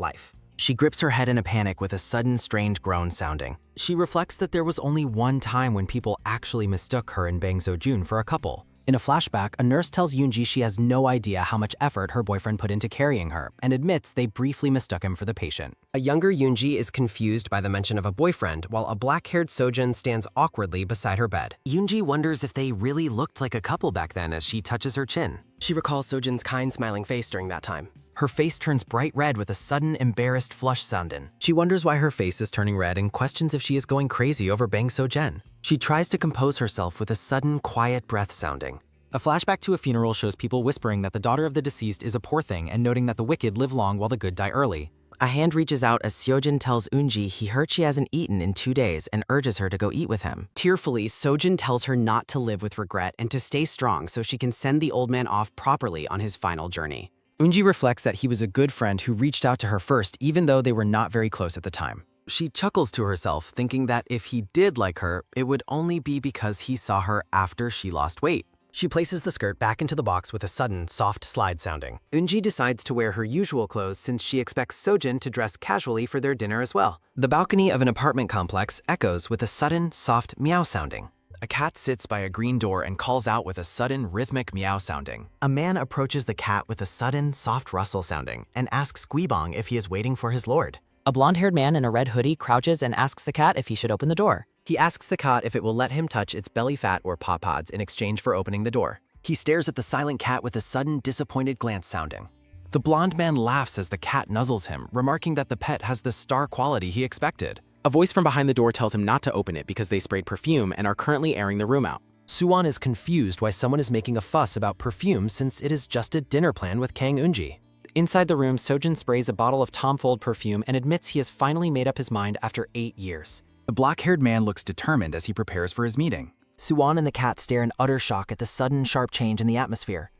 life. She grips her head in a panic with a sudden, strange groan sounding. She reflects that there was only one time when people actually mistook her and Bang Seo-jun for a couple. In a flashback, a nurse tells Yoonji she has no idea how much effort her boyfriend put into carrying her, and admits they briefly mistook him for the patient. A younger Yoonji is confused by the mention of a boyfriend, while a black-haired Sojun stands awkwardly beside her bed. Yoonji wonders if they really looked like a couple back then as she touches her chin. She recalls Sojun's kind, smiling face during that time. Her face turns bright red with a sudden, embarrassed flush soundin'. She wonders why her face is turning red and questions if she is going crazy over Bang Seo-jun. She tries to compose herself with a sudden, quiet breath sounding. A flashback to a funeral shows people whispering that the daughter of the deceased is a poor thing and noting that the wicked live long while the good die early. A hand reaches out as Seojun tells Eunji he heard she hasn't eaten in 2 days and urges her to go eat with him. Tearfully, Sojun tells her not to live with regret and to stay strong so she can send the old man off properly on his final journey. Eunji reflects that he was a good friend who reached out to her first even though they were not very close at the time. She chuckles to herself, thinking that if he did like her, it would only be because he saw her after she lost weight. She places the skirt back into the box with a sudden, soft slide sounding. Eunji decides to wear her usual clothes since she expects Sojun to dress casually for their dinner as well. The balcony of an apartment complex echoes with a sudden, soft meow sounding. A cat sits by a green door and calls out with a sudden, rhythmic meow sounding. A man approaches the cat with a sudden, soft rustle sounding and asks Guibong if he is waiting for his lord. A blonde-haired man in a red hoodie crouches and asks the cat if he should open the door. He asks the cat if it will let him touch its belly fat or paw pods in exchange for opening the door. He stares at the silent cat with a sudden, disappointed glance sounding. The blonde man laughs as the cat nuzzles him, remarking that the pet has the star quality he expected. A voice from behind the door tells him not to open it because they sprayed perfume and are currently airing the room out. Suwon is confused why someone is making a fuss about perfume since it is just a dinner plan with Kang Eunji. Inside the room, Sojun sprays a bottle of Tom Ford perfume and admits he has finally made up his mind after 8 years. The black-haired man looks determined as he prepares for his meeting. Suwon and the cat stare in utter shock at the sudden, sharp change in the atmosphere.